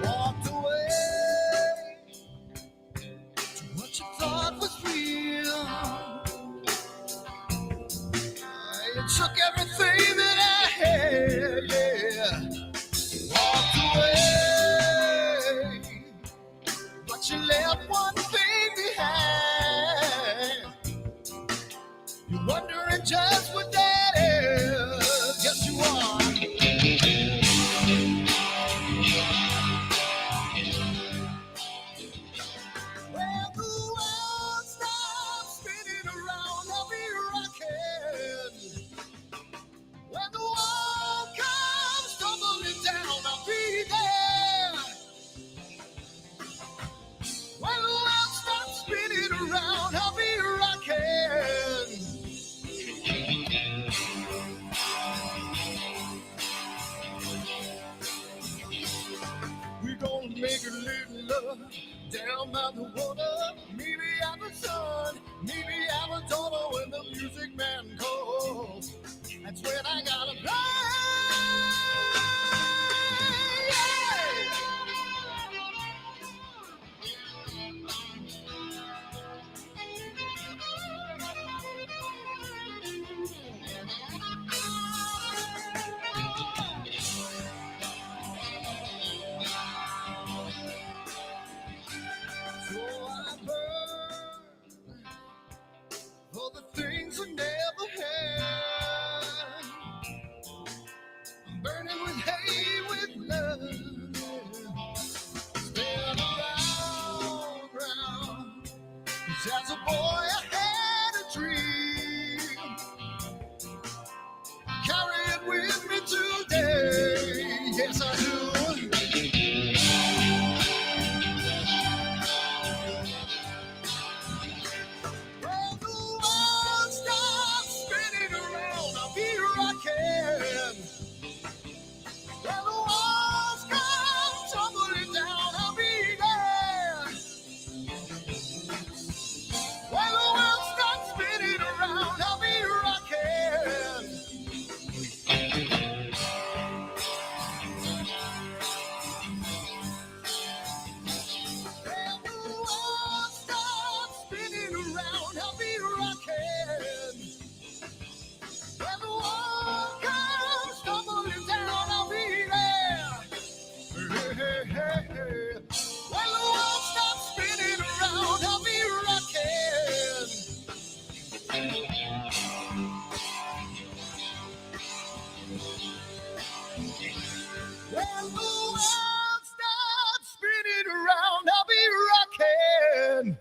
Walked away to what you thought was real. You took everything that I had, yeah. Walked away, but you left one thing behind. You're wondering just what that is. Yes, you are. When the world stops spinning around, I'll be rocking. When the world comes tumbling down, I'll be there. When the world stops spinning around, I'll be rocking. We're gonna make a little love down by the water. Maybe have a son, maybe have a daughter. When the music man calls, that's when I gotta play. So I burn for the things I never had. I'm burning with hate, with love. Spin around, round. 'Cause as a boy I had a dream. Carry it with me today. Yes, I do. When the world stops spinning around, I'll be rocking. When the walls come tumbling down, I'll be there. When the world stops spinning around, I'll be rocking. When the world stops spinning around, I'll be rocking. When the world comes tumbling down, I'll be there. Hey, hey, hey, hey. When the world stops spinning around, I'll be rocking. When the world stops spinning around, I'll be rocking.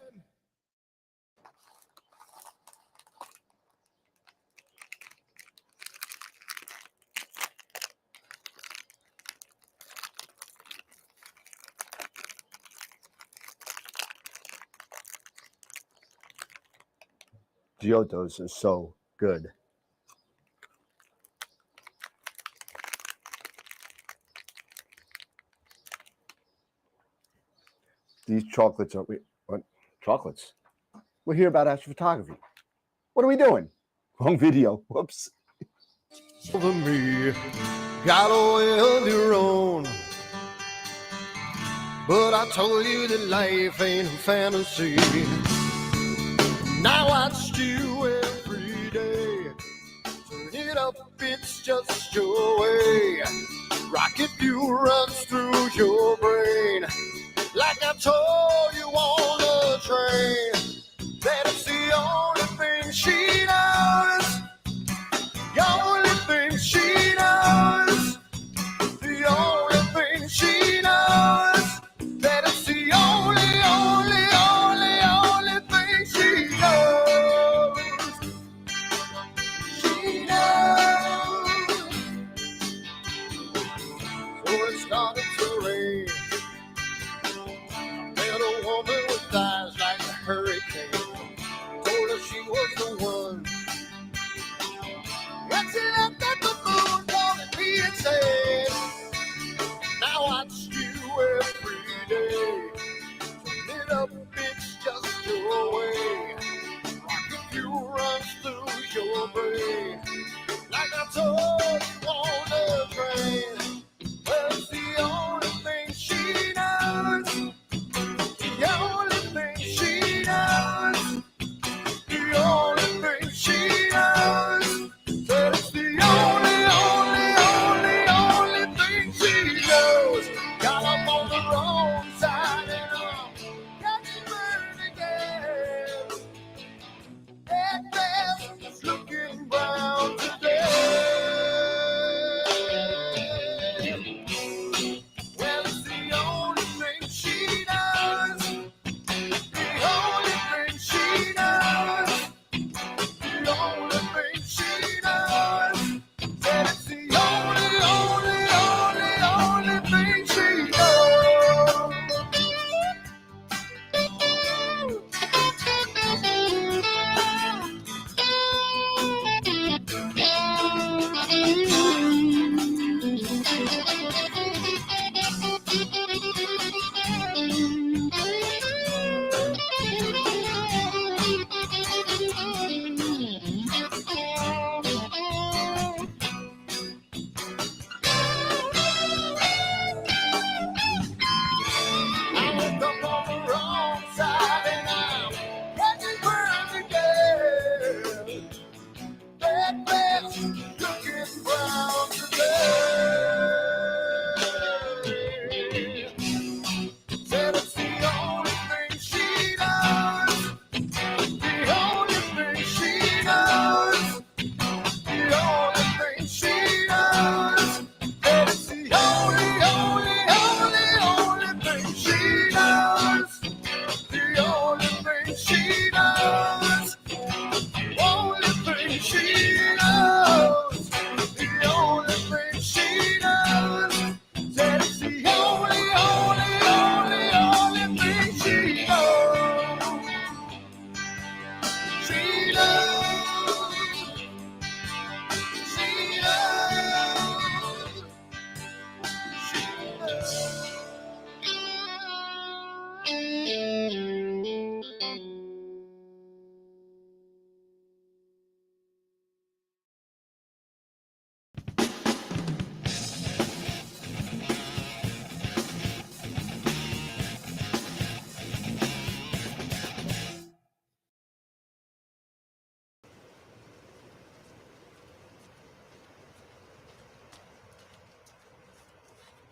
Giottos are so good. These chocolates are what? Chocolates? We're here about astrophotography. What are we doing? Wrong video. Whoops. Over me, got a way of your own. But I told you that life ain't a fantasy. Now I watch you every day. Turn it up, it's just your way. Rocket fuel runs through your brain. Like I told you on the train, that it's the only thing she knows. The only thing she knows. The only thing she knows. That it's the only, only, only, only thing she knows. She knows. So it started to rain. Met a woman with eyes like a hurricane. Told her she was the one. When she looked at the moon, calling me insane. Now I watch you every day. Turn it up, it's just your way. Rocket fuel runs through your brain. Like I told you on the train. Well, it's the only thing she knows. The only thing she knows. The only thing she knows. Well, it's the only thing she knows. Got up on the wrong side and I'm getting burned again. That glass is looking brown today. Well, it's the only thing she knows. The only thing she knows. The only thing she knows. Said it's the only thing she knows. I woke up on the wrong side and I'm getting burned again. That glass looking brown today. Said it's the only thing she knows. The only thing she knows. The only thing she knows. Said it's the only thing she knows. The only thing she knows. Only thing she knows. The only thing she knows. Said it's the only thing she knows. She knows. She knows. She knows.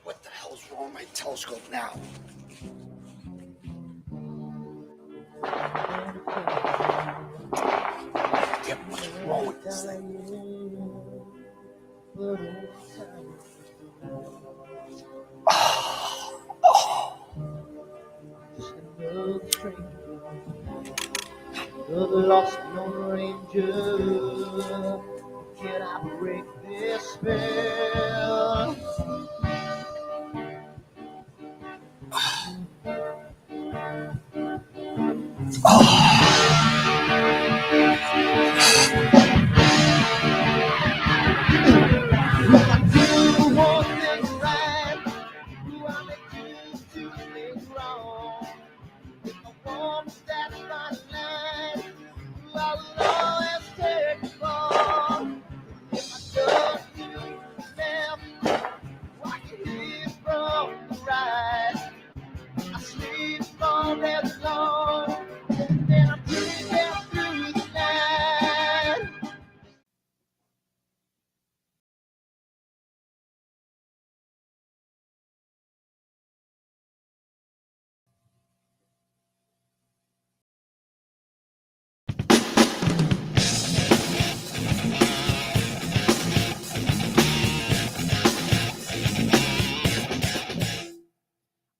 What the hell's wrong with my telescope now? Damn, what's wrong with this thing? The lost Lone Ranger, can I break this spell? Do one thing right, do I make you do things wrong? If I want to stand by the line, I will always take the fall. If I don't do the left, watch it lead from the right. I sleep all day long, and I'm breathing through the night.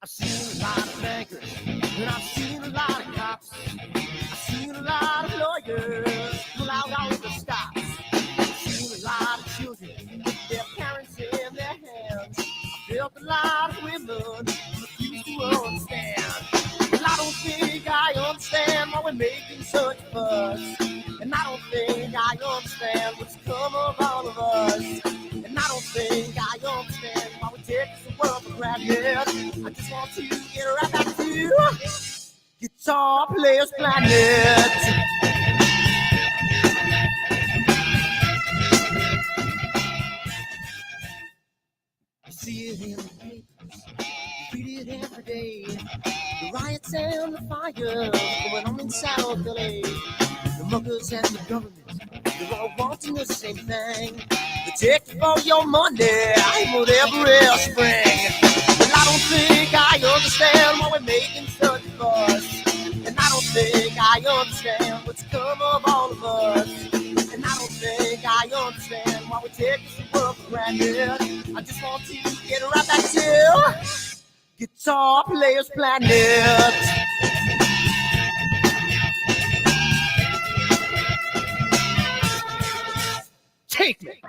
I've seen a lot of bankers, and I've seen a lot of cops. I've seen a lot of lawyers pull out all of the stops. I've seen a lot of children with their parents in their hands. I've felt a lot of women refuse to understand. Well, I don't think I understand why we're making such a fuss. And I don't think I understand what's come of all of us. And I don't think I understand why we take this world for granted. I just want to get right back to Guitar Players Planet. riots going on in South LA. The muggers and the government, they're all wanting the same thing. They take all your money with every spring. But I don't think I understand why we're making such a fuss. And I don't think I understand what's come of all of us. And I don't think I understand why we take this world for granted. I just want to get right back to Guitar Players Planet. Take me.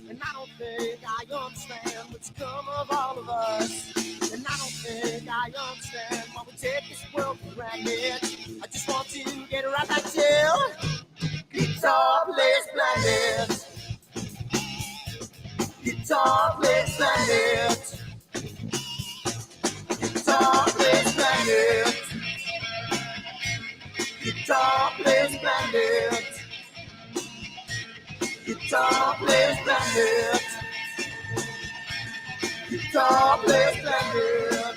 And I don't think I understand what's come of all of us. And I don't think I understand why we take this world for granted. I just want to get right back to Guitar Players Planet. Guitar Players Planet. Guitar Players Planet. Guitar Players Planet. Guitar Players Planet. Guitar Players Planet.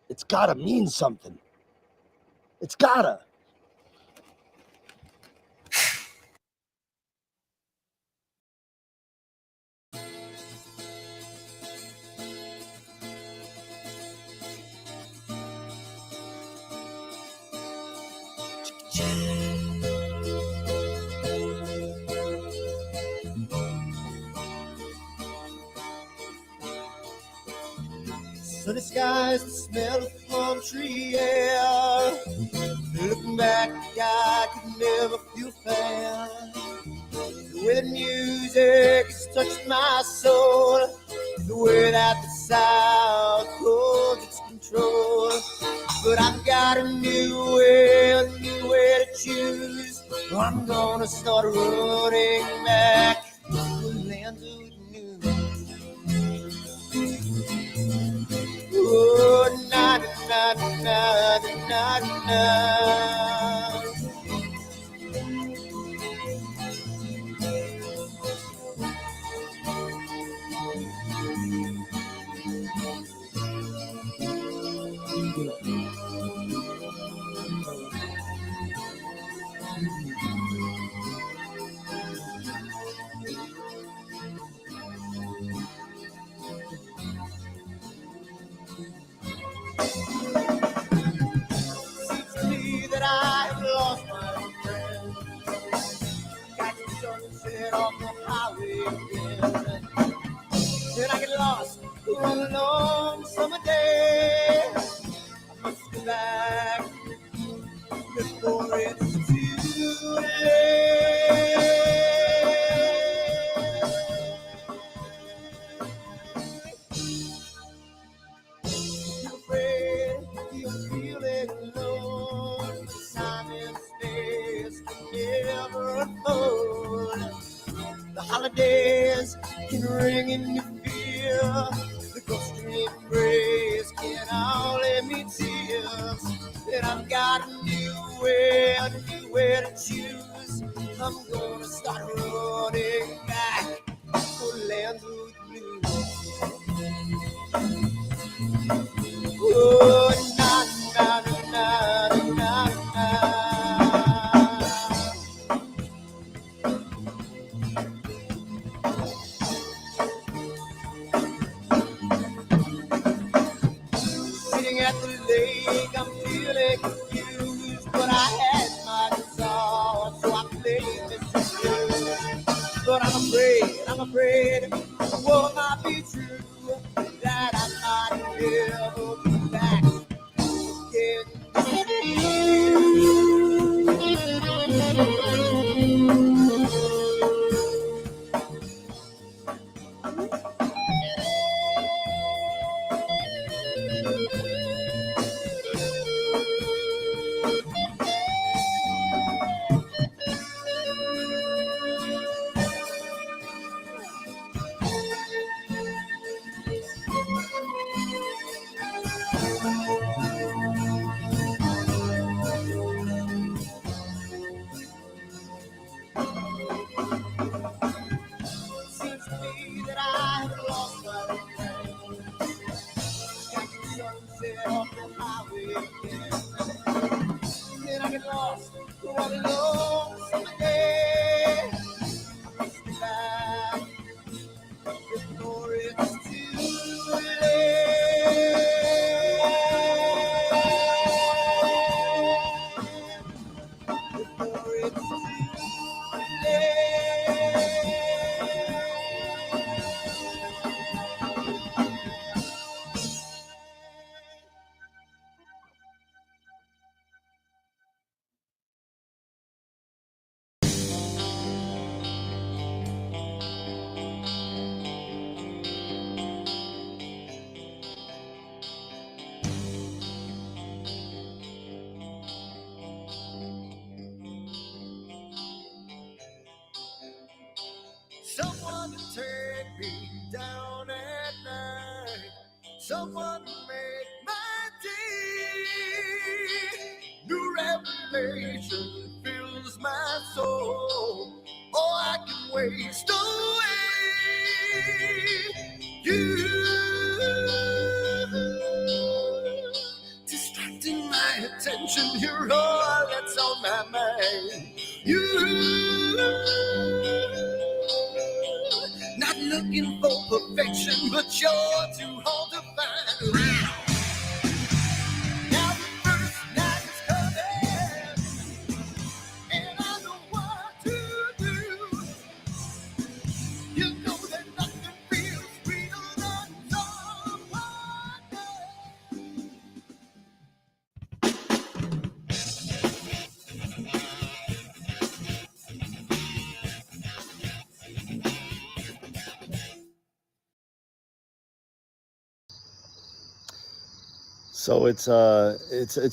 It's gotta mean something. It's gotta. Sunny skies, the smell of palm tree air. Looking back, I could never feel fair. The way the music has touched my soul, the way that the sound holds its control. But I've got a new way to choose. I'm gonna start running back to the land of the new. Oh, na na na na na na. Seems to me that I have lost my friend. Got the sunset off the highway again. Then I get lost on a long summer day. I must go back before it's too late. You're afraid, you're feeling alone. Time and space can never unfold. The holidays can ring in your fear. The ghostly embrace can only mean tears. And I've got a new way to choose. I'm gonna start running back to land of the blue. Oh, na na na na na na. I'm afraid what might be true, that I might never be back again. Seems to me that I have lost my way. Got the sunset off the highway again. Then I get lost, running along someday. I'm back before it's too late. Before it's too someone to take me down at night, someone to make my day. New revelation fills my soul, oh, I can waste away. You distracting my attention, you're all that's on my mind. You not looking for perfection, but you're too hard to find. Now the first night is coming, and I know what to do. You know that nothing feels sweeter than someone else. So it's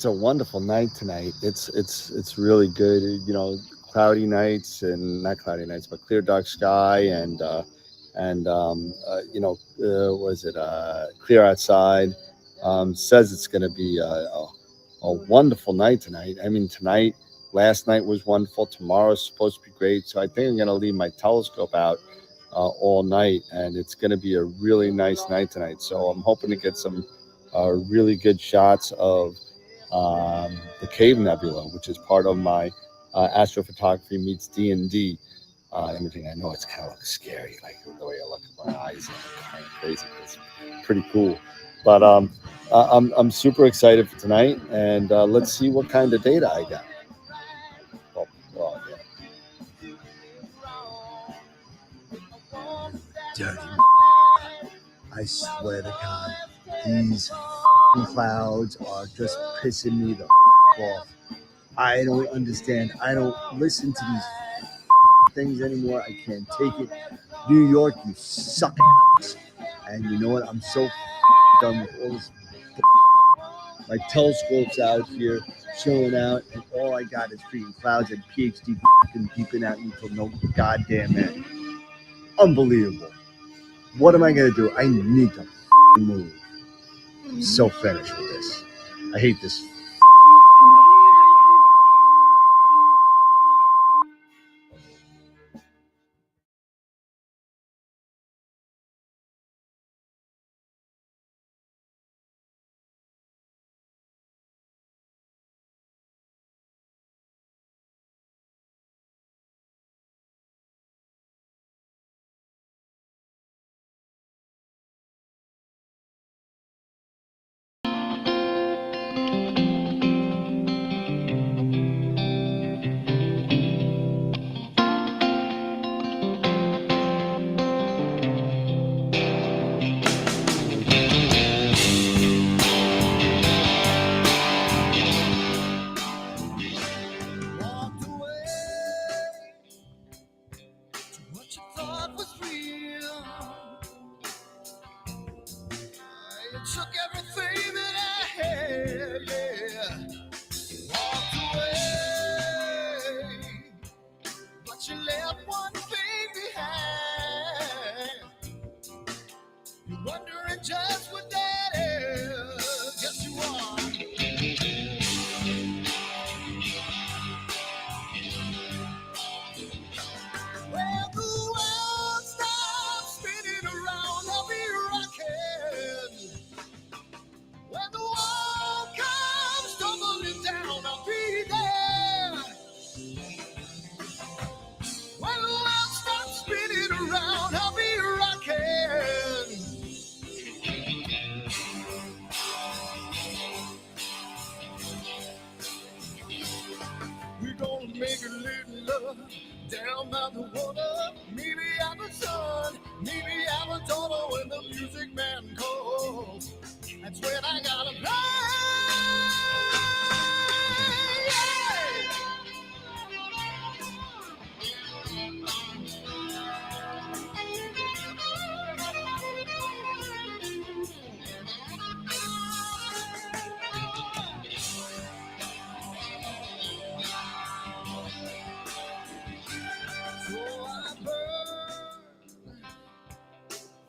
a wonderful night tonight. It's really good. You know, cloudy nights and not cloudy nights, but clear dark sky was it clear outside. Says it's going to be a wonderful night tonight. I mean, last night was wonderful. Tomorrow's supposed to be great. So I think I'm going to leave my telescope out all night, and it's going to be a really nice night tonight. So I'm hoping to get some really good shots of the Cave Nebula, which is part of my astrophotography meets D&D imaging. I know it's kind of like scary, like the way I look at my eyes, kind of crazy. It's pretty cool, but I'm super excited for tonight, and let's see what kind of data I got. Oh, yeah. Dirty. I swear to God, these clouds are just pissing me the off. I don't understand. I don't listen to these things anymore. I can't take it. New York, you suck. And you know what? I'm so done with all this. My telescope's out here, chilling out, and all I got is freaking clouds and PhD beeping at me till no goddamn end. Unbelievable. What am I gonna do? I need to move. I'm so finished with this. I hate this. took everything that I had, yeah. Walked away, but you left one thing behind. You're wondering just what that is. Yes, you are. When the world stops spinning around, I'll be rocking. When the world comes tumbling down, I'll be there. When the world stops spinning around, I'll be rocking. We're gonna make a little love down by the water. Maybe I'm the sun, maybe I'm a daughter. When the music man calls, that's when I gotta play. So I burn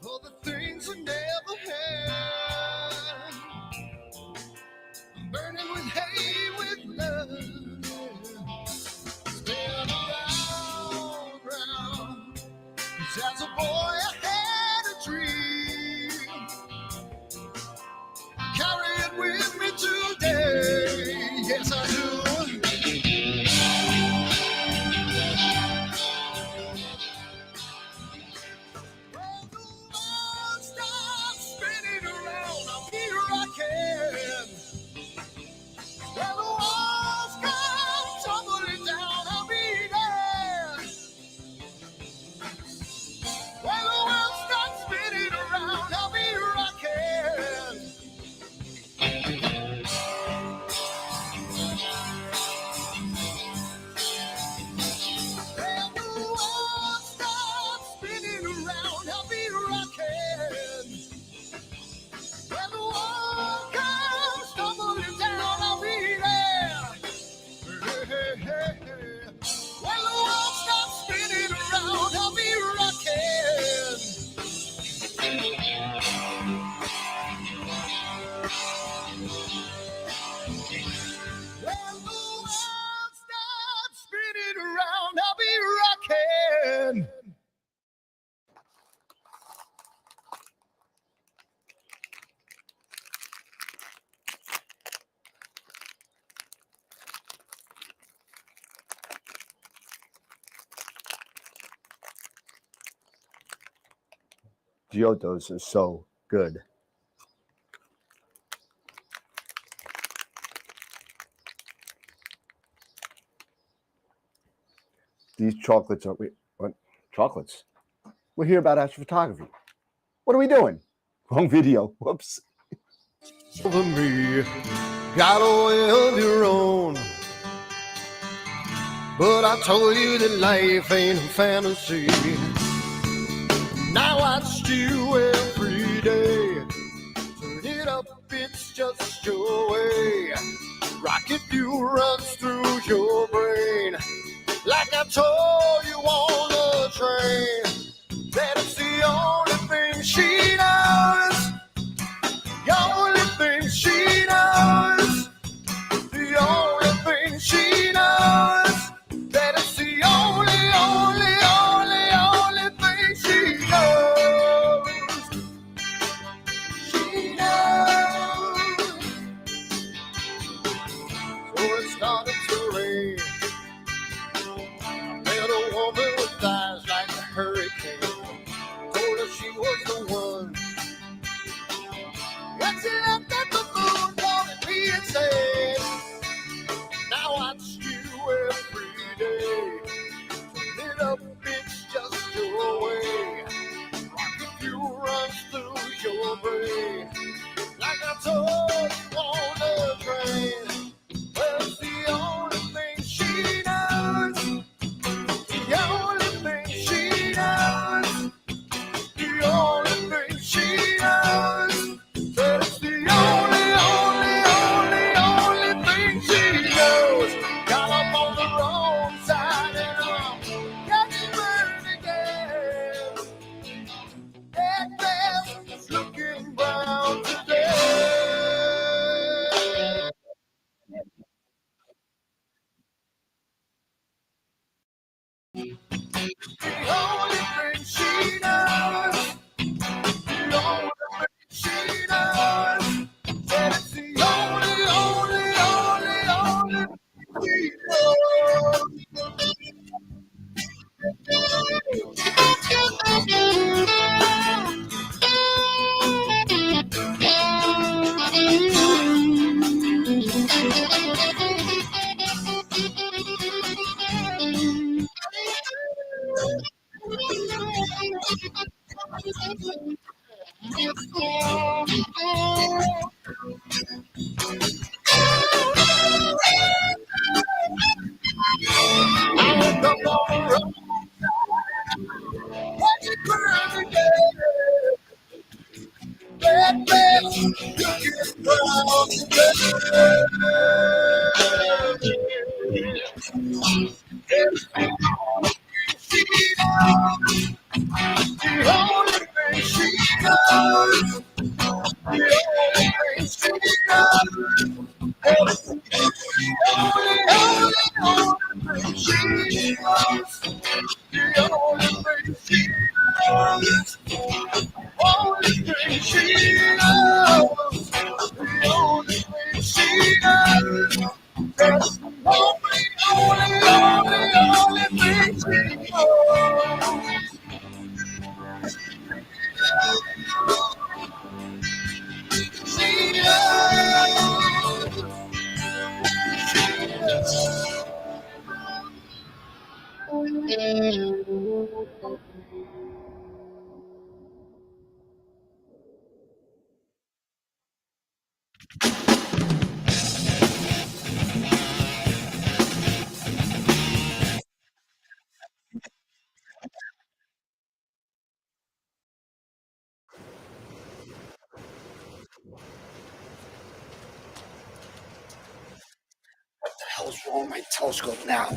for the things I never had. I'm burning with hate, with love. Spin around. 'Cause as a boy I had a dream. Carry it with me today. Yes, I do. When the world stops spinning around, I'll be rocking. When the walls come tumbling down, I'll be there. When the world stops spinning around, I'll be rocking. When the world stops spinning around, I'll be rocking. When the world comes tumbling down, I'll be there. Hey, hey, hey. When the world stops spinning around, I'll be rocking. When the world stops spinning around, I'll be rocking. Giottos are so good. These chocolates are what? Chocolates? We're here about astrophotography. What are we doing? Wrong video. Whoops. Over me, got a way of your own. But I told you that life ain't a fantasy. Now I watch you every day. Turn it up, it's just your way. Rocket fuel runs through your brain. Like I told you on the train, that it's the only thing she knows. The only thing she knows. The only thing she knows. That it's the only thing she knows. She knows. So it started to rain. Met a woman with eyes like a hurricane. Told her she was the one. And she looked at the moon, wanted me and said, now I watch you every day. Turn it up, it's just your way. Rocket fuel runs through your brain. Like I told you on the train. Well, it's the only thing she knows. The only thing she knows. The only thing she knows. That it's hell's wrong with my telescope now?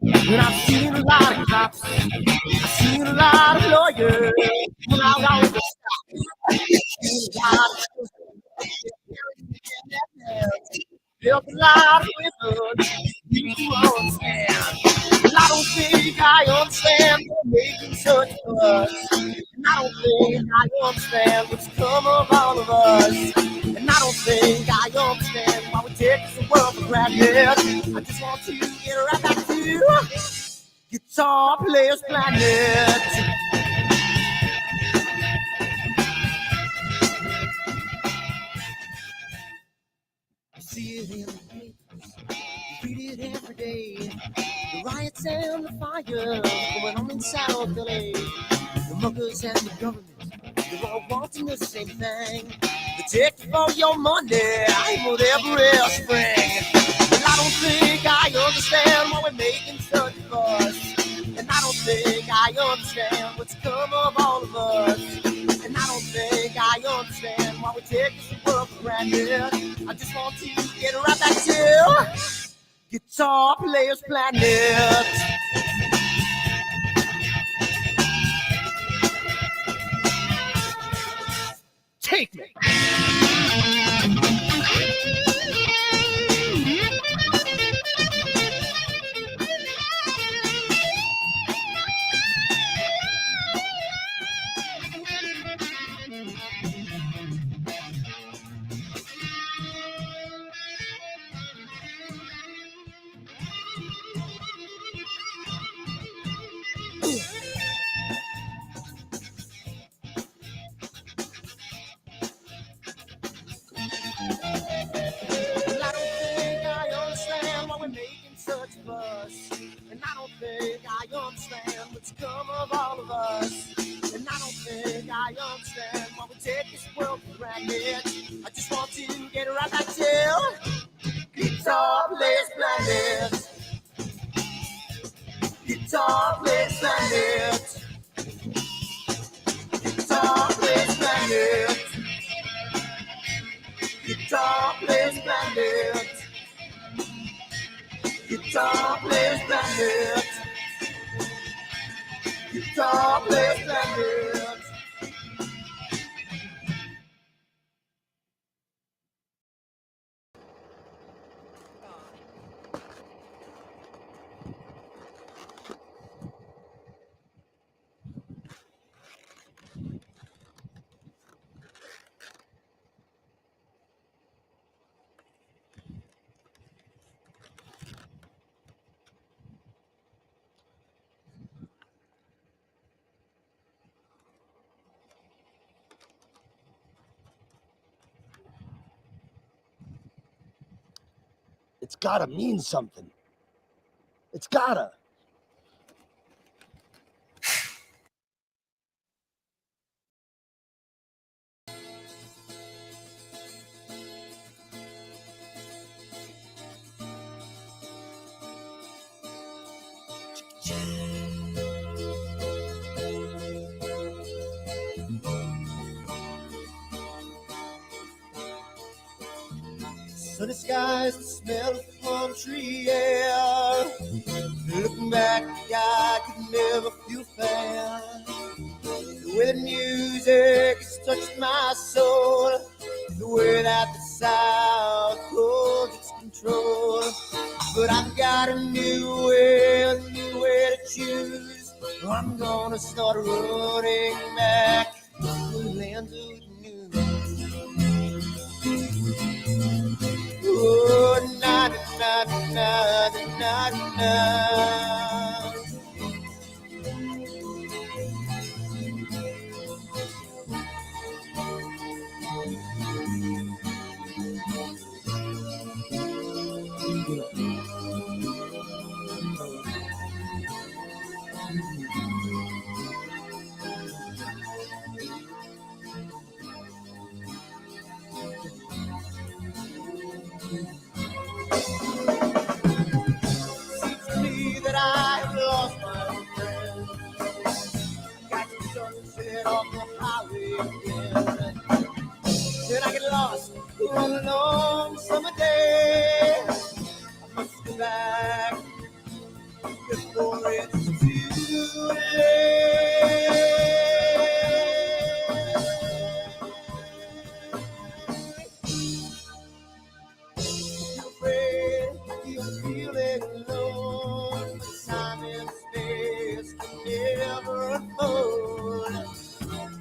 And I've seen a lot of cops, I've seen a lot of lawyers, pull out all the stops, help a lot of women, you understand. Well, I don't think I understand what making such a fuss. And I don't think I understand what's come of all of us. And I don't think I understand why we take this world for granted. I just want to get right back to Guitar Players Planet. You see it in the papers, you read it every day. The riots and the fires going on in South LA. The muggers and the government, they're all wanting the same thing. They take you for your money, whatever spring. But I don't think I understand why we're making such a fuss. And I don't think I understand what's come of all of us. And I don't think I understand why we take this world for granted. I just want to get right back to Guitar Players Planet. Take me. planet. I just want to get right back to Guitar Players Planet. Guitar Players Planet. Guitar Players Planet. Guitar Players Planet. Guitar Players Planet. Guitar Players Planet. It's gotta mean something. It's gotta. Sunny skies, the smell of palm tree air. Looking back, I could never feel fair. The way the music has touched my soul, the way that the South holds its control. But I've got a new way to choose. I'm gonna start running back to the land of the new. Oh, na na na na na na. Seems to me that I have lost my old friend. Got the sunset on the highway again. Then I get lost on a long summer day. I must go back before it's too late. I'm afraid you're feeling alone. Time and space can never unfold.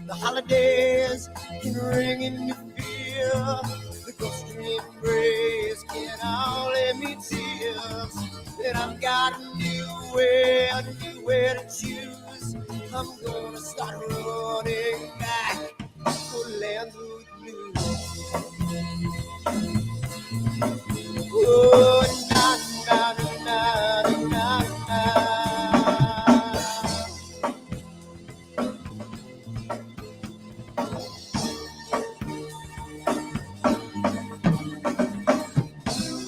The holidays can ring in your fear. The ghostly embrace can only mean tears. And I've got a new way to choose. I'm gonna start running back to land of the blue. Oh, na na na na na na.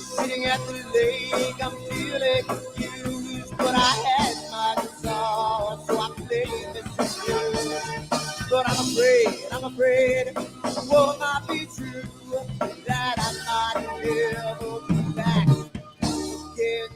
Sitting at the lake, I'm feeling confused, but I had my guitar, so I played this blues. But I'm afraid, what might be true, that I might never be back again.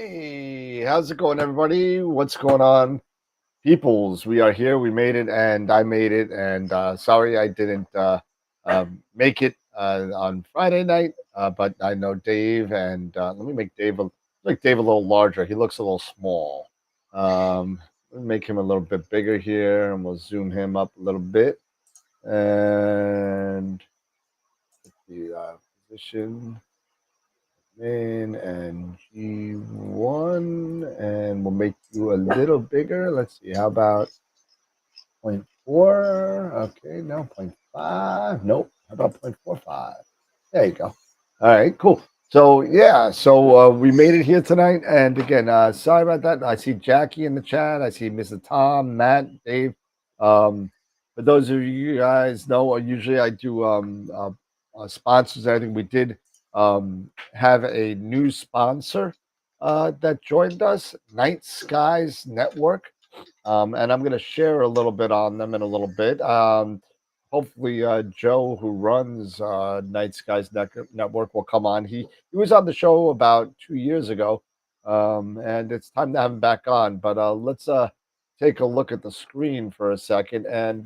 Hey, how's it going, everybody? What's going on, peoples? We are here. We made it, and I made it. And sorry I didn't make it on Friday night, but I know Dave, and let me make Dave a little larger. He looks a little small. Let me make him a little bit bigger here, and we'll zoom him up a little bit. And the position in and G1, and we'll make you a little bigger. Let's see, how about 0.4? Okay, no, 0.5. Nope. How about 0.45? There you go. All right, cool. So yeah, so we made it here tonight, and again, sorry about that. I see Jackie in the chat. I see Mr. Tom, Matt, Dave. For those of you guys know, usually I do sponsors. I think we did have a new sponsor that joined us, Night Skies Network. And I'm going to share a little bit on them in a little bit. Hopefully, Joe, who runs Night Skies Network, will come on. He was on the show about 2 years ago, and it's time to have him back on. But let's take a look at the screen for a second. And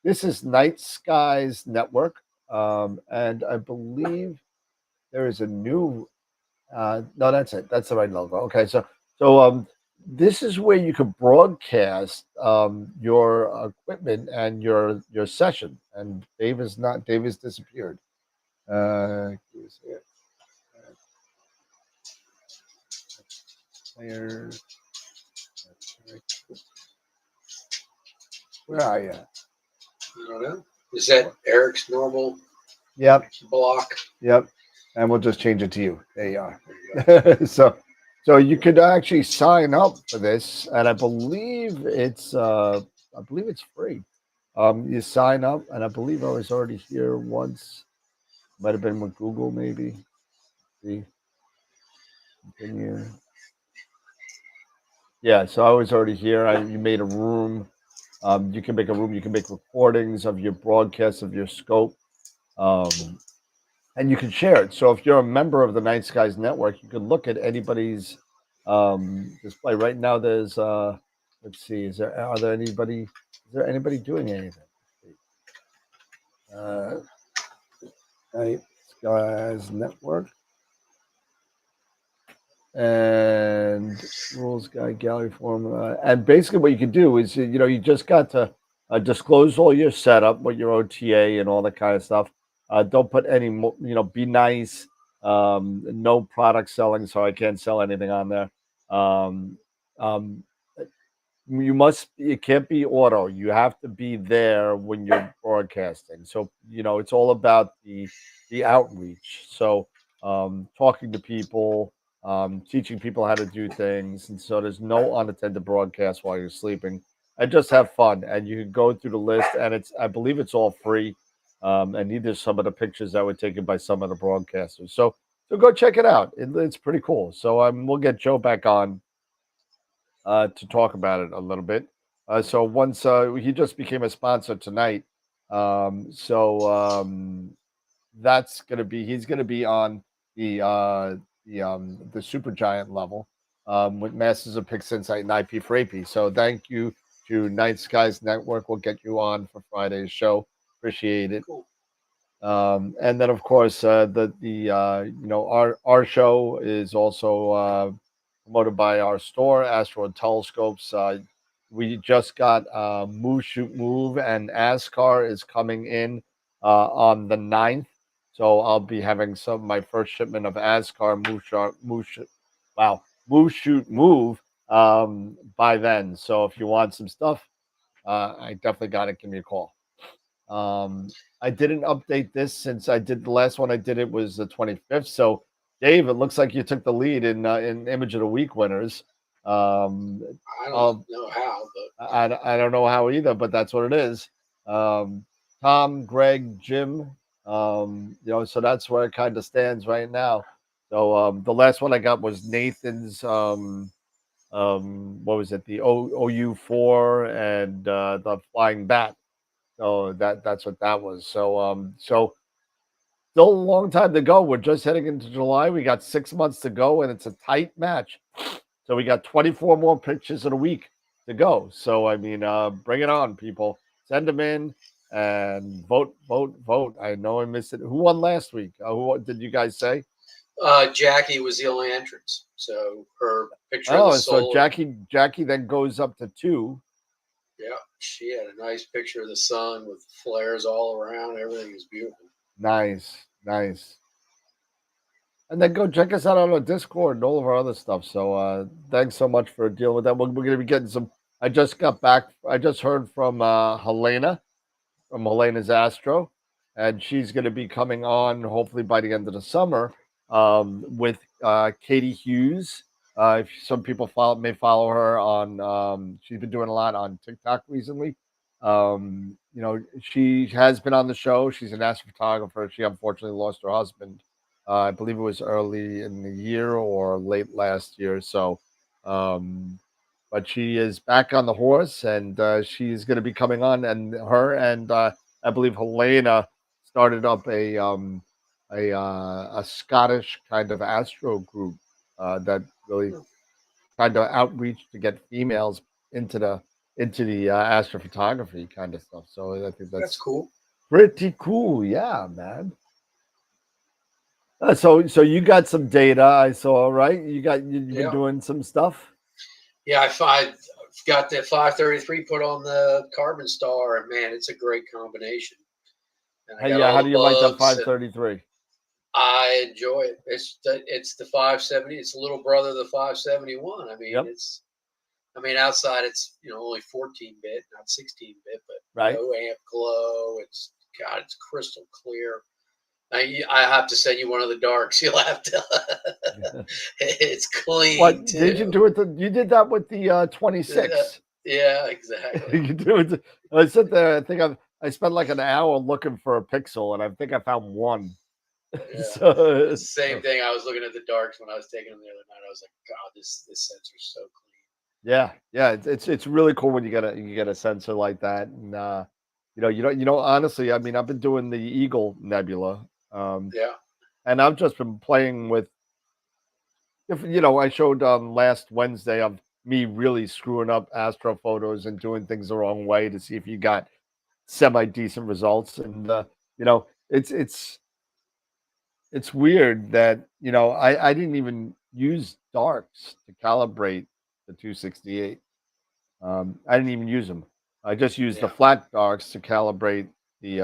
this is Night Skies Network, and I believe there is a new. No, that's it. That's the right logo. Okay, so this is where you can broadcast your equipment and your session. And Dave is not. Dave has disappeared. He's here. Players. Where are you? I don't know. Is that Eric's normal Yep. block? Yep. And we'll just change it to you. There you are. So you could actually sign up for this, and I believe it's free. You sign up, and I believe I was already here once. Might have been with Google, maybe. See, continue. Yeah, so I was already here. You made a room. You can make a room. You can make recordings of your broadcasts of your scope. And you can share it. So if you're a member of the Night Skies Network, you can look at anybody's display. Right now, there's let's see, is there anybody doing anything? Night Skies Network and rules guide gallery form, and basically what you can do is you just got to disclose all your setup, what your OTA and all that kind of stuff. Don't put any more, be nice. No product selling, so I can't sell anything on there. Um, it can't be auto. You have to be there when you're broadcasting. So it's all about the outreach. So talking to people, teaching people how to do things, and so there's no unattended broadcast while you're sleeping. And just have fun, and you can go through the list, and I believe it's all free. And these are some of the pictures that were taken by some of the broadcasters. So go check it out. It's pretty cool. So we'll get Joe back on to talk about it a little bit. So once he just became a sponsor tonight, that's gonna be he's gonna be on the super giant level with Masters of Pix Insight and IP4AP. So thank you to Night Skies Network. We'll get you on for Friday's show. Appreciate it. Cool. And then of course our show is also promoted by our store, AstroWorld Telescopes. We just got Move Shoot Move, and ASCAR is coming in on the 9th. So I'll be having my first shipment of ASCAR Move Shoot Move by then. So if you want some stuff, I definitely got it. Give me a call. I didn't update this since I did the last one. I did it was the 25th. So Dave, it looks like you took the lead in Image of the Week winners. I don't know how, but I don't know how either, but that's what it is. Tom, Greg, Jim, so that's where it kind of stands right now. So the last one I got was Nathan's what was it, the OU4 and the Flying Bat. So that's what that was. So still a long time to go. We're just heading into July. We got 6 months to go, and it's a tight match. So we got 24 more pictures in a week to go. So I mean, bring it on, people. Send them in and vote, vote, vote. I know I missed it. Who won last week? Who did you guys say? Jackie was the only entrance, so her picture of Oh, the so soul. Jackie then goes up to 2. Yeah, she had a nice picture of the sun with flares all around. Everything was beautiful. Nice, nice. And then go check us out on our Discord and all of our other stuff. So thanks so much for dealing with that. We're going to be getting some. I just got back. I just heard from Helena from Helena's Astro, and she's going to be coming on hopefully by the end of the summer with Katie Hughes. If some people may follow her on, she's been doing a lot on TikTok recently. You know, she has been on the show. She's an astrophotographer. She unfortunately lost her husband. I believe it was early in the year or late last year. So, but she is back on the horse, and she's going to be coming on. And her and I believe Helena started up a Scottish kind of astro group that really kind of outreach to get females into the astrophotography kind of stuff. So I think That's cool. pretty cool. Yeah, man. So you got some data I saw, right? You've been doing some stuff. Yeah, I got the 533 put on the Carbon Star, and man, it's a great combination. And How do you like that 533? I enjoy it. It's the 570. It's a little brother of the 571. I mean, outside it's only 14-bit, not 16-bit, but no amp glow. It's crystal clear. I have to send you one of the darks. You'll have to. It's clean. What did you do with you did that with the 26? Yeah, exactly. You do it. I sit there. I think I spent like an hour looking for a pixel, and I think I found one. Yeah. So, same thing. I was looking at the darks when I was taking them the other night. I was like, God, this sensor's so clean. Yeah. It's really cool when you get a sensor like that, and honestly, I mean, I've been doing the Eagle Nebula. And I've just been playing with. I showed last Wednesday of me really screwing up astro photos and doing things the wrong way to see if you got semi decent results, and it's weird that I didn't even use darks to calibrate the 268. I didn't even use them. I just used the flat darks to calibrate the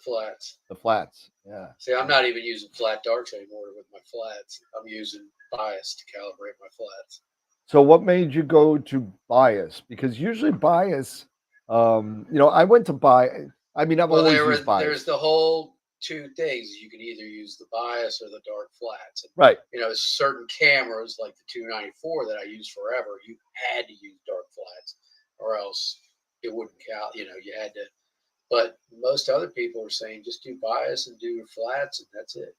flats. The flats. Yeah. See, I'm not even using flat darks anymore with my flats. I'm using bias to calibrate my flats. So what made you go to bias? Because usually bias, I went to bias. I mean, I've always used bias. There's the whole two things. You can either use the bias or the dark flats. And, right. Certain cameras like the 294 that I used forever, you had to use dark flats or else it wouldn't count. You had to. But most other people are saying just do bias and do your flats, and that's it.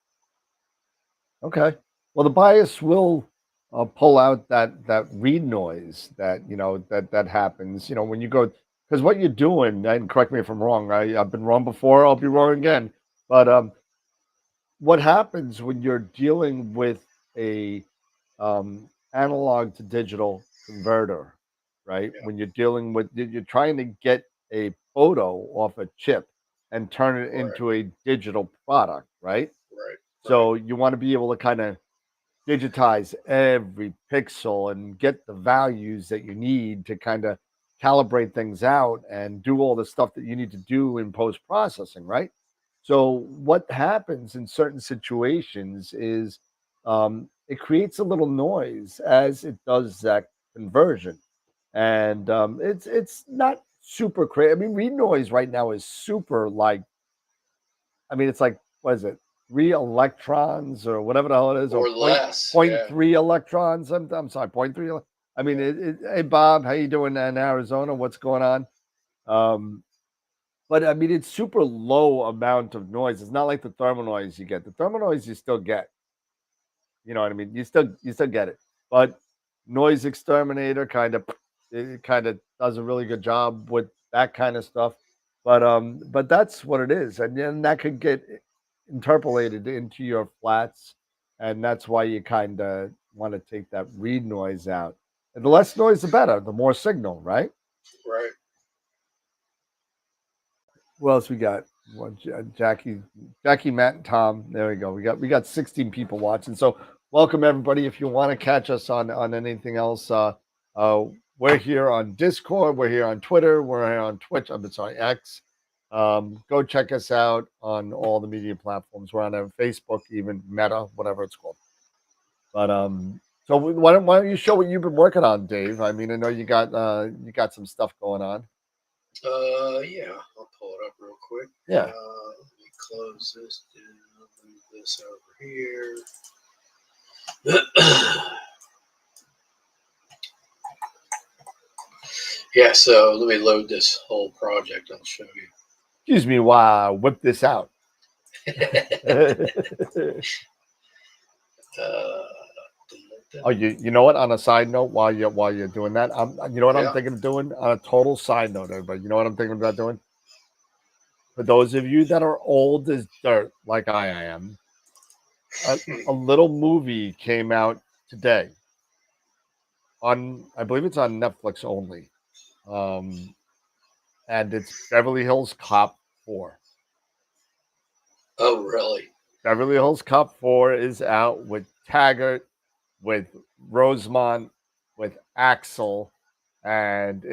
Okay. Well, the bias will pull out that read noise that that happens. When you go, because what you're doing, and correct me if I'm wrong. I've been wrong before. I'll be wrong again. But what happens when you're dealing with a analog to digital converter, right? Yeah. When you're dealing with, you're trying to get a photo off a chip and turn it into a digital product, right? Right. So you want to be able to kind of digitize every pixel and get the values that you need to kind of calibrate things out and do all the stuff that you need to do in post-processing, right? So what happens in certain situations is it creates a little noise as it does that conversion. And it's not super crazy. I mean, read noise right now is super it's like, what is it? 3 electrons or whatever the hell it is, or less, 0.3 electrons. I'm sorry, 0.3. I mean, hey Bob, how you doing in Arizona? What's going on? But I mean, it's super low amount of noise. It's not like the thermal noise you get. The thermal noise you still get. You know what I mean? You still get it. But noise exterminator kind of does a really good job with that kind of stuff. But that's what it is, and then that could get interpolated into your flats, and that's why you kind of want to take that read noise out. And the less noise, the better. The more signal, right? Right. What else we got? Well, Jackie, Matt, and Tom. There we go. We got 16 people watching. So welcome everybody. If you want to catch us on anything else, we're here on Discord. We're here on Twitter. We're here on Twitch. I'm sorry, X. Go check us out on all the media platforms. We're on Facebook, even Meta, whatever it's called. But so why don't you show what you've been working on, Dave? I mean, I know you got some stuff going on. Yeah, I'll pull it up real quick. Yeah. Let me close this down. Move this over here. Yeah, so let me load this whole project. I'll show you. Excuse me while I whip this out. Oh, you know what? On a side note, while you're doing that, you know what I'm thinking of doing? On a total side note, everybody, you know what I'm thinking about doing? For those of you that are old as dirt, like I am, a little movie came out today. I believe it's on Netflix only, and it's Beverly Hills Cop 4. Oh, really? Beverly Hills Cop 4 is out with Taggart, with Rosemont, with Axel, and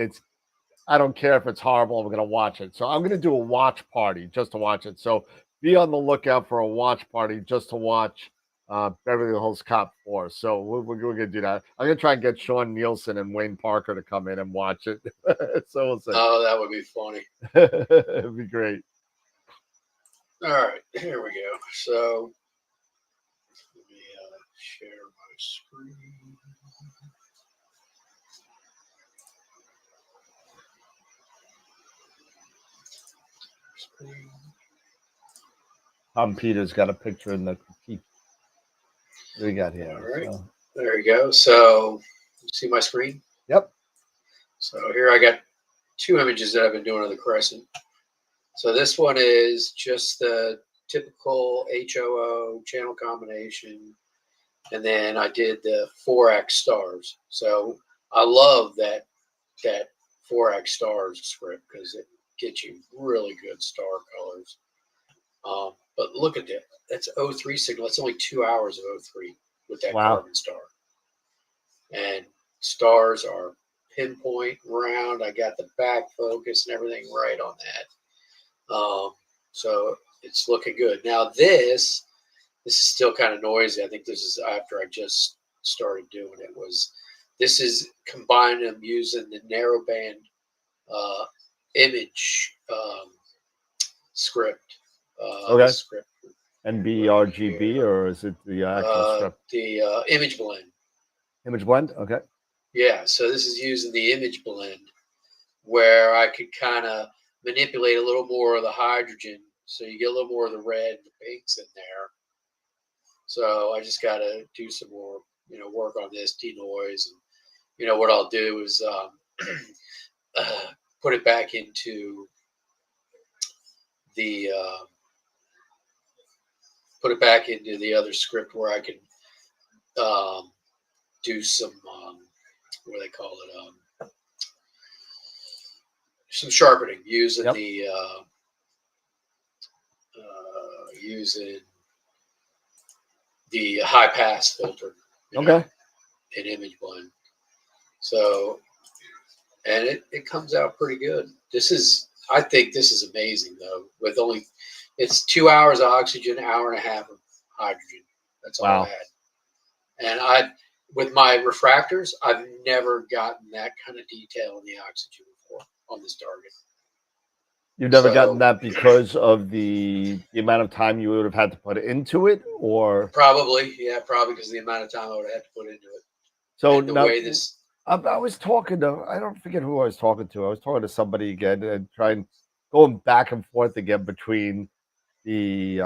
I don't care if it's horrible, I'm gonna watch it. So I'm gonna do a watch party just to watch it. So be on the lookout for a watch party just to watch Beverly Hills Cop 4. So we're gonna do that. I'm gonna try and get Sean Nielsen and Wayne Parker to come in and watch it. So we'll see. Oh, that would be funny. It'd be great. All right, here we go. So let me share my screen. Tom Peters got a picture in the critique. What do we got here? All right, so there you go. So you see my screen? Yep. So here I got 2 images that I've been doing of the crescent. So this one is just the typical HOO channel combination. And then I did the 4x stars. So I love that 4x stars script because it gets you really good star colors. But look at that. That's O3 signal. It's only 2 hours of O3 with that carbon star. And stars are pinpoint round. I got the back focus and everything right on that. So it's looking good. Now this is still kind of noisy. I think this is after I just started doing it. This is combining them using the narrowband image script. Okay. Script. NBRGB or is it the actual script? The image blend. Image blend. Okay. Yeah. So this is using the image blend where I could kind of manipulate a little more of the hydrogen, so you get a little more of the red, the pinks in there. So I just got to do some more, work on this denoise. And what I'll do is put it back into the other script where I can do some what do they call it? Some sharpening using the high pass filter. Okay. In image blend. So, and it comes out pretty good. I think this is amazing though. It's 2 hours of oxygen, 1.5 hours of hydrogen. That's all I had. And with my refractors, I've never gotten that kind of detail in the oxygen before on this target. You've never gotten that because of the amount of time you would have had to put into it, or probably because of the amount of time I would have had to put into it. So and the way this, I was talking to, I don't forget who I was talking to. I was talking to somebody again and going back and forth again between the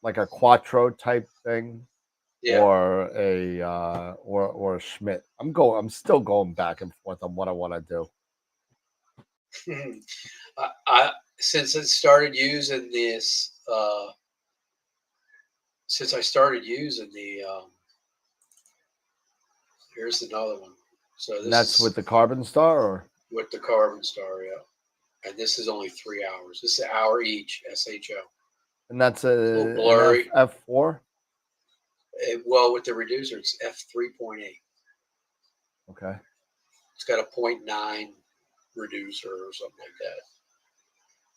like a Quattro type thing, or a Schmidt. I'm still going back and forth on what I want to do. I since I started using this since I started using the, here's another one. So this That's is with the Carbon Star, or with the Carbon Star, yeah. And this is only 3 hours. This is an hour each, SHO. and that's little blurry. F4. Well, with the reducer, it's F3.8. Okay. It's got a 0.9 reducer or something like that.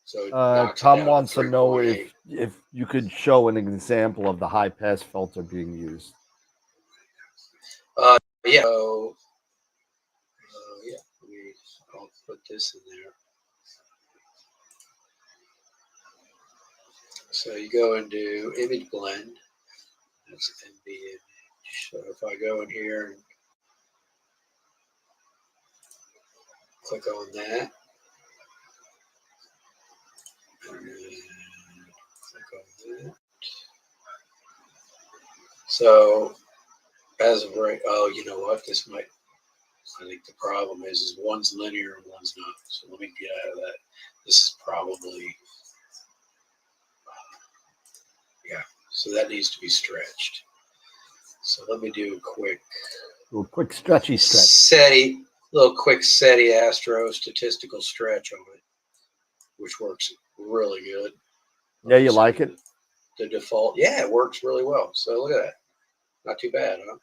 So Tom wants to know if you could show an example of the high pass filter being used. Yeah. So, yeah. I'll put this in there. So you go into image blend. That's MB image. So if I go in here and click on that, and click on that. So as of right, oh, you know what? This might. I think the problem is one's linear and one's not. So let me get out of that. This is probably, yeah. So that needs to be stretched. So let me do a quick stretchy stretch. Little quick SETI Astro statistical stretch on it, which works really good. Yeah, you like it? The default, yeah, it works really well. So look at that. Not too bad, huh?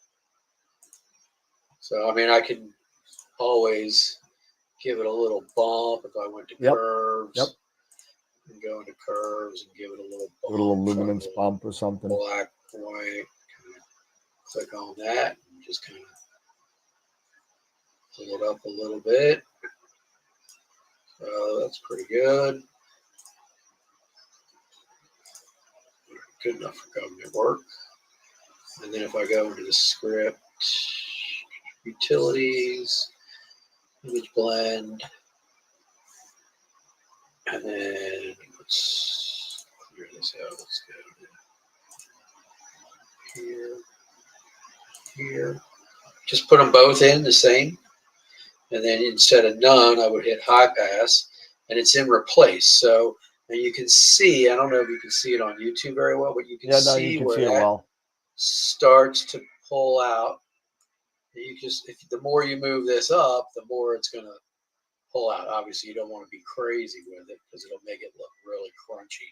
So, I mean, I can always give it a little bump if I went to curves. Yep. And go into curves and give it a little bump. A little luminance bump or something. Black, white. Click on that and just kind of pull it up a little bit. So that's pretty good. Good enough for government work. And then if I go into the script, utilities, image blend, and then let's clear this out. Let's go here. Just put them both in the same. And then instead of none, I would hit high pass, and it's in replace. So, and you can see, I don't know if you can see it on YouTube very well, but you can see where that starts to pull out. You just, the more you move this up, the more it's going to pull out. Obviously, you don't want to be crazy with it because it'll make it look really crunchy.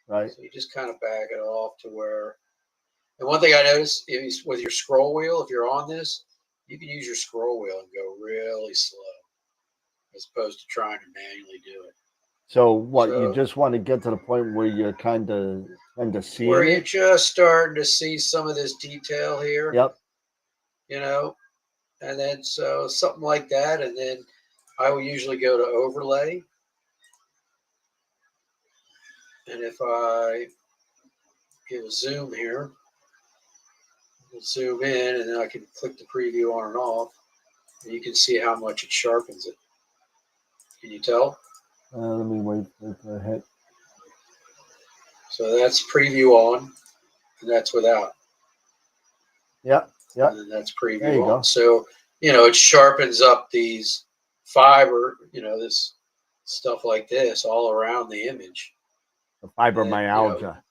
Right. So you just kind of back it off to where. And one thing I noticed is with your scroll wheel, if you're on this, you can use your scroll wheel and go really slow, as opposed to trying to manually do it. So what? You just want to get to the point where you're kind of seeing where you're just starting to see some of this detail here. Yep. You know, and then so something like that, and then I will usually go to overlay, and if I give a zoom here, we'll zoom in, and then I can click the preview on and off, and you can see how much it sharpens it. Can you tell? Let me wait for a hit. So that's preview on, and that's without. Yep. Yep. And then that's preview on. Go. So, you know, it sharpens up these fiber, you know, this stuff like this all around the image. The fibromyalgia.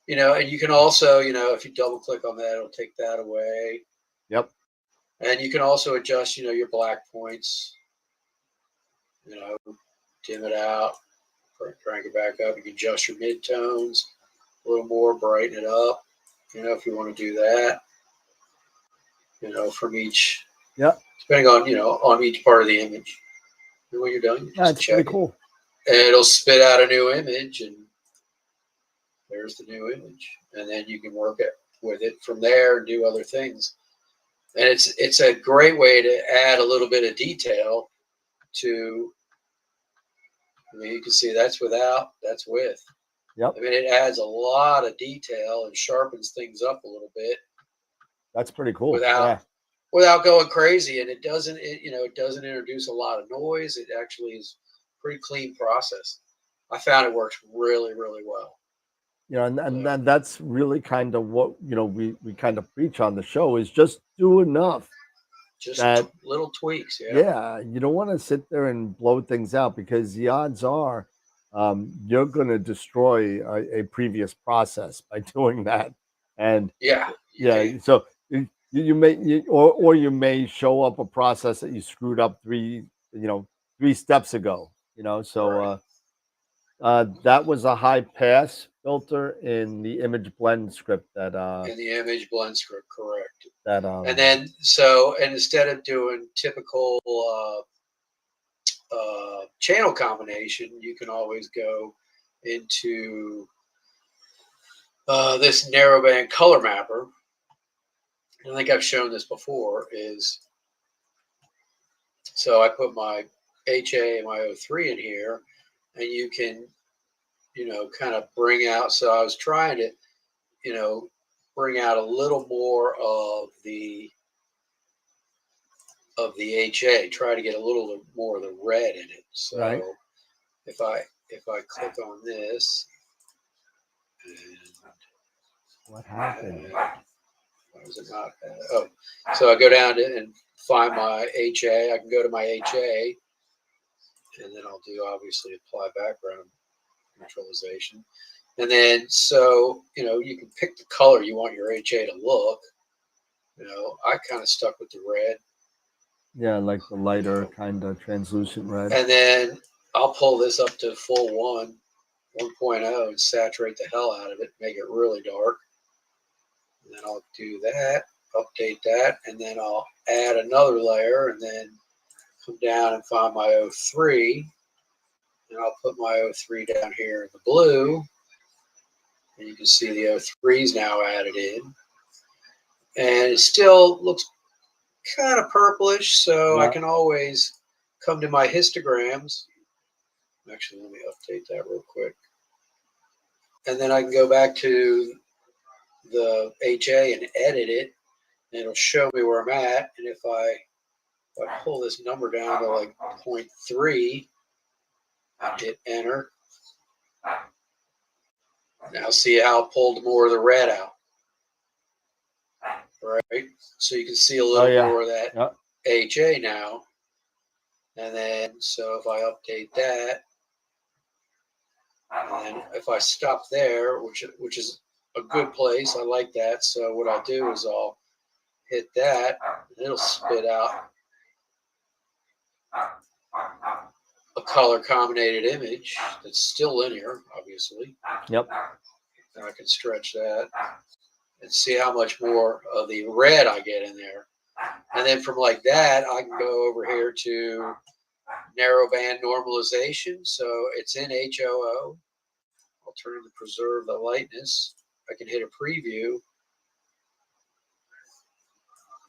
You know, and you can also, you know, if you double click on that, it'll take that away. Yep. And you can also adjust, you know, your black points, you know, dim it out, crank it back up. You can adjust your midtones a little more, brighten it up, you know, if you want to do that, you know, from each, depending on, you know, on each part of the image. And when you're done, you just that's check pretty cool. And it'll spit out a new image, and there's the new image. And then you can work it with it from there and do other things. And it's a great way to add a little bit of detail to, I mean, you can see that's without, that's with. Yep. I mean, it adds a lot of detail and sharpens things up a little bit. That's pretty cool. Without going crazy. And it doesn't introduce a lot of noise. It actually is a pretty clean process. I found it works really, really well. You know, and that's really kind of what, you know, we kind of preach on the show is just do enough. Just little tweaks. Yeah. You don't want to sit there and blow things out, because the odds are you're going to destroy a previous process by doing that. And Yeah. so you may or you may show up a process that you screwed up 3 steps ago. So that was a high pass filter in the image blend script that In the image blend script, correct. that And then and instead of doing typical channel combination, you can always go into this narrowband color mapper. I think I've shown this before. So I put my HA and my O3 in here, and you can, kind of bring out. So I was trying to, bring out a little more of the HA, try to get a little more of the red in it. So right. if I click on this, and What happened? why is it not? Oh, so I go down to and find my HA. I can go to my HA, and then I'll do obviously apply background neutralization. And then so you can pick the color you want your HA to look. I kind of stuck with the red. Yeah, like the lighter kind of translucent red. And then I'll pull this up to full 1.0 and saturate the hell out of it, make it really dark. And then I'll do that, update that, and then I'll add another layer and then come down and find my O3. And I'll put my O3 down here in the blue. And you can see the O3 is now added in. And it still looks kind of purplish, so I can always come to my histograms. Actually, let me update that real quick. And then I can go back to the HA and edit it, and it'll show me where I'm at. And if I pull this number down to like 0.3, hit enter. Now see how I pulled more of the red out. Right? So you can see a little more of that HA now. And then, so if I update that, and then if I stop there, which is a good place, I like that. So what I'll do is I'll hit that, and it'll spit out a color combinated image that's still linear, obviously. Yep. And I can stretch that and see how much more of the red I get in there. And then from like that, I can go over here to narrowband normalization. So it's in HOO. I'll turn to preserve the lightness. I can hit a preview.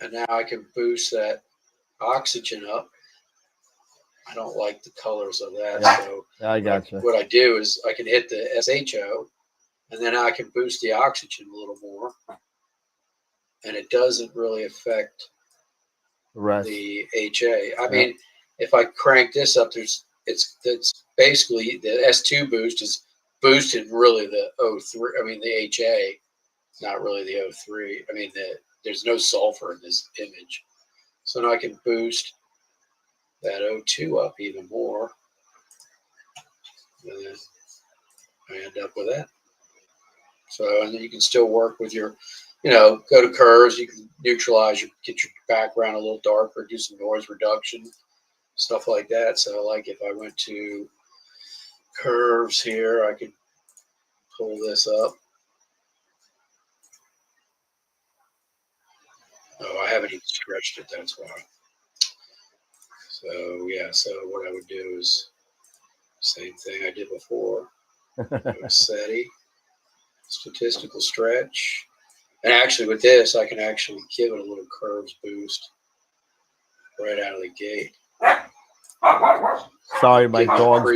And now I can boost that oxygen up. I don't like the colors of that. Yeah. So I gotcha. what I do is I can hit the SHO, and then I can boost the oxygen a little more. And it doesn't really affect the HA. I mean, if I crank this up, it's basically the S2 boost is boosting really the O3. I mean the HA, not really the O3. I mean there's no sulfur in this image, so now I can boost that O2 up even more, and then I end up with that. So and then you can still work with your, go to curves. You can neutralize get your background a little darker, do some noise reduction, stuff like that. So like if I went to curves here, I could pull this up. Oh, I haven't even stretched it, that's why. So yeah, so what I would do is same thing I did before. SETI, statistical stretch. And actually with this, I can actually give it a little curves boost right out of the gate. Sorry, my dog's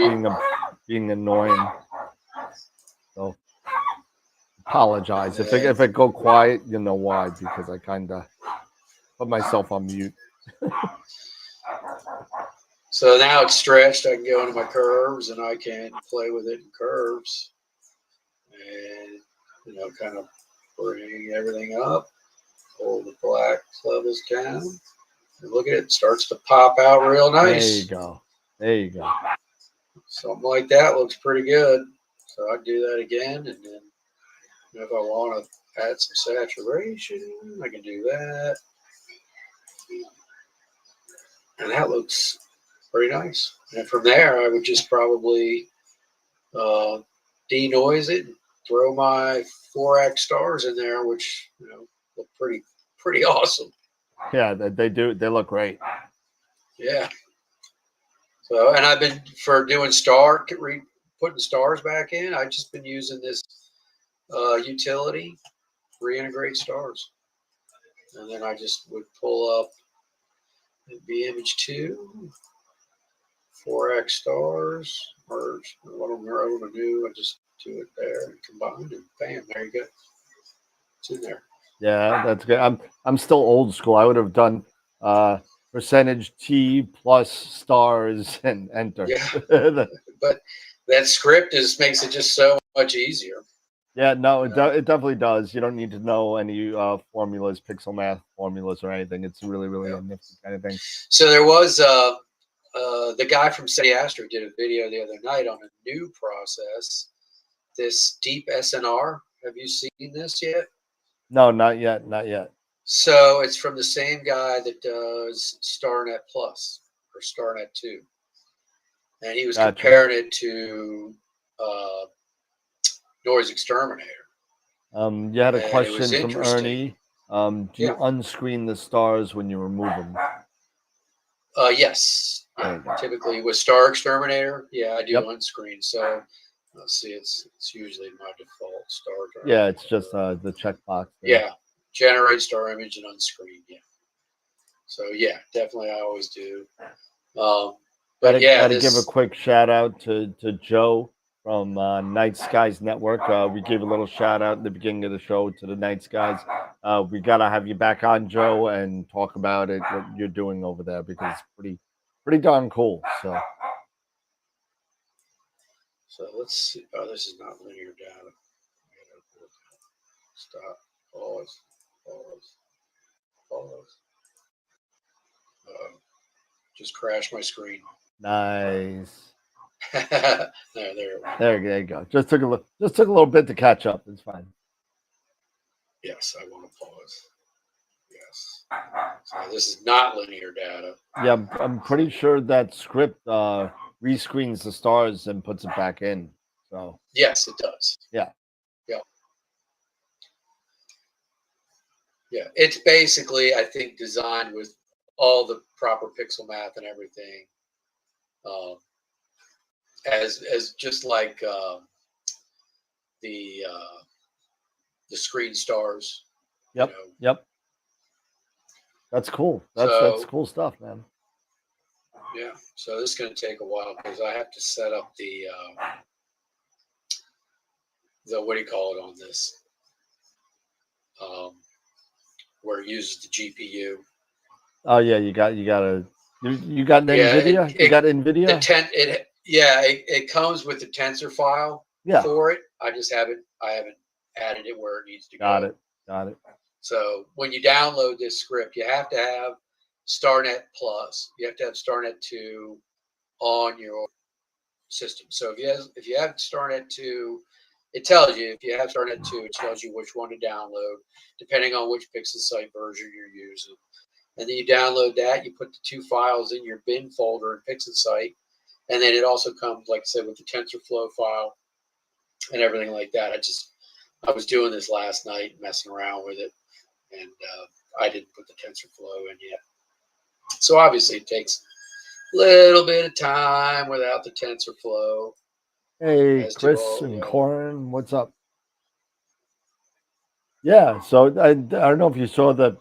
being annoying. So apologize. If it go quiet, you know why, because I kind of put myself on mute. So now it's stretched. I can go into my curves and I can play with it in curves and, kind of bring everything up, pull the black levels down, and look at it. It starts to pop out real nice. There you go. There you go. Something like that looks pretty good. So I do that again, and then if I want to add some saturation. I can do that. And that looks pretty nice. And from there, I would just probably denoise it, and throw my 4X stars in there, which look pretty awesome. Yeah, they do. They look great. Yeah. So, and I've been doing putting stars back in. I've just been using this utility, reintegrate stars, and then I just would pull up the image 2, 4X stars, merge. What I'm going to do, I just do it there and combine, and bam, there you go. It's in there. Yeah, that's good. I'm still old school. I would have done percentage T plus stars and enter. Yeah, but that script makes it just so much easier. Yeah, no, it definitely does. You don't need to know any formulas, pixel math formulas or anything. It's really a nifty kind of thing. So there was the guy from City Astro did a video the other night on a new process, this deep SNR. Have you seen this yet? No, not yet, not yet. So it's from the same guy that does StarNet Plus or StarNet 2. And he was comparing it to Noise Exterminator. You had a question from Ernie. Do you unscreen the stars when you remove them? Yes. Typically with Star Exterminator, I do unscreen. So let's see, it's usually my default star drive. Yeah, it's just the checkbox. Yeah, generate star image and unscreen. Yeah. So yeah, definitely I always do. But I give a quick shout out to Joe from Night Skies Network. We gave a little shout out at the beginning of the show to the Night Skies. We gotta have you back on, Joe, and talk about it, what you're doing over there, because it's pretty darn cool. So let's see. Oh, this is not linear data. Stop. Pause. Just crashed my screen. Nice. There you go. Just took a little bit to catch up. It's fine. Yes, I want to pause. Yes. So this is not linear data. Yeah, I'm pretty sure that script rescreens the stars and puts it back in. So yes, it does. Yeah. Yeah, it's basically, I think, designed with all the proper pixel math and everything, as just like the screen stars. Yep. Yep. That's cool. That's cool stuff, man. Yeah. So this is going to take a while because I have to set up the what do you call it on this? Where it uses the GPU. Oh yeah, you got an NVIDIA. You got NVIDIA. It comes with the tensor file for it. I haven't added it where it needs to go. Got it. So when you download this script, you have to have StarNet Plus. You have to have StarNet 2 on your system. So if you have StarNet 2, it tells you. If you have StarNet 2, it tells you which one to download, depending on which pixel site version you're using. And then you download that. You put the 2 files in your bin folder in pixel site, and then it also comes, like I said, with the TensorFlow file and everything like that. I was doing this last night, messing around with it, and I didn't put the TensorFlow in yet. So obviously it takes a little bit of time without the TensorFlow. Hey, Chris and Corin, what's up? Yeah, so I don't know if you saw the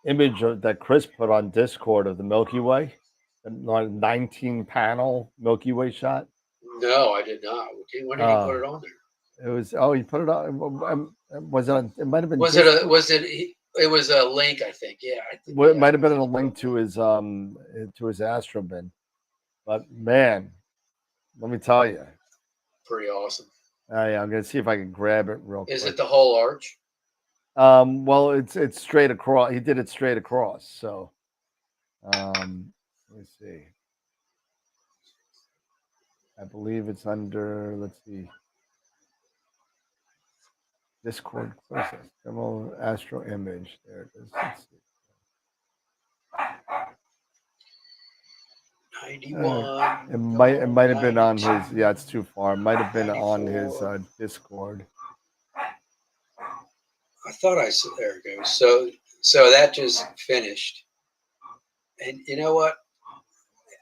image that Chris put on Discord of the Milky Way, the 19-panel Milky Way shot. No, I did not. When did he put it on there? It was he put it on. Was it on? It might have been. It was a link, I think. Yeah, it might have been a link to his Astro bin. But man, let me tell you, pretty awesome. Yeah, I'm gonna see if I can grab it real quick. Is it the whole arch? Well, it's straight across. He did it straight across. So, let me see. I believe it's under. Let's see. Discord. What is this? Demo Astro image. There it is. Let's see. 91. It might have been on his. Yeah, it's too far. It might have been on his Discord. I thought I said there it goes. So that just finished, and you know what?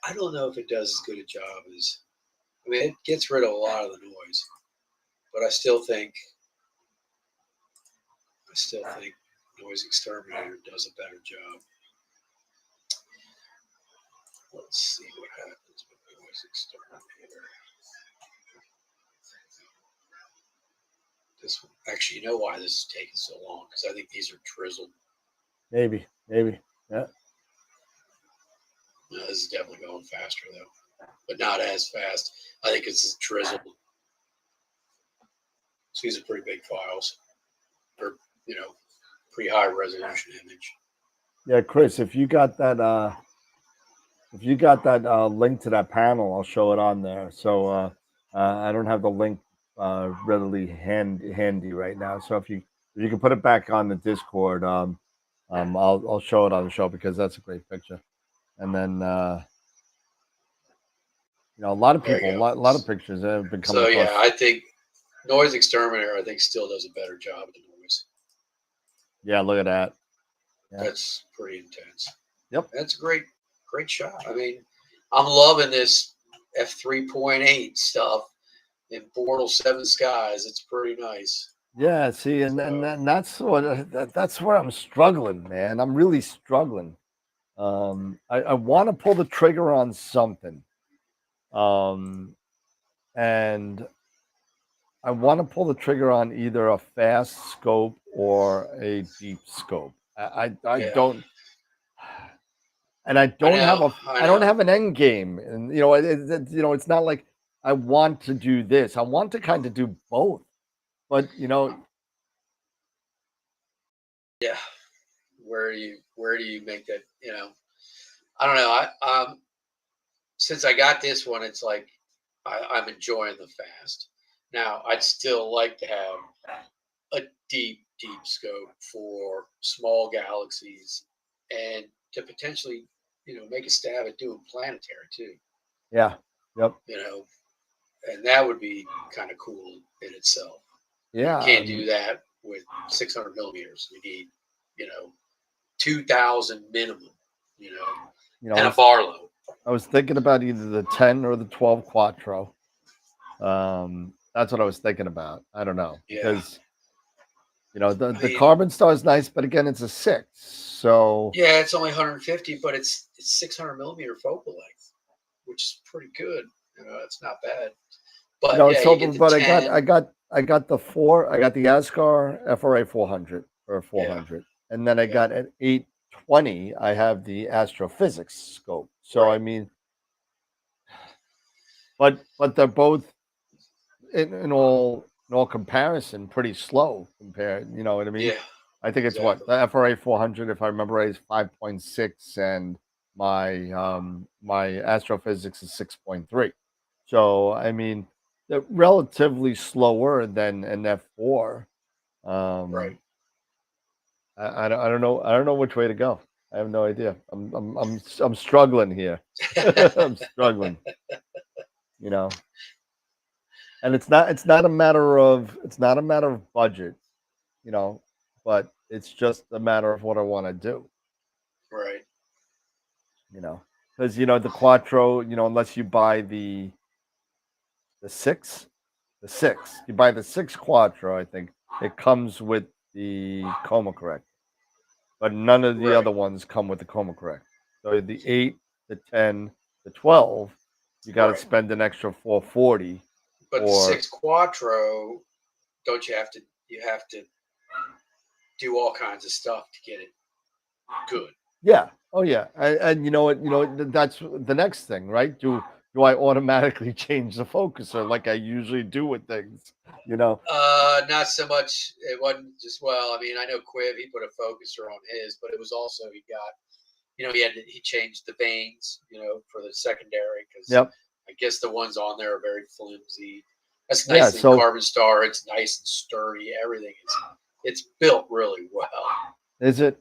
I don't know if it does as good a job as. I mean, it gets rid of a lot of the noise, but I still think Noise Exterminator does a better job. Let's see what happens with Noise Exterminator. This one, actually, you know why this is taking so long? Because I think these are drizzled. Maybe, yeah. No, this is definitely going faster though, but not as fast. I think it's drizzled. So these are pretty big files, or pretty high resolution image. Yeah, Chris, if you got that link to that panel, I'll show it on there. So I don't have the link readily handy right now. So if you can put it back on the Discord, I'll show it on the show because that's a great picture. And then a lot of people, a lot of pictures have been coming. So yeah, I think Noise Exterminator, I think, still does a better job of the noise. Yeah, look at that. Yeah. That's pretty intense. Yep, that's a great shot. I mean, I'm loving this f3.8 stuff in Portal 7 skies. It's pretty nice. Yeah, see, and that's where I'm struggling, man. I'm really struggling. I want to pull the trigger on something, and I want to pull the trigger on either a fast scope or a deep scope. I don't, and I don't have an end game, and it's not like I want to do this. I want to kind of do both, but yeah, where do you make that? I don't know. Since I got this one, it's like I'm enjoying the fast. Now, I'd still like to have a deep scope for small galaxies and to potentially, make a stab at doing planetary too. Yeah. Yep. And that would be kind of cool in itself. Yeah. You can't do that with 600 millimeters. You need, 2,000 minimum, and a Barlow. I was thinking about either the 10 or the 12 Quattro. That's what I was thinking about. I don't know because the Carbon Star is nice, but again, it's a 6. So yeah, it's only 150, but it's 600 millimeter focal length, which is pretty good. It's not bad. But but I got the 4. I got the Ascar FRA 400 or 400, and then I got at 820. I have the Astrophysics scope. So I mean, but they're both in all comparison pretty slow compared. You know what I mean? Yeah. I think it's what the FRA 400, if I remember right, is 5.6, and my Astrophysics is 6.3. So I mean, they're relatively slower than an F4. Right. I don't know. I don't know which way to go. I have no idea. I'm struggling here. I'm struggling. And it's not a matter of budget, but it's just a matter of what I want to do. Right. Because the Quattro, unless you buy the 6, you buy the 6 Quattro, I think it comes with the coma correct, but none of the other ones come with the coma correct. So the 8, the 10, the 12, you got to spend an extra $440. But the 6 Quattro, don't you have to do all kinds of stuff to get it good? Yeah. Oh yeah. And you know what? That's the next thing, right? Do I automatically change the focuser like I usually do with things? Not so much. It wasn't just I mean, I know Quiv, he put a focuser on his, but it was also he got, he changed the vanes, for the secondary because I guess the ones on there are very flimsy. That's the nice Yeah, thing. so Carbon Star, it's nice and sturdy. Everything is, it's built really well. is it?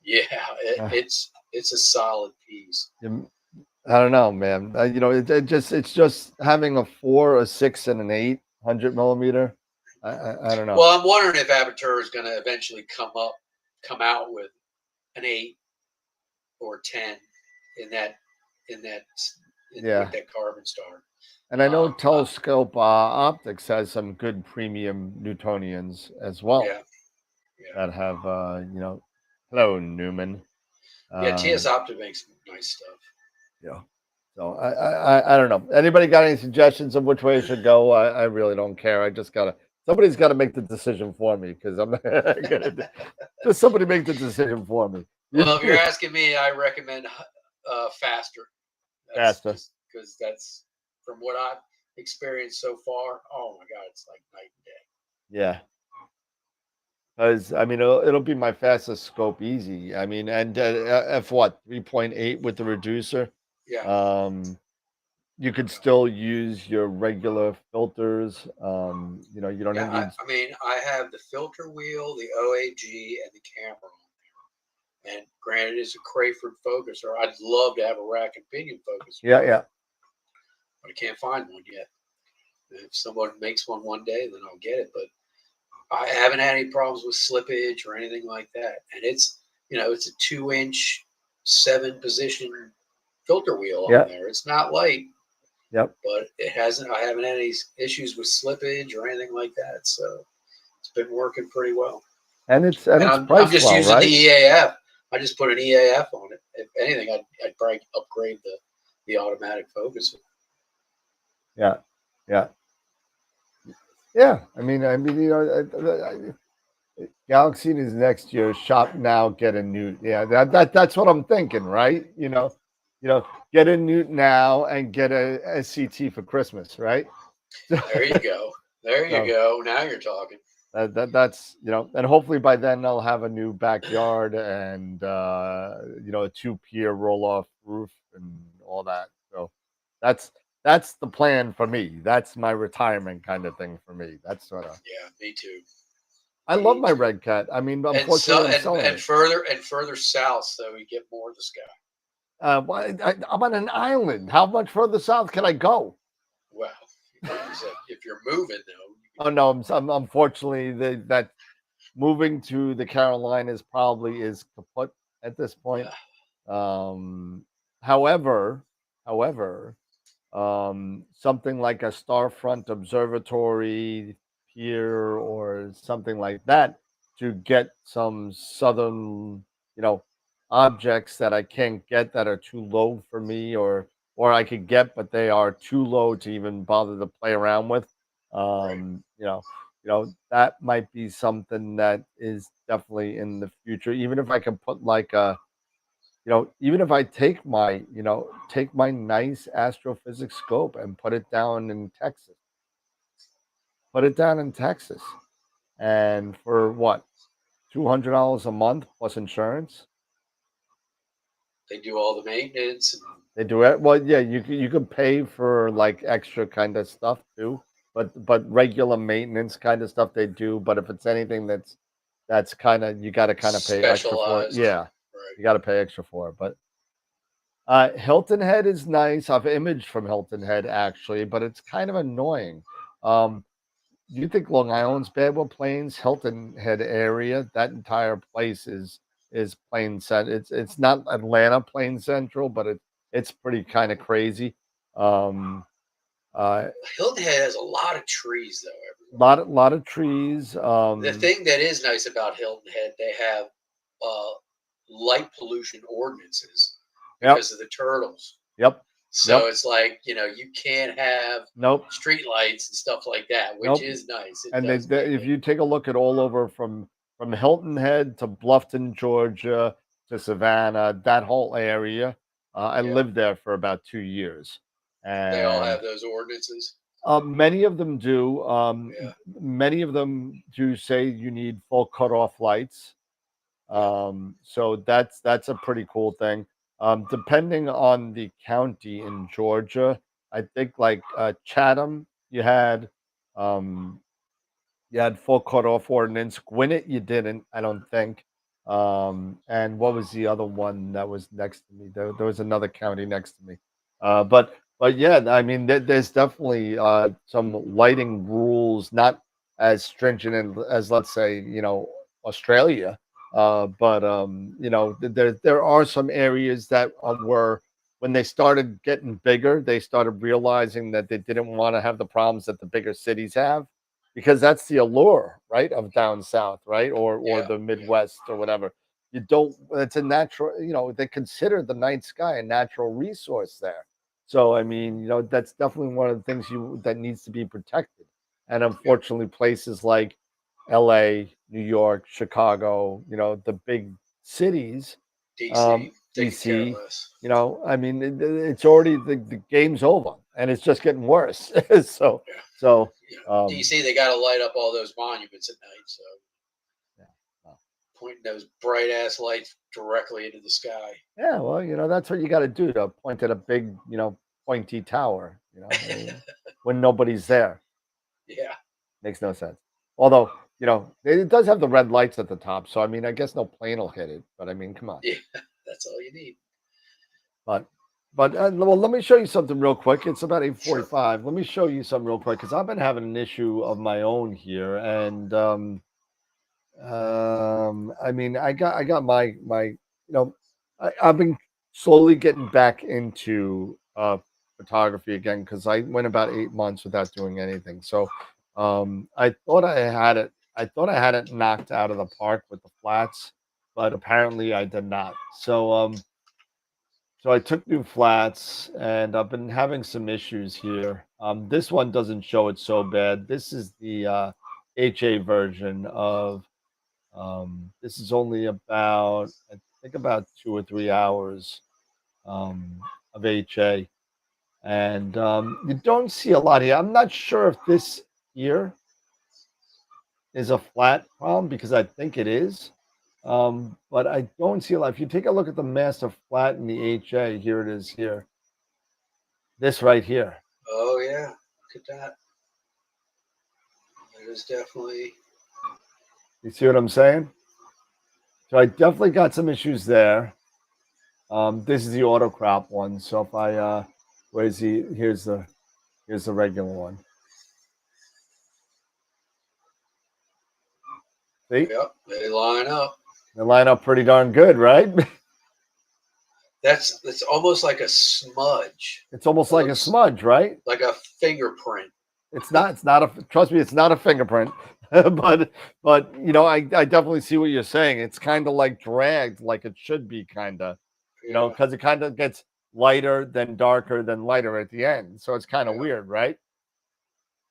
Yeah, Uh, it's a solid piece. I don't know, man. You know, it's just having a 4, a 6, and an 800 millimeter. I don't know. Well, I'm wondering if Aperture is going to eventually come out with an 8 or 10 in that Yeah. with that Carbon Star. And I know Telescope Optics has some good premium Newtonians as well Yeah, that have, you know, hello Newman. yeah. TS Optic makes nice stuff. Yeah. So I don't know. Anybody got any suggestions of which way it should go? I really don't care. I just somebody's got to make the decision for me because I'm not gonna just somebody make the decision for me. Well, if you're asking me, I recommend Faster. Faster. Because that's from what I've experienced so far. Oh my God, it's like night and day. Yeah. Because I mean, it'll be my fastest scope easy. I mean, and f what 3.8 with the reducer. Yeah. You could still use your regular filters. You know, you don't Yeah, need. I mean, I have the filter wheel, the OAG, and the camera on there. And granted, it's a Crayford focuser. I'd love to have a rack and pinion focuser. Yeah, yeah. But I can't find one yet. If someone makes one day, then I'll get it. But I haven't had any problems with slippage or anything like that. And it's a 2-inch, 7-position filter wheel on there. It's not light. Yep. But I haven't had any issues with slippage or anything like that. So it's been working pretty well. And it's I'm just using the EAF. I just put an EAF on it. If anything, I'd probably upgrade the automatic focuser. Yeah. Yeah. Yeah. I mean, you know, Galaxy is next year. Shop now, get a new. Yeah, that's what I'm thinking, right? You know, get a new now and get a SCT for Christmas, right? There you go. There you go. Now you're talking. That's you know, and hopefully by then I'll have a new backyard and you know, a 2-pier roll-off roof and all that. So that's the plan for me. That's my retirement kind of thing for me. That's sort of. Yeah, me too. I love my Red Cat. I mean, unfortunately, and further south, so we get more of the sky. I'm on an island. How much further south can I go? Well, if you're moving, though. Oh no, I'm unfortunately that moving to the Carolinas probably is kaput at this point. Yeah. However, something like a Starfront Observatory pier or something like that to get some southern, you know, objects that I can't get that are too low for me, or I could get, but they are too low to even bother to play around with. You know, that might be something that is definitely in the future. Even if I can put like a, you know, even if I take my nice astrophysics scope and put it down in Texas, and for what, $200 a month plus insurance. They do all the maintenance. They do it. Well, yeah, you could pay for like extra kind of stuff too, but regular maintenance kind of stuff they do. But if it's anything that's kind of, you got to kind of pay extra for it. Yeah, right. You got to pay extra for it. But Hilton Head is nice. I've imaged from Hilton Head actually, but it's kind of annoying. You think Long Island's bad with planes? Hilton Head area, that entire place is plane center. It's not Atlanta Plain Central, but it's pretty kind of crazy. Hilton Head has a lot of trees though. Everywhere. Lot of trees. The thing that is nice about Hilton Head, they have light pollution ordinances because of the turtles. Yep. So it's like, you know, you can't have street lights and stuff like that, which is nice. And if you take a look at all over from Hilton Head to Bluffton, Georgia to Savannah, that whole area, I lived there for about 2 years. And they all have those ordinances. Many of them do. Many of them do say you need full cutoff lights. So that's a pretty cool thing. Depending on the county in Georgia, I think like Chatham, you had You had full cutoff ordinance. Gwinnett, you didn't, I don't think. And what was the other one that was next to me? There was another county next to me. But yeah, I mean, there's definitely some lighting rules, not as stringent as, let's say, Australia. But there are some areas that were, when they started getting bigger, they started realizing that they didn't want to have the problems that the bigger cities have, because that's the allure, right, of down south, right, or the Midwest or whatever. You don't. It's a natural. They consider the night sky a natural resource there. So I mean, that's definitely one of the things that needs to be protected. And unfortunately, places like L.A., New York, Chicago, the big cities, DC, they could care DC. less. I mean, it's already the game's over, and it's just getting worse. So, DC, they got to light up all those monuments at night. So, pointing those bright ass lights directly into the sky. Yeah, well, that's what you got to do, to point at a big, pointy tower. When nobody's there. Yeah, makes no sense. Although, it does have the red lights at the top, so I mean, I guess no plane will hit it. But I mean, come on. Yeah, that's all you need. But well, let me show you something real quick. It's about 8:45. Sure. Let me show you something real quick, because I've been having an issue of my own here, and I mean, I got my I've been slowly getting back into photography again, because I went about 8 months without doing anything. So I thought I had it knocked out of the park with the flats, but apparently I did not. So I took new flats, and I've been having some issues here. This one doesn't show it so bad. This is the HA version of. This is only about, I think, about 2 or 3 hours of HA, and you don't see a lot here. I'm not sure if this here is a flat problem, because I think it is. But I don't see a lot. If you take a look at the master flat in the HA, here it is here. This right here. Oh yeah, look at that. It is definitely. You see what I'm saying? So I definitely got some issues there. This is the auto crop one. So if I here's the regular one. See? Yep, they line up. They line up pretty darn good, right? That's almost like a smudge. It's almost like a smudge, right? Like a fingerprint. It's not a, trust me, it's not a fingerprint. but I definitely see what you're saying. It's kind of like dragged, like it should be, kind of, because it kind of gets lighter, then darker, then lighter at the end. So it's kind of weird, right?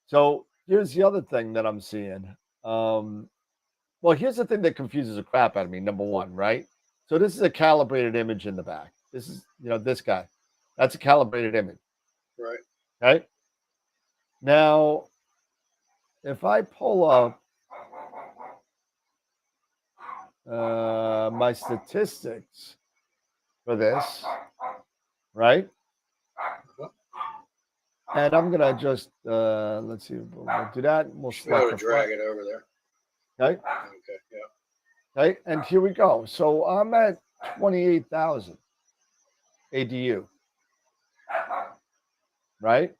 So here's the other thing that I'm seeing. Well, here's the thing that confuses the crap out of me. Number one, right? So this is a calibrated image in the back. This is, this guy. That's a calibrated image. Right. Okay. Now, if I pull up my statistics for this, right? And I'm gonna just let's see, we'll do that. We'll select drag it over there. Okay. Okay. Yeah. Okay. And here we go. So I'm at 28,000 ADU. Right.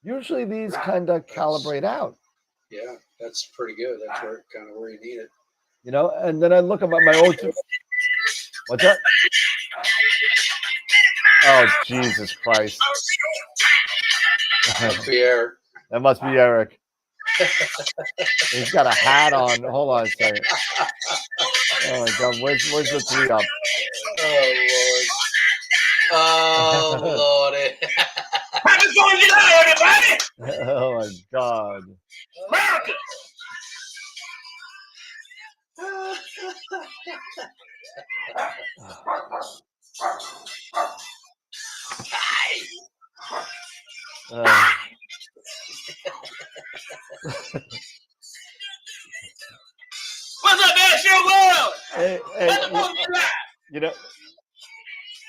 Usually these kind of calibrate out. Yeah, that's pretty good. That's kind of where you need it. And then I look at my old. What's that? Oh, Jesus Christ. That must be Eric. That must be Eric. He's got a hat on. Hold on a second. Oh my God, where's the 3-up? Oh Lord. Oh Lordy. What's going on, everybody? Oh my God. America. What's up, AstroWorld? Hey,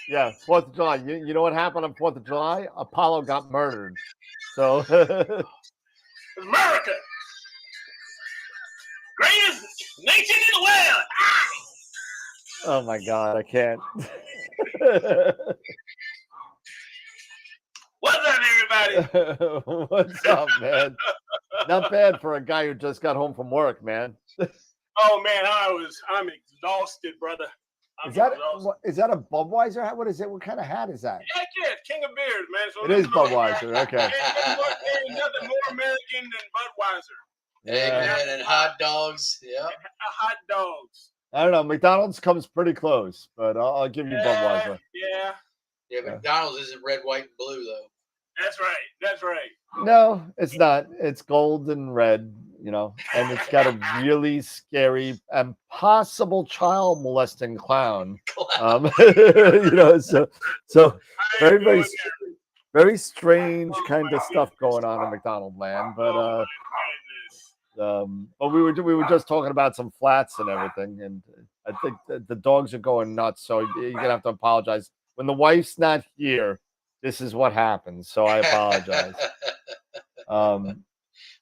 yeah, 4th of July. You know what happened on 4th of July? Apollo got murdered. So America, greatest nation in the world. Oh my God, I can't. What's up, everybody? What's up, man? Not bad for a guy who just got home from work, man. Oh man, I'm exhausted, brother. Is that a Budweiser hat? What is it? What kind of hat is that? Heck yeah, it's King of Beers, man. So It is Budweiser. Okay. Ain't nothing more American than Budweiser. Amen. And hot dogs. Yeah. Hot dogs. I don't know. McDonald's comes pretty close, but I'll give you Budweiser. Yeah. Yeah, McDonald's isn't red, white, and blue though. That's right. That's right. No, it's not. It's gold and red, you know, and it's got a really scary and possible child molesting clown. You know, so very, very strange kind of stuff going on in McDonald land. But we were just talking about some flats and everything, and I think the dogs are going nuts. So you're gonna have to apologize when the wife's not here. This is what happens, so I apologize.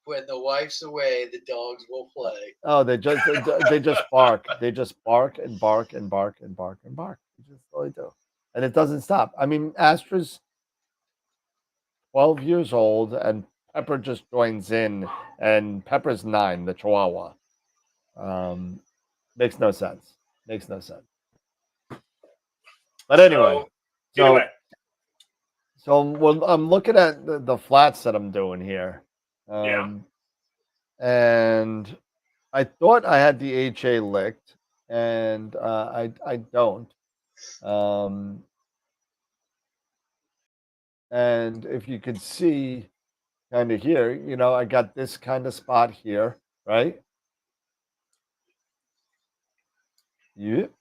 When the wife's away, the dogs will play. Oh, they just bark. They just bark and bark and bark and bark and bark. They just really do, and it doesn't stop. I mean, Astra's 12 years old, and Pepper just joins in, and Pepper's 9, the Chihuahua. Makes no sense. Makes no sense. But anyway, so I'm looking at the flats that I'm doing here. And I thought I had the HA licked, and I don't. And if you could see kind of here, you know, I got this kind of spot here, right? Yep.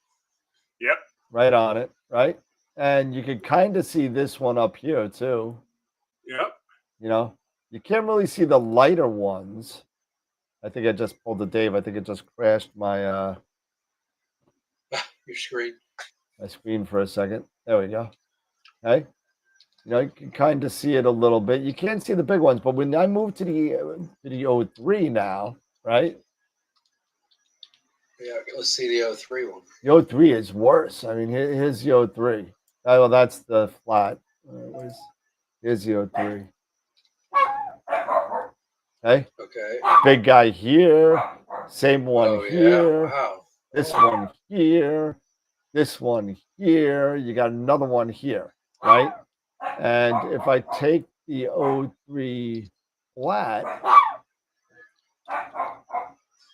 Right on it, right? And you could kind of see this one up here too. Yep. You know, you can't really see the lighter ones. I think I just pulled the Dave. I think it just crashed my your screen. My screen for a second. There we go. Okay. You know, you can kind of see it a little bit. You can't see the big ones, but when I move to the O3 now, right? Yeah, let's see the O3 one. The O3 is worse. I mean, here's the O3. Oh, well, that's the flat. Here's the O3. Okay. Big guy here. Same one here. Wow. This one here. This one here. You got another one here, right? And if I take the O3 flat,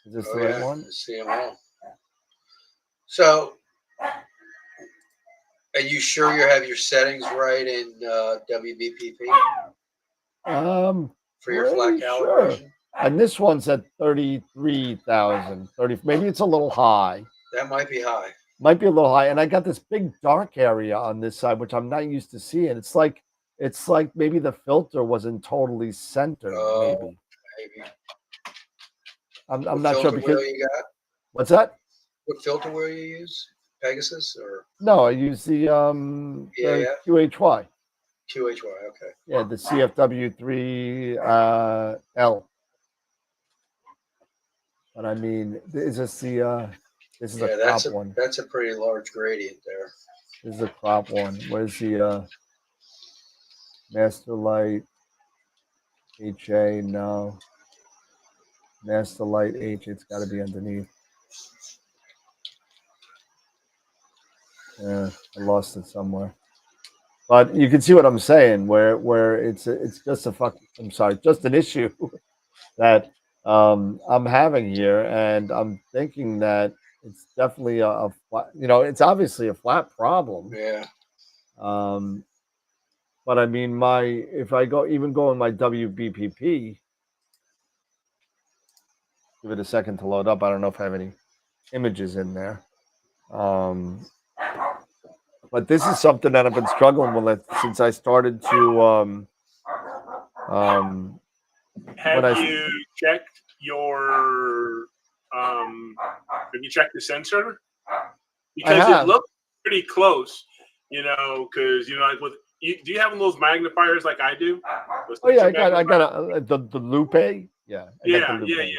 is this the right one? I see them all. So, are you sure you have your settings right in WBPP? For your flat calibration? Sure. And this one's at 33,000. Maybe it's a little high. That might be high. Might be a little high. And I got this big dark area on this side, which I'm not used to seeing. It's like maybe the filter wasn't totally centered. Maybe. I'm not sure because you got? What's that? What filter will you use? Pegasus or no? I use the QHY. QHY, okay. Yeah, the CFW3L. But I mean, is this the this is a crop one? That's a pretty large gradient there. This is a crop one. Where's the Master Light HA? No. Master Light H, it's got to be underneath. Yeah, I lost it somewhere. But you can see what I'm saying, where it's just just an issue that I'm having here, and I'm thinking that it's definitely a flat, you know, it's obviously a flat problem. Yeah. But I mean, if I go in my WBPP, give it a second to load up. I don't know if I have any images in there. But this is something that I've been struggling with since I started to. Have you checked your? Have you checked the sensor? Because it looks pretty close, you know. Because like with do you have those magnifiers like I do? Oh yeah, I got the Lupe. Yeah, I got the Lupe.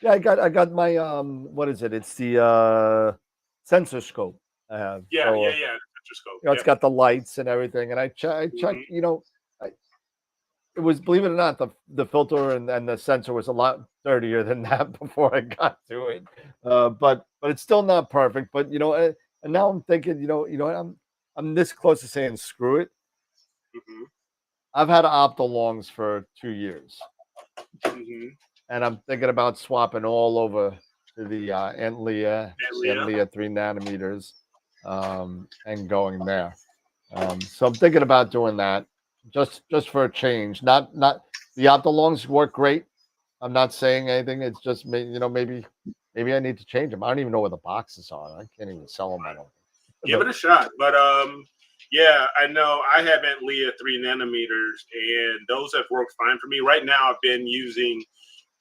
Yeah, I got my what is it? It's the sensor scope I have. Yeah, so, yeah. Sensor scope. You know, it's got the lights and everything, and I checked. You know, it was, believe it or not, the filter and the sensor was a lot dirtier than that before I got to it. But it's still not perfect. But you know, and now I'm thinking, you know, I'm this close to saying screw it. I've had Optolongs for 2 years, and I'm thinking about swapping all over to the Aunt Leah 3 nanometers, and going there. So I'm thinking about doing that just for a change. Not the Optolongs work great. I'm not saying anything. It's just you know, maybe I need to change them. I don't even know where the boxes are. I can't even sell them. I don't. Give it a shot, but yeah, I know I have Aunt Leah 3 nanometers, and those have worked fine for me. Right now, I've been using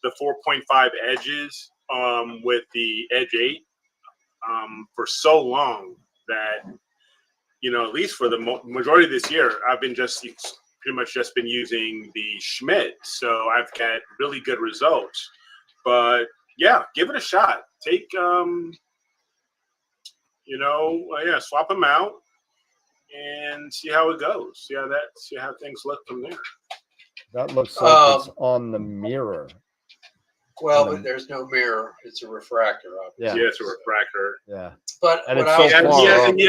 the 4.5 edges with the Edge 8 for so long that, you know, at least for the majority of this year, I've been pretty much just been using the Schmidt. So I've got really good results. But yeah, give it a shot. Take you know, yeah, swap them out and see how it goes. See how things look from there. That looks like it's on the mirror. Well, but there's no mirror. It's a refractor. Yeah, it's a refractor. Yeah. But and it's so far he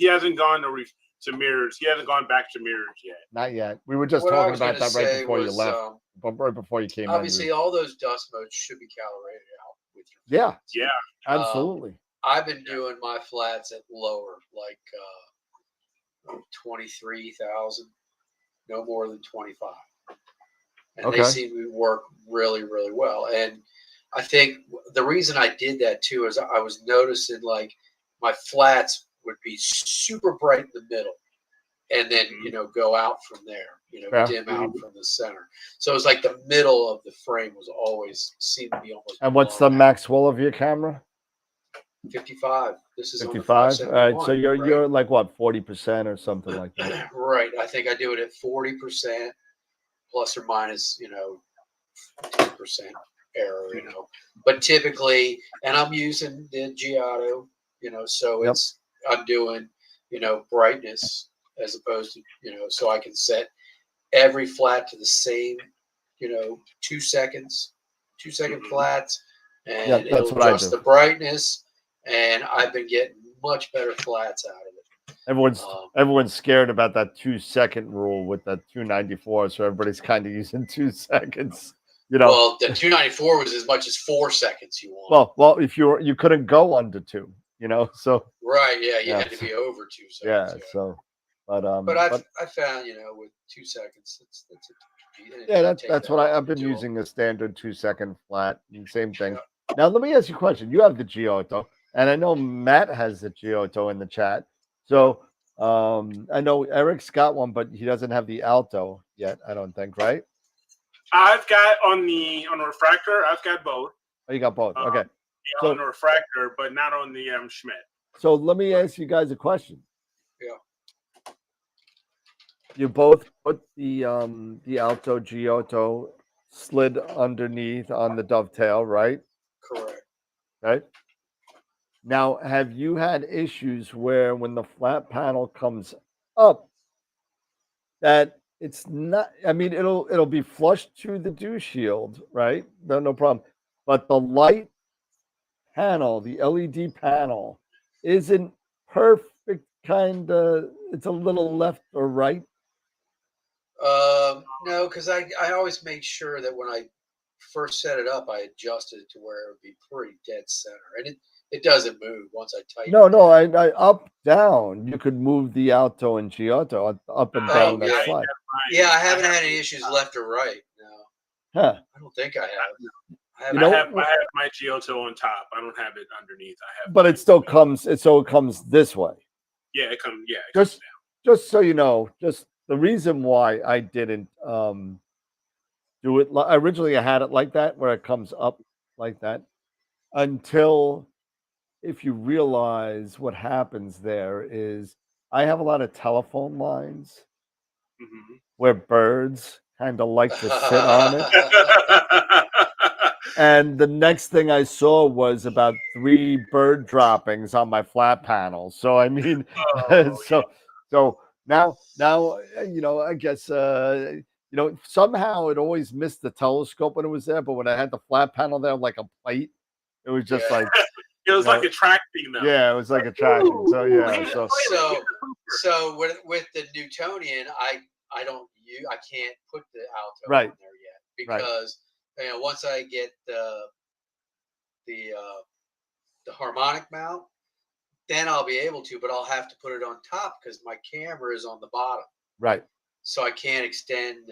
hasn't gone to mirrors. He hasn't gone back to mirrors yet. Not yet. We were just talking about that right before you left. Right before you came obviously, all those dust modes should be calibrated out with your flats. Yeah, absolutely. I've been doing my flats at lower, like 23,000, no more than 25. And they seem to work really, really well. And I think the reason I did that too is I was noticing like my flats would be super bright in the middle, and then you know go out from there, you know, dim out from the center. So it was like the middle of the frame was always seemed to be almost. And what's the Maxwell of your camera? 55. This is 55. All right, so you're like what, 40% or something like that? Right. I think I do it at 40%, plus or minus, you know, 10% error, you know. But typically, and I'm using the Giotto, you know, so I'm doing, you know, brightness as opposed to, you know, so I can set every flat to the same, you know, 2 seconds, 2-second flats, and it'll adjust the brightness. And I've been getting much better flats out of it. Everyone's scared about that 2-second rule with that 294, so everybody's kind of using 2 seconds. You know, well, the 294 was as much as 4 seconds you want. Well, if you couldn't go under 2, you know, so right, yeah, you had to be over 2 seconds. Yeah, so, but I found, you know, with 2 seconds, that's what I've been using, a standard 2-second flat, same thing. Now let me ask you a question. You have the Giotto. And I know Matt has the Giotto in the chat. So I know Eric's got one, but he doesn't have the Alto yet, I don't think, right? I've got on the refractor, I've got both. Oh, you got both. Okay. Yeah, so, on the refractor, but not on the Schmidt. So let me ask you guys a question. Yeah. You both put the Alto Giotto slid underneath on the dovetail, right? Correct. Right. Now, have you had issues where when the flat panel comes up, that it's not, I mean, it'll be flush to the dew shield, right? No problem. But the light panel, the LED panel, isn't perfect, kind of, it's a little left or right? No, because I always made sure that when I first set it up, I adjusted it to where it would be pretty dead center. And it doesn't move once I tighten it. No, I up, down. You could move the Alto and Giotto up and down that slide. Yeah, I haven't had any issues left or right. No. Huh. I don't think I have. I have my Giotto on top. I don't have it underneath. But it still comes. It comes this way. Yeah, it comes. Yeah, just so you know, just the reason why I didn't do it. Originally, I had it like that, where it comes up like that, until if you realize what happens there is I have a lot of telephone lines Mhm. where birds kind of like to sit on it. And the next thing I saw was about 3 bird droppings on my flat panel. So I mean, Oh, yeah. so now I guess somehow it always missed the telescope when it was there, but when I had the flat panel there like a plate, it was just Yeah. like It was like know, attracting them. yeah, it was like attracting. So Ooh, yeah, he's so playing it. So with the Newtonian, I don't I can't put the alto Right. on there yet Right. because once I get the uh, the harmonic mount, then I'll be able to, but I'll have to put it on top because my camera is on the bottom, right. so I can't extend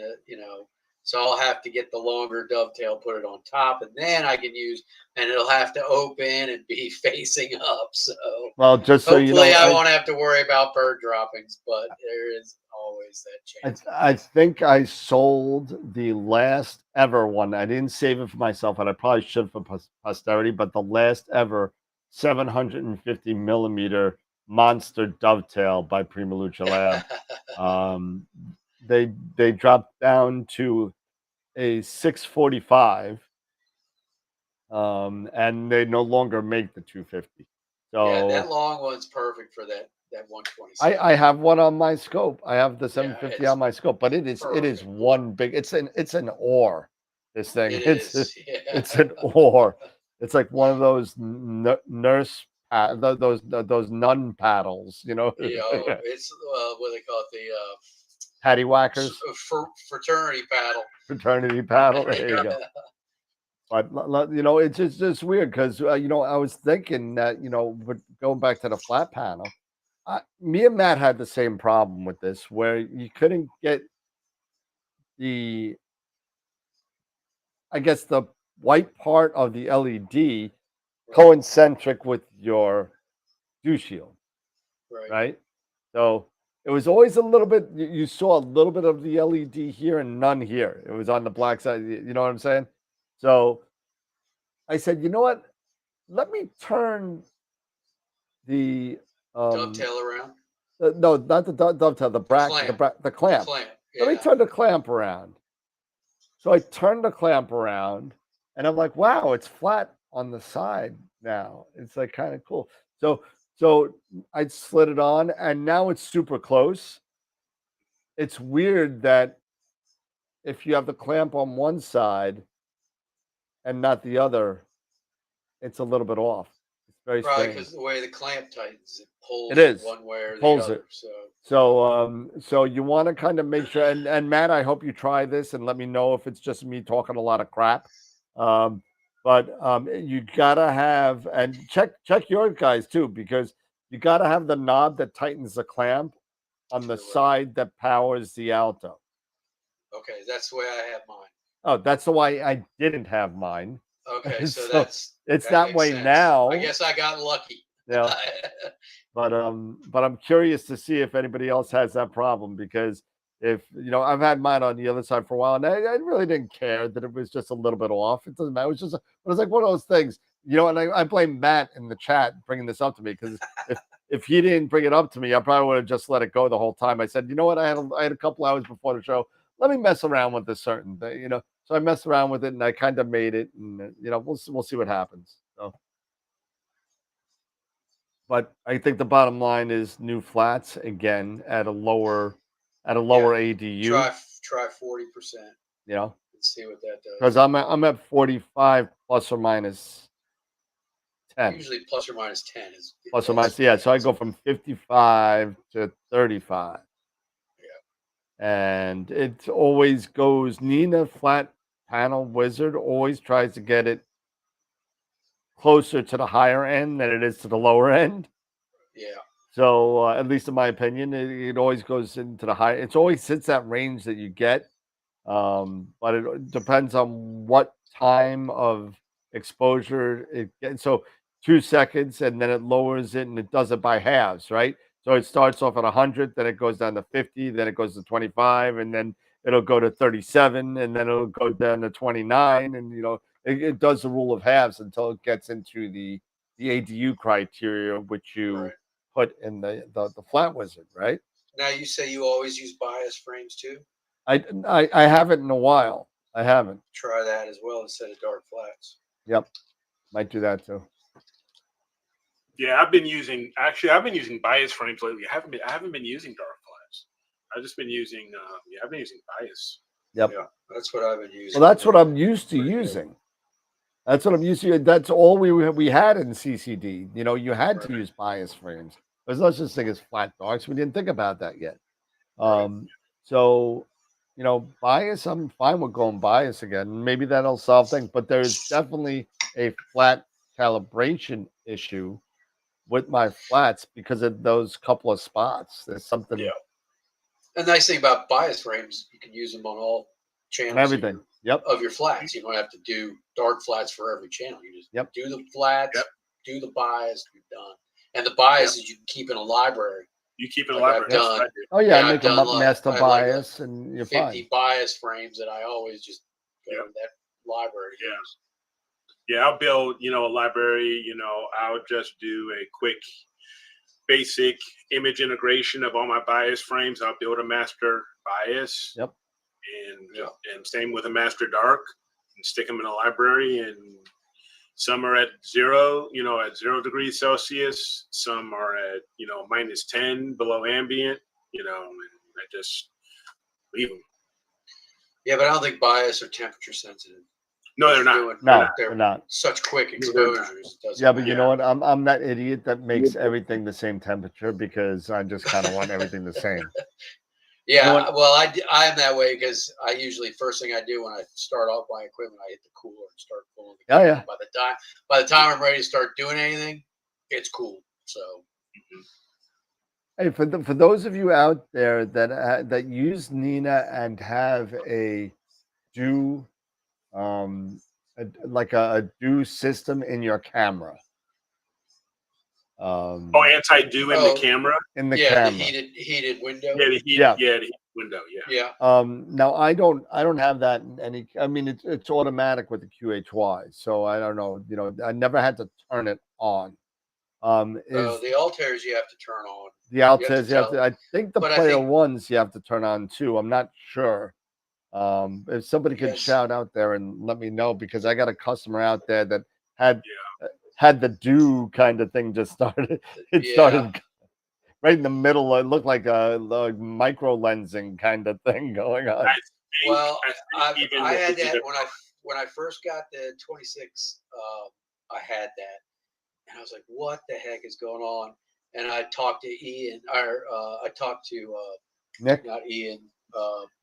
so I'll have to get the longer dovetail, put it on top, and then I can use, and it'll have to open and be facing up. So Well, just so you know, hopefully I won't have to worry about bird droppings, but there is always that chance. I think I sold the last ever one. I didn't save it for myself, and I probably should for posterity. But the last ever 750 millimeter monster dovetail by Prima Lucha Lab. Um, they dropped down to a 645, and they no longer make the 250. Yeah, So that long one's perfect for that 120. I have one on my scope. I have the Yeah, 750 on my scope, but it is perfect. one big. It's an ore. This thing. It It's is. Yeah. it's an ore. It's like one of those nurse those nun paddles. It's what they call it, the Patty whackers, fraternity paddle. fraternity paddle. There you go. But it's just weird because I was thinking that but going back to the flat panel. Me and Matt had the same problem with this, where you couldn't get the, I guess, the white part of the LED coincentric with your dew shield, Right. right? So it was always a little bit. You saw a little bit of the LED here and none here. It was on the black side. You know what I'm saying? So I said, you know what? Let me turn the Dovetail around. no, not the dovetail, the Clamp. the clamp. Clamp. Let me Yeah. turn the clamp around. So I turned the clamp around and I'm like, wow, it's flat on the side now. It's like kind of cool. So I slid it on and now it's super close. It's weird that if you have the clamp on one side and not the other, it's a little bit off. It's very Probably strange. because the way the clamp tightens, it pulls It is. one way or the Pulls other. it. So So you want to kind of make sure, and Matt, I hope you try this and let me know if it's just me talking a lot of crap. But you gotta have, and check your guys too, because you gotta have the knob that tightens the clamp on the True, right. side that powers the alto. Okay, that's the way I have mine. Oh, that's the way I didn't have mine. Okay, so So it's that makes way sense. now. I guess I got lucky. Yeah. But I'm curious to see if anybody else has that problem, because if I've had mine on the other side for a while and I really didn't care that it was just a little bit off. It doesn't matter. It was like one of those things, and I blame Matt in the chat bringing this up to me, because if he didn't bring it up to me, I probably would have just let it go the whole time. I said, you know what, I had a couple hours before the show. Let me mess around with this certain thing, So I messed around with it and I kind of made it, and we'll see what happens. So. But I think the bottom line is new flats again at a lower ADU. Try 40%. Let's see what that does. Because I'm at 45 plus or minus 10. Usually plus or minus 10 is Plus or minus, yeah. So I go from 55 to 35. Yeah. And it always goes, Nina Flat Panel Wizard always tries to get it closer to the higher end than it is to the lower end. Yeah. So at least in my opinion, it always goes into the high. It's always sits that range that you get, but it depends on what time of exposure it gets. So 2 seconds, and then it lowers it, and it does it by halves, right? So it starts off at 100, then it goes down to 50, then it goes to 25, and then it'll go to 37, and then it'll go down to 29, and it does the rule of halves until it gets into the ADU criteria, which you put in the Flat Wizard, right? Now you say you always use bias frames too. I haven't in a while. I haven't. Try that as well instead of dark flats. Yep, might do that too. Yeah, I've been using bias frames lately. I haven't been using dark flats. I've just been using I've been using bias. Yep. Yeah, that's what I've been using. Well, that's what I'm used to using. That's what I'm used to. That's all we had in CCD. You know, you had to use bias frames. There's no such thing as flat darks. We didn't think about that yet. So, you know, bias, I'm fine with going bias again. Maybe that'll solve things, but there's definitely a flat calibration issue with my flats because of those couple of spots. There's something. Yeah. The nice thing about bias frames, you can use them on all channels. And everything. Of your flats. You don't have to do dark flats for every channel. You just do the flats, do the bias, you're done. And the bias is you can keep in a library. You keep in a library. Oh yeah, I make them up master bias, and you're 50 fine. bias frames that I always just go to that library. Yeah, I'll build, a library, I'll just do a quick basic image integration of all my bias frames. I'll build a master bias. Yep. And same with a master dark, and stick them in a library. And some are at 0, at 0 degrees Celsius. Some are at, -10 below ambient, and I just leave them. Yeah, but I don't think bias are temperature sensitive. No, they're not. No, they're not. Such quick exposures. Yeah, but you know what? I'm that idiot that makes everything the same temperature because I just kind of want everything the same. Yeah, well, I'm that way because I usually first thing I do when I start off my equipment, I hit the cooler and start cooling. Yeah. By the time I'm ready to start doing anything, it's cool. So, hey, for those of you out there that use Nina and have a dew, like a dew system in your camera. Anti-dew in the camera. In the camera. The heated window. Yeah, the heated window. Yeah. Now I don't have that in any. I mean, it's automatic with the QHY, so I don't know. I never had to turn it on. The Altairs you have to turn on. The Altairs you have to. I think the player ones you have to turn on too. I'm not sure. If somebody could shout out there and let me know, because I got a customer out there that had the dew kind of thing just started. It started right in the middle. It looked like a micro lensing kind of thing going on. I had that when I first got the 26. I had that, and I was like, "What the heck is going on?" And I talked to Ian, or I talked to Nick, not Ian,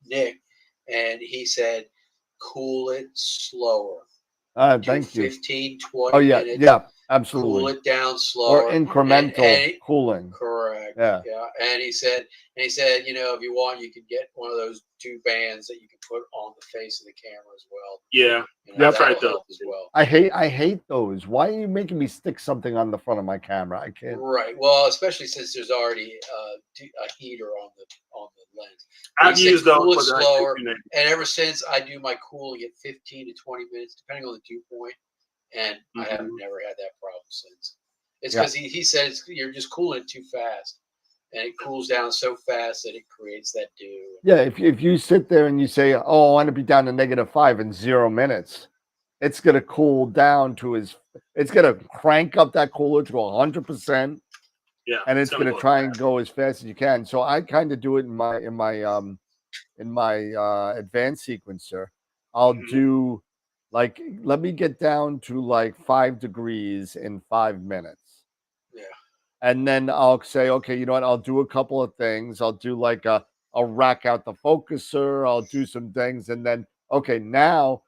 Nick, and he said, "Cool it slower." Thank you. 15, 20 minutes. Yeah, absolutely. Cool it down slower. Or incremental cooling. Correct. Yeah. And he said, if you want, you can get one of those two bands that you can put on the face of the camera as well. Yeah, that's right. Though as well. I hate those. Why are you making me stick something on the front of my camera? I can't. Right. Well, especially since there's already a heater on the lens. I've used those cool it slower, and ever since I do my cooling at 15 to 20 minutes, depending on the dew point, and I have never had that problem since. It's because he says you're just cooling it too fast, and it cools down so fast that it creates that dew. Yeah, if you sit there and you say, "Oh, I want to be down to -5 in 0 minutes," it's gonna cool down to it's gonna crank up that cooler to 100%. Yeah, and it's gonna try and go as fast as you can. So I kind of do it in my advanced sequencer. I'll do let me get down to 5 degrees in 5 minutes. Yeah. And then I'll say, okay, you know what? I'll do a couple of things. I'll do I'll rack out the focuser. I'll do some things, and then okay, now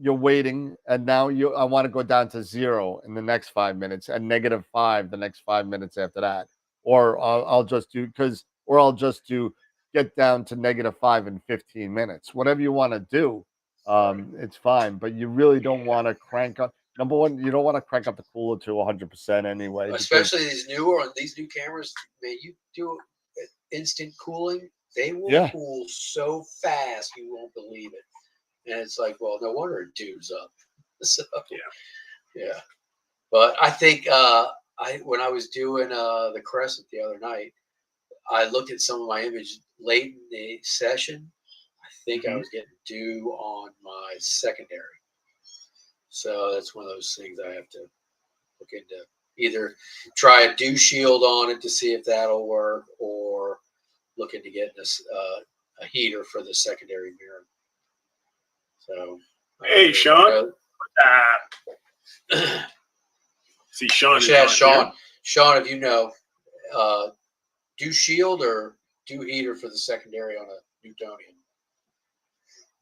you're waiting, and now I want to go down to 0 in the next 5 minutes, and -5 the next 5 minutes after that, or I'll just do get down to -5 in 15 minutes. Whatever you want to do, it's fine, but you really don't want to crank up. Number one, you don't want to crank up the cooler to 100% anyway. Especially these new cameras, man, you do instant cooling, they will cool so fast you won't believe it. And it's like, well, no wonder it dews up. So, yeah. But I think when I was doing the Crescent the other night, I looked at some of my image late in the session. I think I was getting dew on my secondary. So that's one of those things I have to look into. Either try a dew shield on it to see if that'll work, or look into getting a heater for the secondary mirror. So, hey, Sean. See, Sean. Sean, if you know, dew shield or dew heater for the secondary on a Newtonian?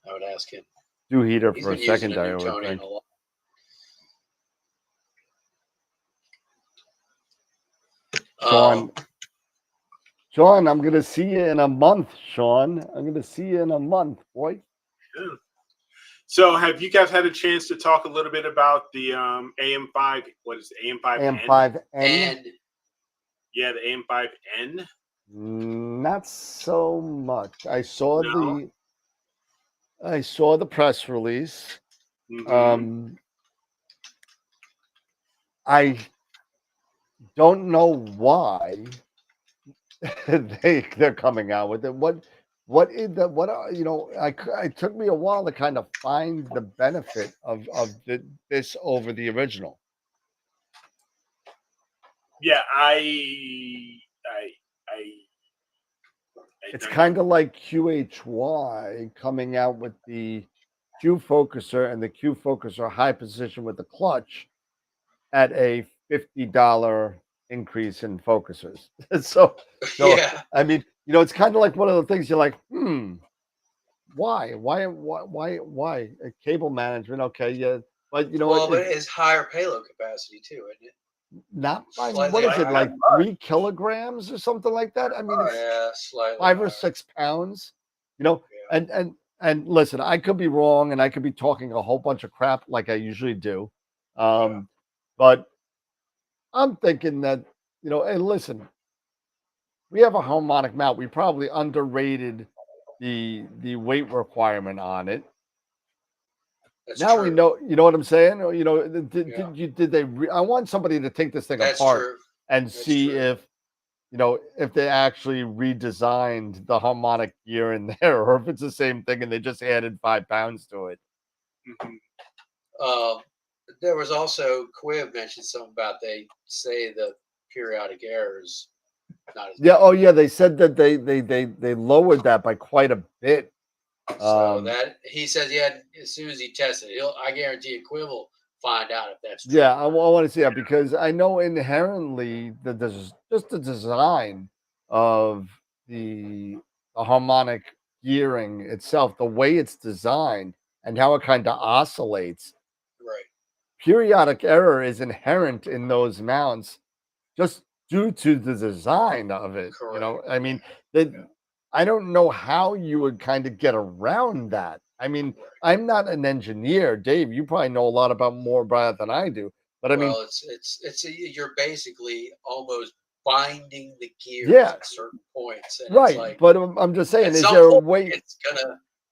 I would ask him. Dew heater He's for a been using secondary. Newtonian a lot. Sean, I'm gonna see you in a month. Sean, I'm gonna see you in a month, boy. Yeah. So, have you guys had a chance to talk a little bit about the AM5? What is it, AM5N? AM5N. Yeah, the AM5N. Not so much. I saw the press release. I don't know why they're coming out with it. What is that? What you know? It took me a while to kind of find the benefit of this over the original. Yeah, it's kind of like QHY coming out with the Q focuser and the Q focuser high position with the clutch at a $50 increase in focusers. so yeah. I mean, it's kind of like one of the things you're like, why cable management? Okay, yeah, but but it's higher payload capacity too, isn't it? Not by what is it, like 3 kilograms or something like that? I mean, it's slightly 5 or 6 pounds, and listen, I could be wrong and I could be talking a whole bunch of crap like I usually do. But I'm thinking that, hey, listen, we have a harmonic mount. We probably underrated the weight requirement on it. That's now true. We know, you know what I'm saying? Did they? I want somebody to take this thing apart and see if they actually redesigned the harmonic gear in there, or if it's the same thing and they just added 5 pounds to it. There was also Quiv mentioned something about they say the periodic error is not as bad. They said that they lowered that by quite a bit. So that he says, as soon as he tests it, I guarantee Quiv will find out if that's true. Yeah, I want to see that because I know inherently that there's just the design of the harmonic gearing itself, the way it's designed and how it kind of oscillates. Right. Periodic error is inherent in those mounts just due to the design of it. Correct. I mean, I don't know how you would kind of get around that. I mean, I'm not an engineer, Dave. You probably know a lot more about it than I do. But I mean, you're basically almost binding the gears at certain points. And right. It's like, but I'm just saying, is there a way?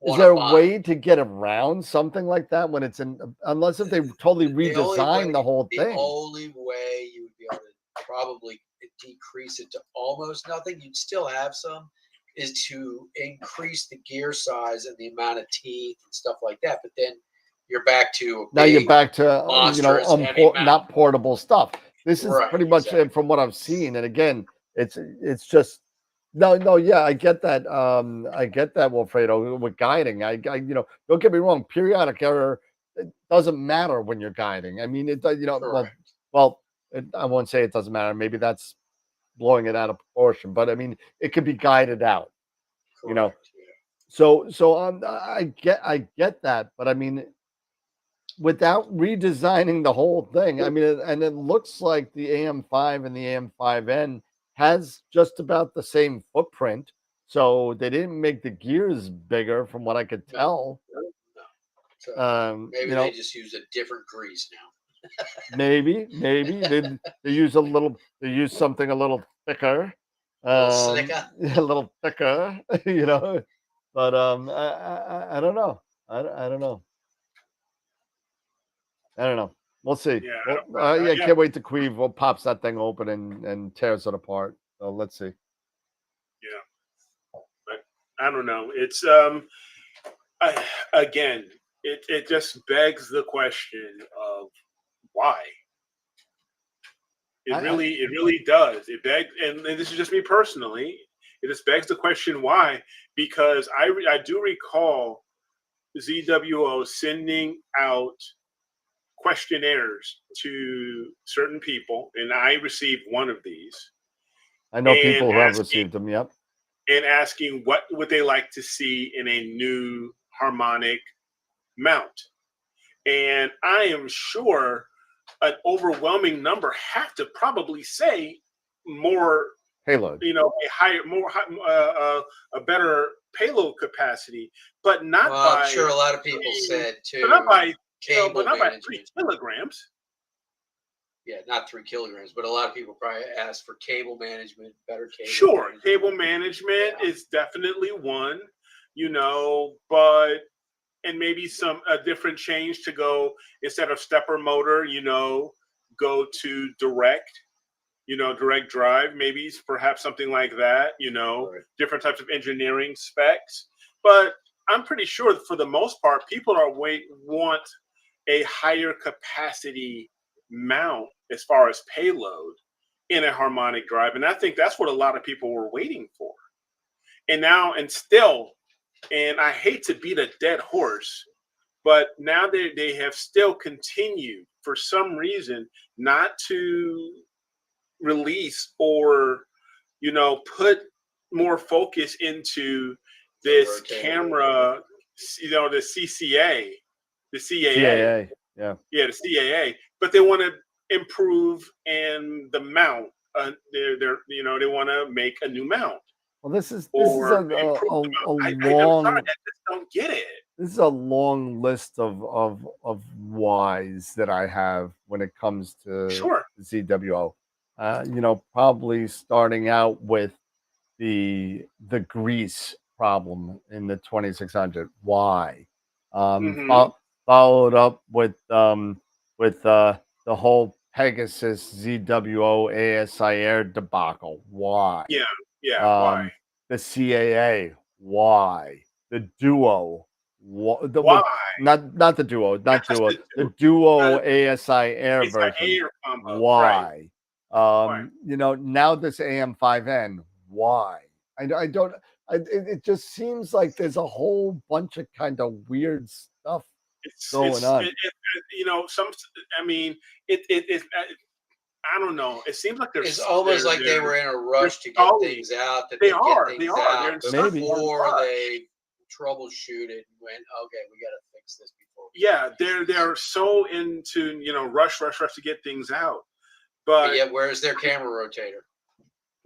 Is there a way to get around something like that when it's unless if they totally redesign the whole thing? The only way you would be able to probably decrease it to almost nothing, you'd still have some, is to increase the gear size and the amount of teeth and stuff like that. But then you're back to you're back to not portable stuff. This is pretty much from what I've seen. And again, it's just I get that. I get that, Wilfredo, with guiding. I don't get me wrong. Periodic error, it doesn't matter when you're guiding. I mean, I won't say it doesn't matter. Maybe that's blowing it out of proportion, but I mean, it could be guided out. Correct. So I get that, but I mean, without redesigning the whole thing, I mean, and it looks like the AM5 and the AM5N has just about the same footprint. So they didn't make the gears bigger, from what I could tell. No. So maybe they just use a different grease now. maybe they use something a little thicker, a little thicker, but I don't know. I don't know. We'll see. Yeah, Yeah, can't wait to Queeve pops that thing open and tears it apart. So let's see. Yeah, but I don't know. It's again, it just begs the question of why. It really does. It begs, and this is just me personally. It just begs the question why, because I do recall ZWO sending out questionnaires to certain people, and I received one of these. I know people who have received them. Yep. And asking what would they like to see in a new harmonic mount, and I am sure an overwhelming number have to probably say more payload. A better payload capacity, but not by. I'm sure a lot of people said too. But not by cable not by management. 3 kilograms. Yeah, not 3 kilograms, but a lot of people probably ask for cable management, better cable. Sure, management. cable management is definitely one, but and maybe a different change to go instead of stepper motor, go to direct drive, maybe perhaps something like that, Right. different types of engineering specs. But I'm pretty sure for the most part, people want a higher capacity mount as far as payload in a harmonic drive. And I think that's what a lot of people were waiting for. And I hate to beat a dead horse, but now they have still continued for some reason not to release or put more focus into this camera, the CCA, the CAA. Yeah, the CAA, but they want to improve in the mount. They want to make a new mount. Well, this is a long. I'm sorry, I just don't get it. This is a long list of whys that I have when it comes to ZWO. Probably starting out with the grease problem in the 2600. Why? Followed up with the whole Pegasus ZWO ASI Air debacle. Why? Why? The CAA. Why? The Duo. Why? Not the Duo. Not Duo. The Duo ASI Air version. Why? Right. Now this AM5N. Why? I don't. It just seems like there's a whole bunch of kind of weird stuff going on. I don't know. It seems like it's almost like they were in a rush to get things out. They are. Before they troubleshoot it and went, okay, we got to fix this before. Yeah, they're so into rush to get things out. But yeah, where's their camera rotator?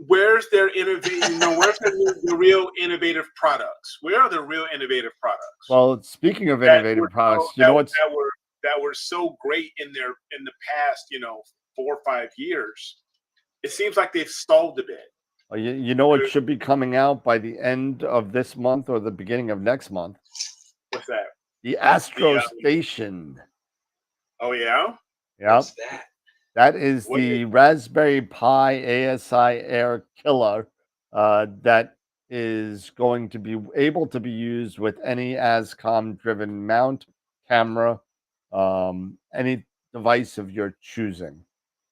Where's their innovative? Where's the real innovative products? Where are the real innovative products? Well, speaking of innovative products, that were so great in the past, 4 or 5 years. It seems like they've stalled a bit. Well, it should be coming out by the end of this month or the beginning of next month. What's that? The Astro Station. Oh yeah. Yeah. What's that? That is the Raspberry Pi ASI Air killer that is going to be able to be used with any ASCOM-driven mount, camera, any device of your choosing.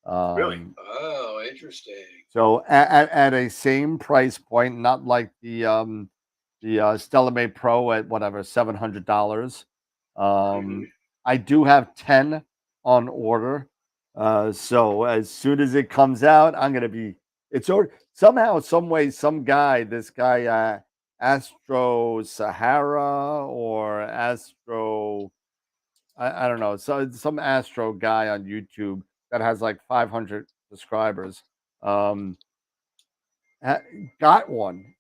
Really? Oh, interesting. So at a same price point, not like the Stellamate Pro at whatever $700. I do have 10 on order. So as soon as it comes out, it's already somehow, some way, this guy, Astro Sahara or Astro, I don't know. So some Astro guy on YouTube that has like 500 subscribers, got one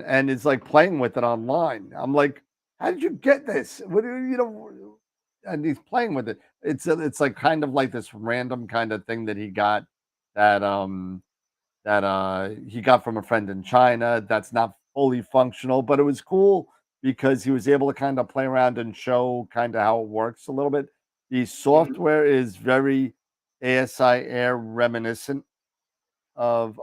and is like playing with it online. I'm like, how did you get this? And he's playing with it. It's like kind of like this random kind of thing that he got that he got from a friend in China that's not fully functional, but it was cool because he was able to kind of play around and show kind of how it works a little bit. The software is very ASI Air reminiscent of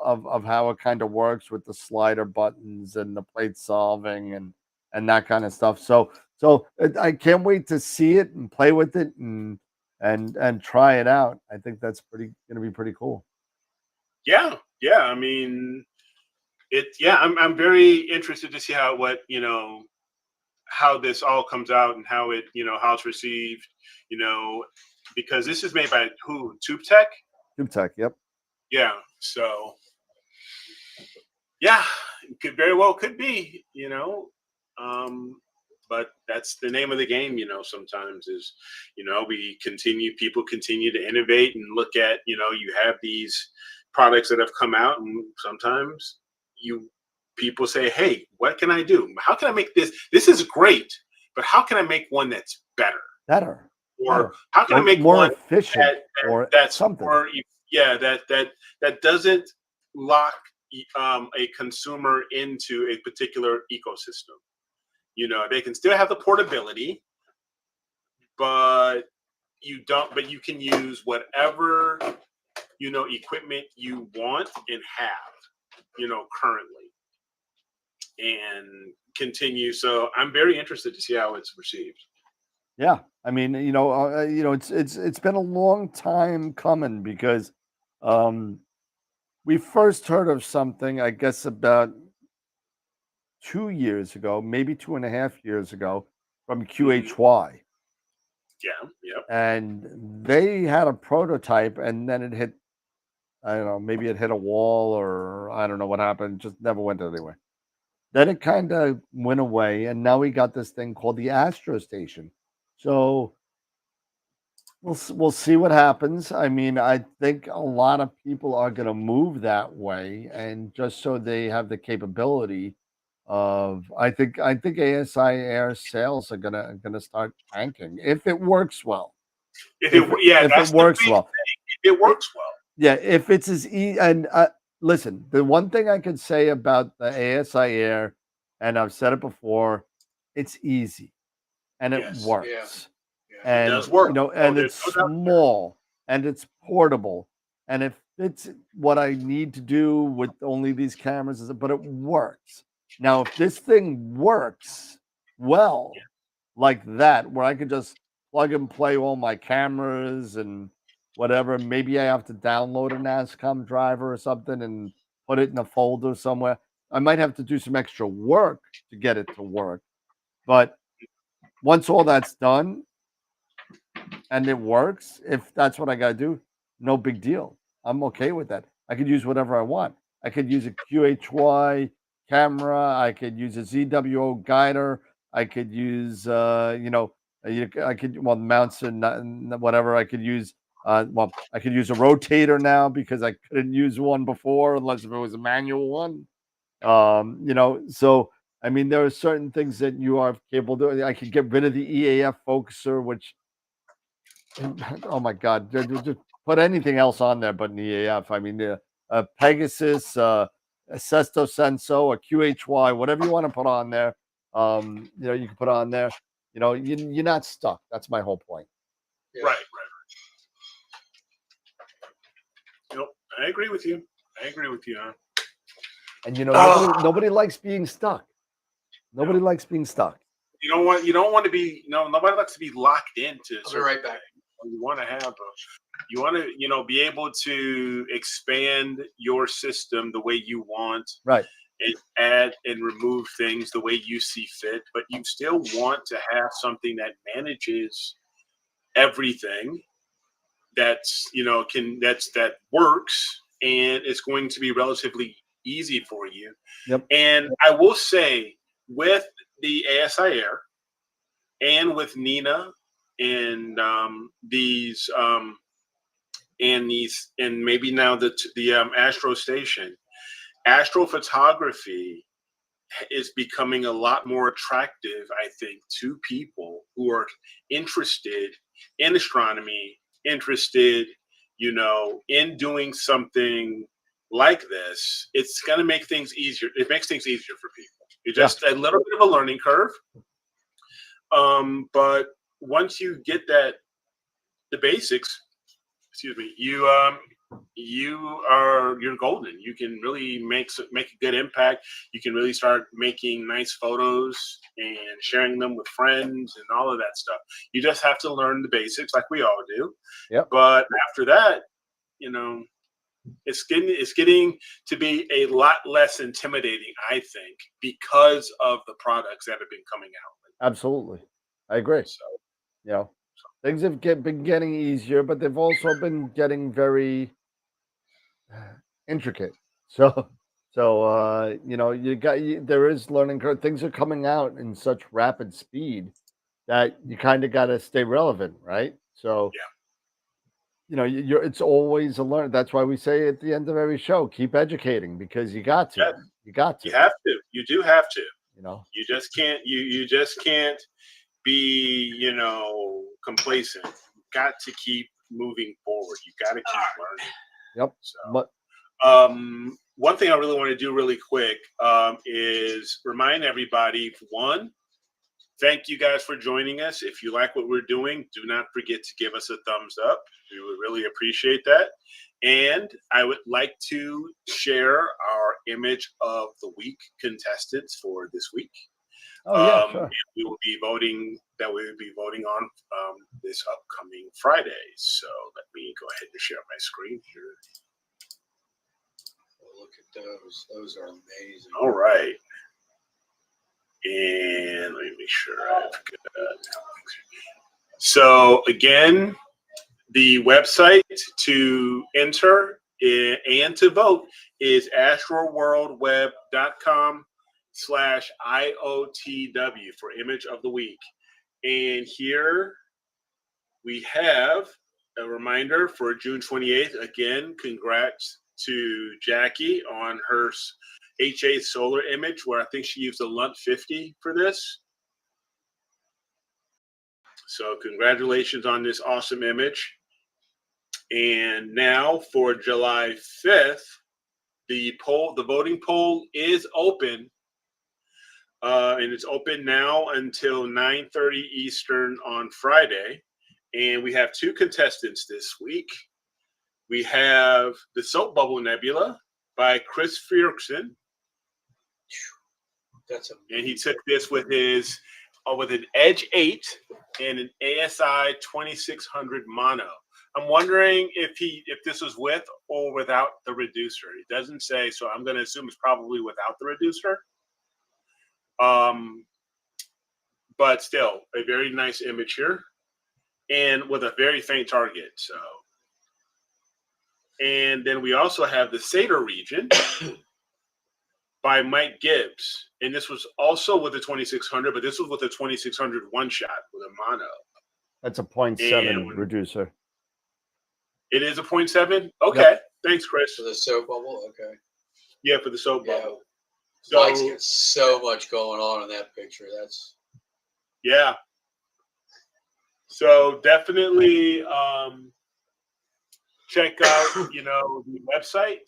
how it kind of works with the slider buttons and the plate solving and that kind of stuff. So I can't wait to see it and play with it and try it out. I think that's going to be pretty cool. Yeah, yeah. I mean, I'm very interested to see how this all comes out and how it's received. Because this is made by who? TubeTech. TubeTech. Yep. Yeah. So. Yeah, it could be. But that's the name of the game. Sometimes is people continue to innovate and look at you have these products that have come out, and sometimes people say, hey, what can I do? How can I make this? This is great, but how can I make one that's better? Or how can I make more one efficient that's something? That doesn't lock a consumer into a particular ecosystem. They can still have the portability, but you can use whatever equipment you want and have currently, and continue. So I'm very interested to see how it's received. Yeah, I mean, it's been a long time coming because we first heard of something, I guess, about 2 years ago, maybe 2.5 years ago, from QHY. Yeah. And they had a prototype, and then it hit, I don't know, maybe it hit a wall, or I don't know what happened, just never went anywhere. Then it kind of went away, and now we got this thing called the Astro Station. So we'll see what happens. I mean, I think a lot of people are going to move that way, and just so they have the capability of, I think ASI Air sales are gonna start tanking if it works well. If it works well. If it works well. Yeah, if it's as easy. And listen, the one thing I could say about the ASI Air, and I've said it before, it's easy and it works. Yeah, and it does work. and it's small and it's portable and it fits what I need to do with only these cameras, but it works. Now, if this thing works well like that, where I could just plug and play all my cameras and whatever, maybe I have to download a NASCOM driver or something and put it in a folder somewhere. I might have to do some extra work to get it to work. But once all that's done and it works, if that's what I got to do, no big deal. I'm okay with that. I could use whatever I want. I could use a QHY camera. I could use a ZWO guider. I could use, I could, mounts and whatever. I could use, I could use a rotator now because I couldn't use one before unless if it was a manual one. So I mean, there are certain things that you are capable of doing. I could get rid of the EAF focuser, which, oh my God, just put anything else on there but an EAF. I mean, the Pegasus, a Sesto Senso, a QHY, whatever you want to put on there, you can put on there. You're not stuck. That's my whole point. Yeah. Right. I agree with you. Huh? And nobody likes being stuck. Nobody likes being stuck. You don't want to be. Nobody likes to be locked into. I'll be right back. You want to be able to expand your system the way you want, right? And add and remove things the way you see fit, but you still want to have something that manages everything. That works, and it's going to be relatively easy for you. Yep. And I will say, with the ASI Air and with Nina and these and maybe now the Astro Station, astrophotography is becoming a lot more attractive, I think, to people who are interested in astronomy, interested, in doing something like this. It's going to make things easier. It makes things easier for people. It's just a little bit of a learning curve. But once you get that the basics, excuse me, you're golden. You can really make a good impact. You can really start making nice photos and sharing them with friends and all of that stuff. You just have to learn the basics like we all do. Yep. But after that, it's getting to be a lot less intimidating, I think, because of the products that have been coming out. Absolutely. I agree. So, things have been getting easier, but they've also been getting very intricate. So there is learning curve. Things are coming out in such rapid speed that you kind of got to stay relevant, right? So it's always a learn. That's why we say at the end of every show, keep educating, because you got to. Yes. You got to. You have to. You do have to. You just can't. You just can't be complacent. You got to keep moving forward. You got to keep learning. Yep. So, one thing I really want to do really quick is remind everybody, one, thank you guys for joining us. If you like what we're doing, do not forget to give us a thumbs up. We would really appreciate that. And I would like to share our image of the week contestants for this week. Oh, yeah, sure. We will be voting on this upcoming Friday. So let me go ahead and share my screen here. Look at those. Those are amazing. All right. And let me make sure I've got. So again, the website to enter and to vote is astroworldweb.com/IOTW for image of the week. And here we have a reminder for June 28th. Again, congrats to Jackie on her HA solar image, where I think she used a Lunt 50 for this. So congratulations on this awesome image. And now for July 5th, the voting poll is open. And it's open now until 9:30 Eastern on Friday. And we have two contestants this week. We have the Soap Bubble Nebula by Chris Fierksen. And he took this with an Edge 8 and an ASI 2600 mono. I'm wondering if this was with or without the reducer. It doesn't say, so I'm going to assume it's probably without the reducer. But still, a very nice image here, and with a very faint target. So, and then we also have the Seder region by Mike Gibbs, and this was also with a 2600, but this was with a 2600 one shot with a mono. That's a 0.7 reducer. It is a 0.7. Okay, yep. Thanks, Chris. For the soap bubble, okay. Yeah, for the soap bubble. So, Mike's got so much going on in that picture. Yeah. So definitely check out, the website.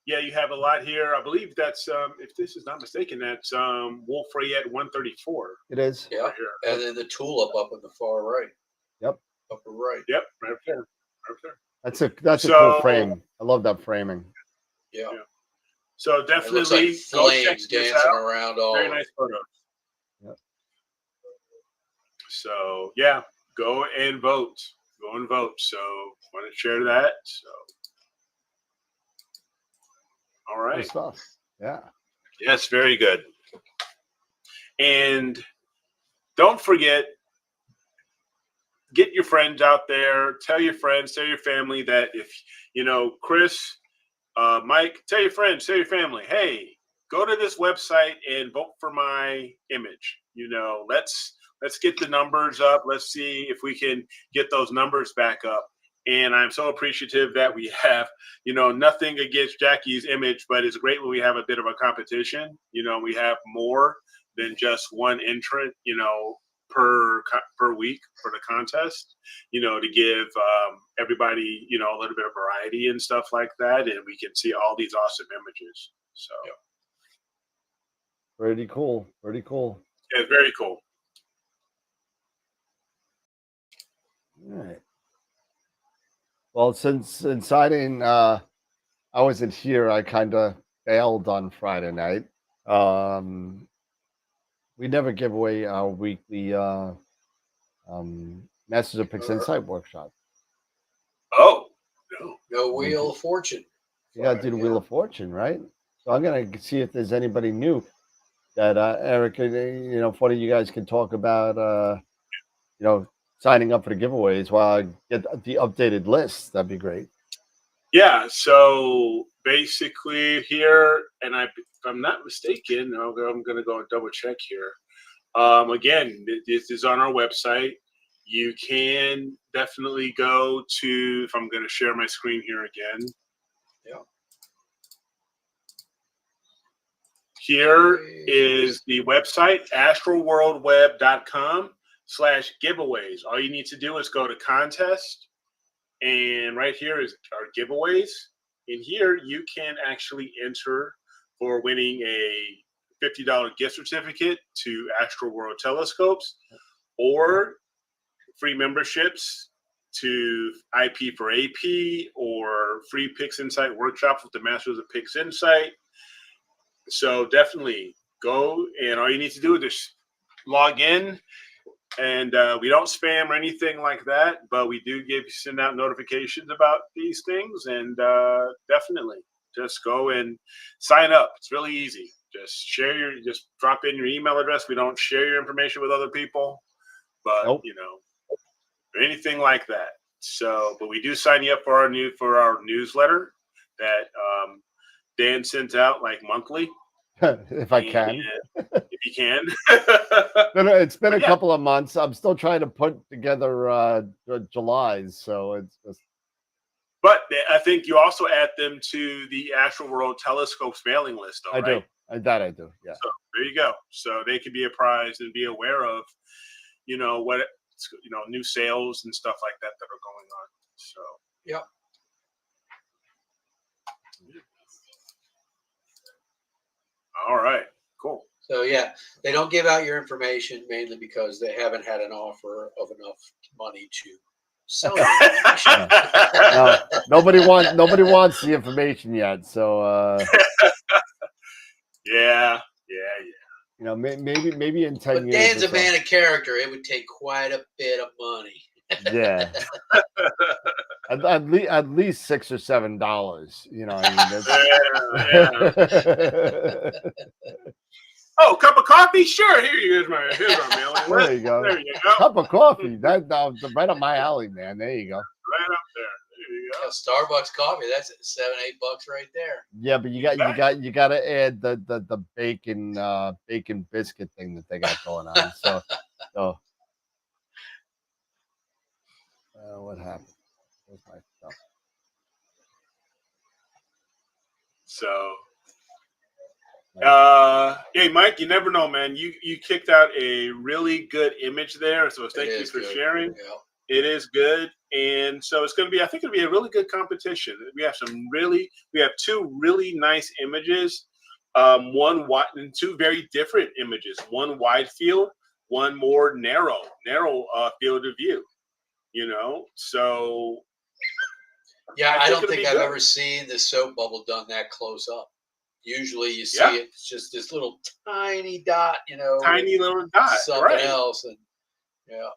Yeah, you have a lot here. I believe that's, if this is not mistaken, that's Wolf Rayet 134. It is. Yeah. Right here. And then the tulip up in the far right. Yep. Upper right. Yep. Right there. Right there. That's a cool frame. I love that framing. Yeah. So definitely like flames dancing around all. Very nice photos. Yep. So yeah, go and vote. Go and vote. So want to share that. So all right. Good stuff. Yeah. Yes, very good. And don't forget, get your friends out there. Tell your friends, tell your family that if, Chris, Mike, tell your friends, tell your family, hey, go to this website and vote for my image. Let's get the numbers up. Let's see if we can get those numbers back up. And I'm so appreciative that we have, nothing against Jackie's image, but it's great when we have a bit of a competition. We have more than just one entrant, per week for the contest, to give everybody, a little bit of variety and stuff like that. And we can see all these awesome images. So pretty cool. Pretty cool. Yeah, very cool. All right. Well, since inciting, I wasn't here. I kind of bailed on Friday night. We never give away our weekly Masters of Pix Insight workshop. Oh, no. No Wheel of Fortune. You got to do the Wheel of Fortune, right? So I'm gonna see if there's anybody new that Eric, if one of you guys can talk about, signing up for the giveaways while I get the updated list. That'd be great. Yeah. So basically here, and if I'm not mistaken, I'm going to go and double check here. Again, this is on our website. You can definitely go to, if I'm going to share my screen here again. Yeah. Here is the website, astroworldweb.com/giveaways. All you need to do is go to contest, and right here is our giveaways. In here, you can actually enter for winning a $50 gift certificate to AstroWorld telescopes, or free memberships to IP4AP, or free Pix Insight workshops with the Masters of Pix Insight. So definitely go, and all you need to do is just log in, and we don't spam or anything like that, but we do send out notifications about these things, and definitely just go and sign up. It's really easy. Just drop in your email address. We don't share your information with other people, but or anything like that. So, but we do sign you up for our newsletter that Dan sends out like monthly. If I can. If you can. It's been a couple of months. I'm still trying to put together July's, so it's just. But I think you also add them to the AstroWorld Telescopes mailing list, though, I right? do. That I do, yeah. So there you go. So they can be apprised and be aware of, what new sales and stuff like that are going on. So yep. All right, cool. So yeah, they don't give out your information mainly because they haven't had an offer of enough money to sell your information. No, nobody wants the information yet. So yeah. Maybe in 10 but years. Dan's a man of character. It would take quite a bit of money. Yeah. At least $6 or $7. Oh, cup of coffee? Sure. Here's our mailing. There you go. There you go. Cup of coffee. That's right up my alley, man. There you go. Right up there. There you go. Starbucks coffee. That's $7-8 right there. Yeah, but you got to add the bacon biscuit thing that they got going on. So what happened? Where's my stuff? So, hey, Mike, you never know, man. You kicked out a really good image there, so thank you for sharing. Yeah. It is good, and so it's going to be. I think it'll be a really good competition. We have two really nice images. One wide and two very different images. One wide field, one more narrow field of view. So yeah, I don't think I've ever seen the soap bubble done that close up. Usually you see it's just this little tiny dot, tiny little dot, something else, and yeah.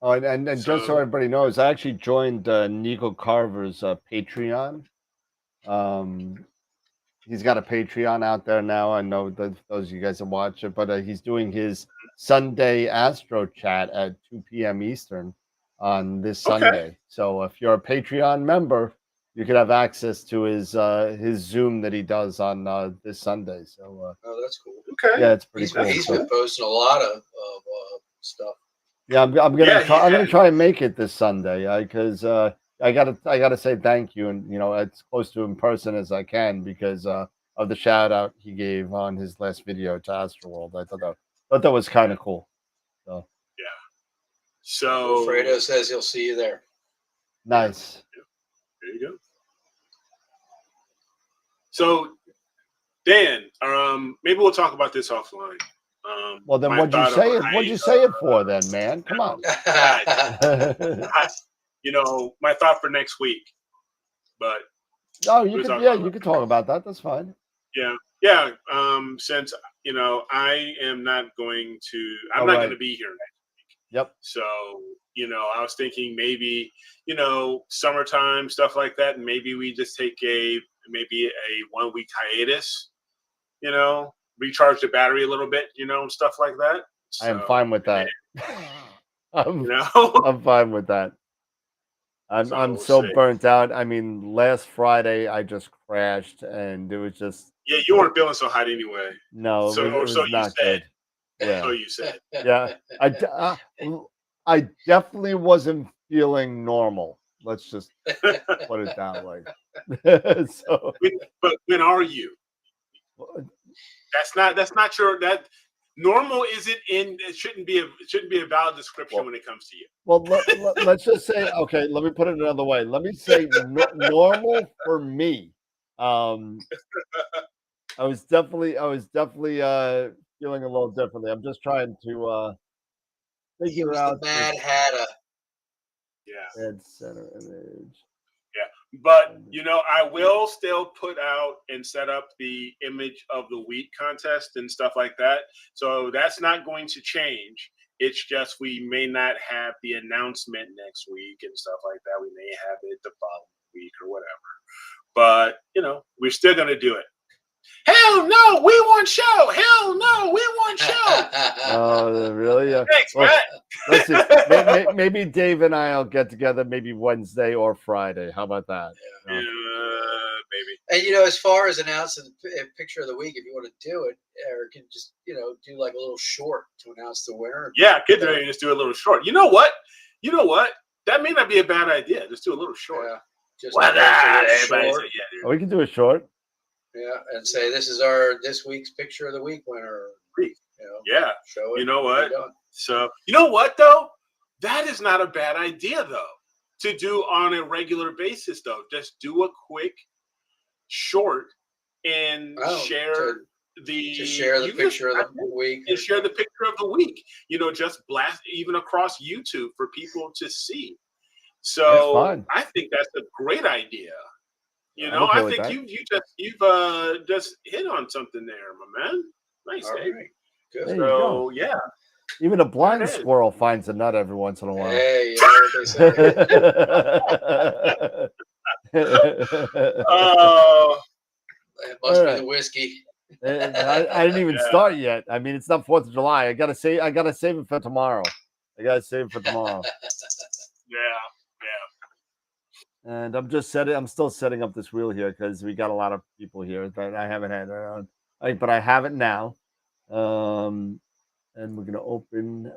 Oh, and just so everybody knows, I actually joined Nico Carver's Patreon. He's got a Patreon out there now. I know that those of you guys that watch it, but he's doing his Sunday Astro Chat at 2 p.m. Eastern on this Sunday. So if you're a Patreon member, you could have access to his Zoom that he does on this Sunday. So oh, that's cool. Okay, yeah, it's pretty cool. He's been posting a lot of stuff. Yeah, I'm gonna try and make it this Sunday because I gotta say thank you, and it's close to in person as I can because of the shout out he gave on his last video to AstroWorld. I thought that was kind of cool. So yeah. So Fredo says he'll see you there. Nice. There you go. So Dan, maybe we'll talk about this offline. Well, then what'd you say it for then, man? Come on. my thought for next week. But no, you can talk about that. That's fine. Yeah. Since I am not going to, I'm not going to be here next week. Yep. So I was thinking maybe summertime stuff like that, and maybe we just take maybe a 1 week hiatus. Recharge the battery a little bit, and stuff like that. So, I am fine with that. I'm fine with that. I'm so burnt out. I mean, last Friday I just crashed, and it was just you weren't feeling so hot anyway. No, so it was so not you said. good. Yeah, so you said. Yeah, I definitely wasn't feeling normal. Let's just put it that way. So, but when are you? That's not your that. Normal isn't in. It shouldn't be a valid description when it comes to you. Well, let's just say, okay. Let me put it another way. Let me say normal for me. I was definitely feeling a little differently. I'm just trying to figure out the Mad Hatter. Yeah. Add center image. Yeah, but I will still put out and set up the image of the week contest and stuff like that. So that's not going to change. It's just we may not have the announcement next week and stuff like that. We may have it the following week or whatever. But we're still going to do it. Hell no, we want show. Hell no, we want show. Oh, really? Thanks, Matt. Let's see. Maybe Dave and I'll get together maybe Wednesday or Friday. How about that? Yeah, maybe. And as far as announcing the picture of the week, if you want to do it, or can just do like a little short to announce the winner. Yeah, kids are just do a little short. You know what? That may not be a bad idea. Just do a little short. Yeah. Just short. We can do a short. Yeah, and say this is this week's picture of the week winner. Yeah. Show it. You know what? So you know what though? That is not a bad idea though. To do on a regular basis though. Just do a quick short and share the picture of the week. And share the picture of the week. Just blast even across YouTube for people to see. So I think that's a great idea. I think you've just hit on something there, my man. Nice, Dave. Right. Good. So yeah, even a blind squirrel finds a nut every once in a while. Hey, you know what they say. It must be the whiskey. I didn't even start yet. I mean, it's not 4th of July. I gotta save it for tomorrow. Yeah. And I'm still setting up this wheel here because we got a lot of people here that I haven't had on. But I have it now. And we're gonna open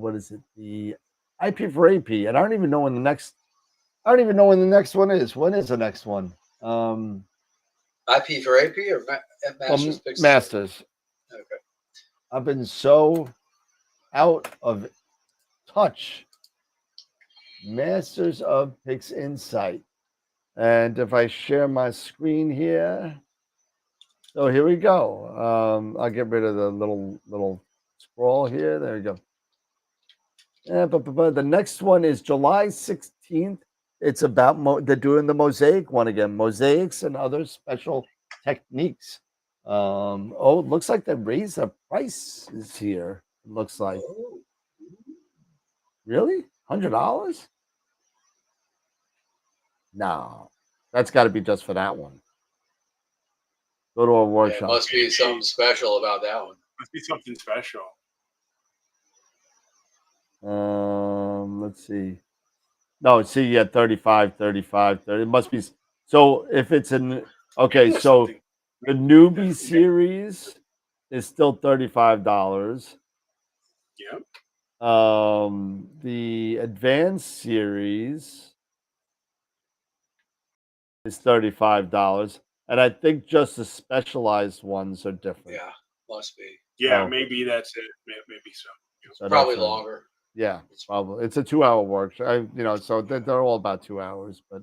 what is it? The IP4AP. And I don't even know when the next one is. When is the next one? IP4AP or Masters? Masters. Okay. I've been so out of touch. Masters of Pix Insight. And if I share my screen here, so here we go. I'll get rid of the little scroll here. There we go. But the next one is July 16th. It's about they're doing the mosaic one again, mosaics and other special techniques. It looks like they raised the prices here. It looks like. Really? $100? No, that's got to be just for that one. Go to a workshop. It must be something special about that one. Must be something special. Let's see. No, see, yeah, 35, 35, 30. It must be. So if it's so the newbie series is still $35. Yep. The advanced series is $35, and I think just the specialized ones are different. Yeah, must be. Yeah, maybe that's it. Maybe so. Probably longer. Yeah, it's probably. It's a 2-hour workshop. So they're all about 2 hours. But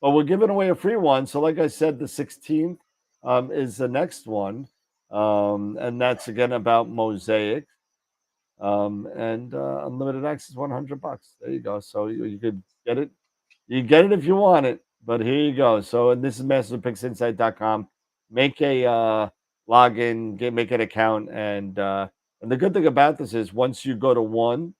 we're giving away a free one. So like I said, the 16th is the next one, and that's again about mosaic. and unlimited access, $100. There you go. So you could get it. You get it if you want it, but here you go. So, and this is masterpicsinsight.com. Make a login, make an account, and the good thing about this is once you go to one,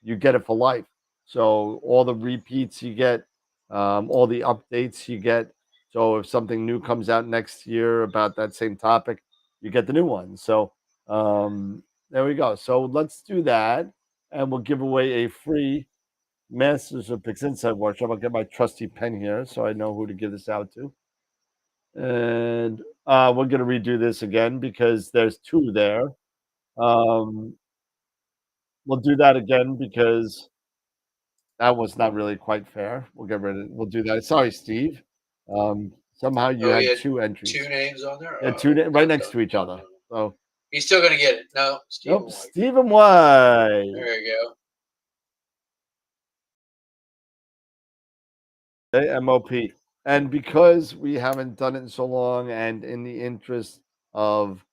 you get it for life. So all the repeats you get, all the updates you get. So if something new comes out next year about that same topic, you get the new one. So there we go. So let's do that, and we'll give away a free Masters of Pix Insight workshop. I'll get my trusty pen here so I know who to give this out to. And we're going to redo this again because there's two there. We'll do that again because that was not really quite fair. We'll get rid of it. We'll do that. Sorry, Steve. Somehow you had two entries. Two names on there? Yeah, two right next to each other. So he's still going to get it. No, Stephen White. Stephen White. There you go. MOP. And because we haven't done it in so long, and in the interest of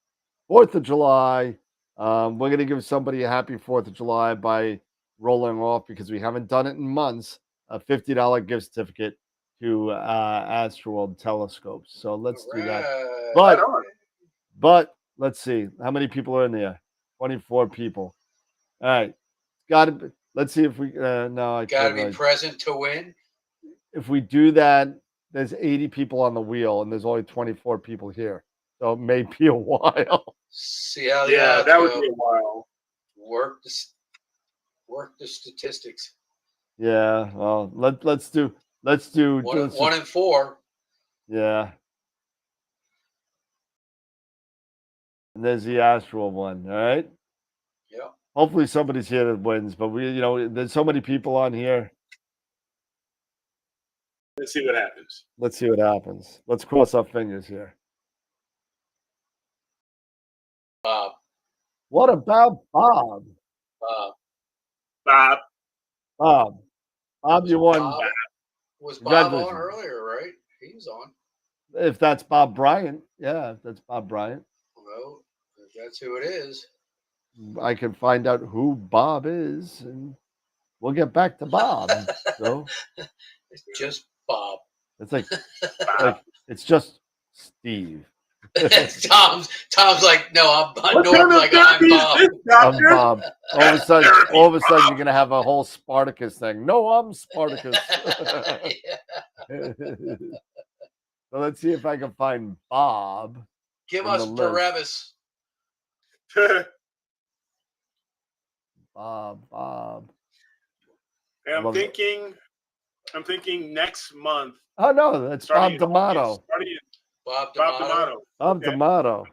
4th of July, we're going to give somebody a happy 4th of July by rolling off, because we haven't done it in months, a $50 gift certificate to AstroWorld telescopes. So let's do that. But let's see how many people are in there. 24 people. All right. Let's see if we no, I got to be present to win. If we do that, there's 80 people on the wheel and there's only 24 people here. So it may be a while. See how that would be a while. Work the statistics. Yeah, well, let's do one and four. Yeah. And there's the Astral one, all right? Yeah. Hopefully somebody's here that wins, but there's so many people on here. Let's see what happens. Let's cross our fingers here. Bob. What about Bob? Bob, you won. Was Bob on earlier, right? He was on. If that's Bob Bryant. Yeah, if that's Bob Bryant. Well, if that's who it is. I can find out who Bob is, and we'll get back to Bob. So it's just Bob. It's like it's just Steve. Tom's like, no, I'm Bob. I'm Bob. All of a sudden, you're gonna have a whole Spartacus thing. No, I'm Spartacus. So let's see if I can find Bob. Give us Barabbas. Bob. Yeah, I'm thinking next month. Oh no, that's Bob D'Amato. Bob D'Amato.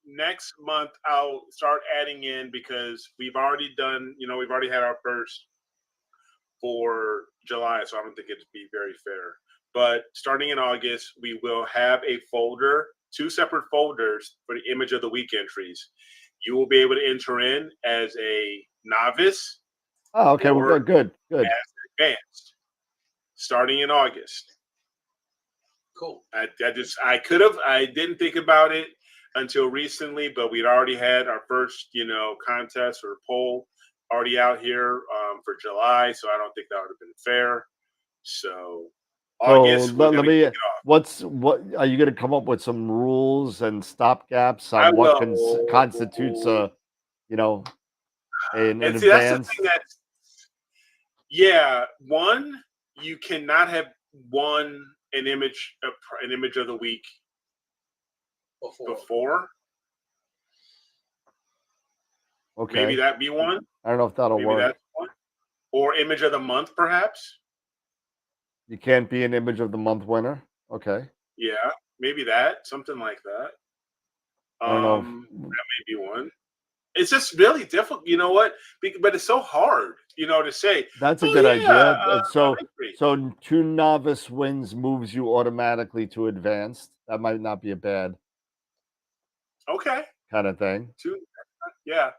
Next month I'll start adding in, because we've already had our first for July, so I don't think it'd be very fair. But starting in August, we will have a folder, 2 separate folders for the image of the week entries. You will be able to enter in as a novice. Oh, okay. Well, good. As advanced, starting in August. Cool. I didn't think about it until recently, but we'd already had our first, contest or poll already out here for July, so I don't think that would have been fair. So August, let me. What are you going to come up with some rules and stopgaps on what constitutes an advance? That's the thing one, you cannot have an image of the week before. Okay. Maybe that'd be one. I don't know if that'll work. That's one. Or image of the month, perhaps. You can't be an image of the month winner. Okay. Yeah, maybe something like that. I don't know. That may be one. It's just really difficult. You know what? But it's so hard, to say. That's a good idea. So 2 novice wins moves you automatically to advanced. That might not be a bad kind of thing. 2, yeah.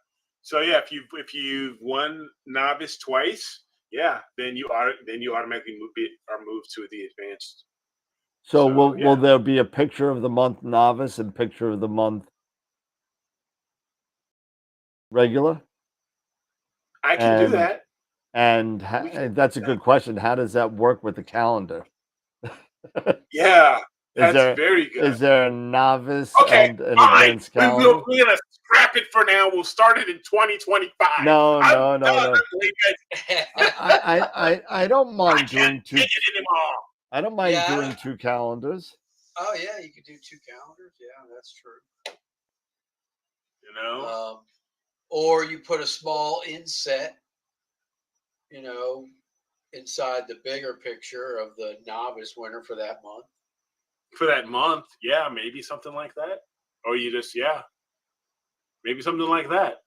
So yeah, if you've won novice twice, then you automatically are moved to the advanced. So will there be a picture of the month novice and picture of the month regular? I can do that. And that's a good question. How does that work with the calendar? Yeah, that's very good. Is there a novice Okay, and an fine. advanced calendar? We're gonna scrap it for now. We'll start it in 2025. No. I I don't mind doing two. Take it anymore. I don't mind doing 2 calendars. Oh yeah, you could do 2 calendars. Yeah, that's true. You know, or you put a small inset, inside the bigger picture of the novice winner for that month. For that month, yeah, maybe something like that. Or you just, maybe something like that.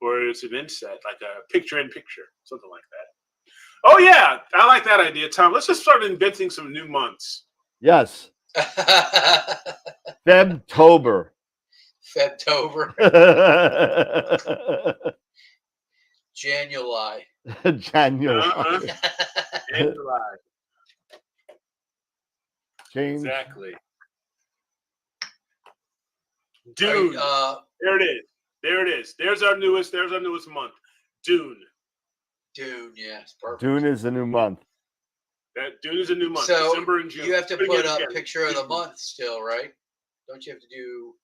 Or it's an inset, like a picture-in-picture, something like that. Oh, yeah, I like that idea, Tom. Let's just start inventing some new months. Yes. Febtober. Febtober. January. January. January. Change. Exactly. Dune. There it is. There it is. There's our newest month. Dune. Dune, yes, perfect. Dune is a new month. Dune is a new month. So December and June. You have to put up a picture of the month still, right? Don't you have to do?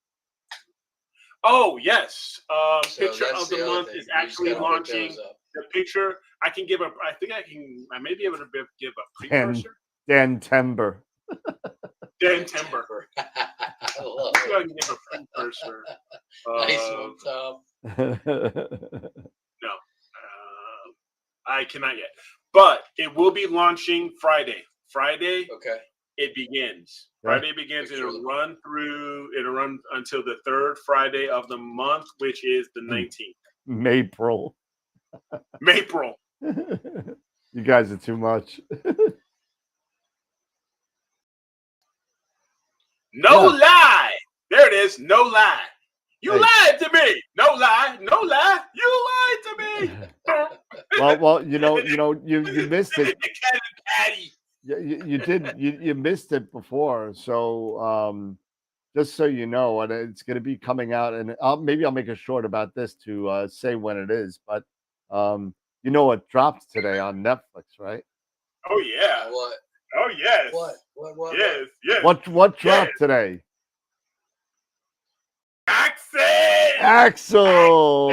Oh yes. So picture of the month is actually launching. The picture I can give I may be able to give a precursor. Dantember. Dantember. I love it. I can give a precursor. Nice one, Tom. No, I cannot yet. But it will be launching Friday. Friday. Okay. It begins. Friday begins. It'll run until the 3rd Friday of the month, which is the 19th. Maypril. Maypril. You guys are too much. No lie. There it is. No lie. You lied to me. No lie. No lie. You lied to me. Well, you missed it. You did. You missed it before. So just so you know, and it's going to be coming out, and maybe I'll make a short about this to say when it is. But you know what dropped today on Netflix, right? Oh yeah. What? Oh yes. What? Yes. What dropped today? Axel.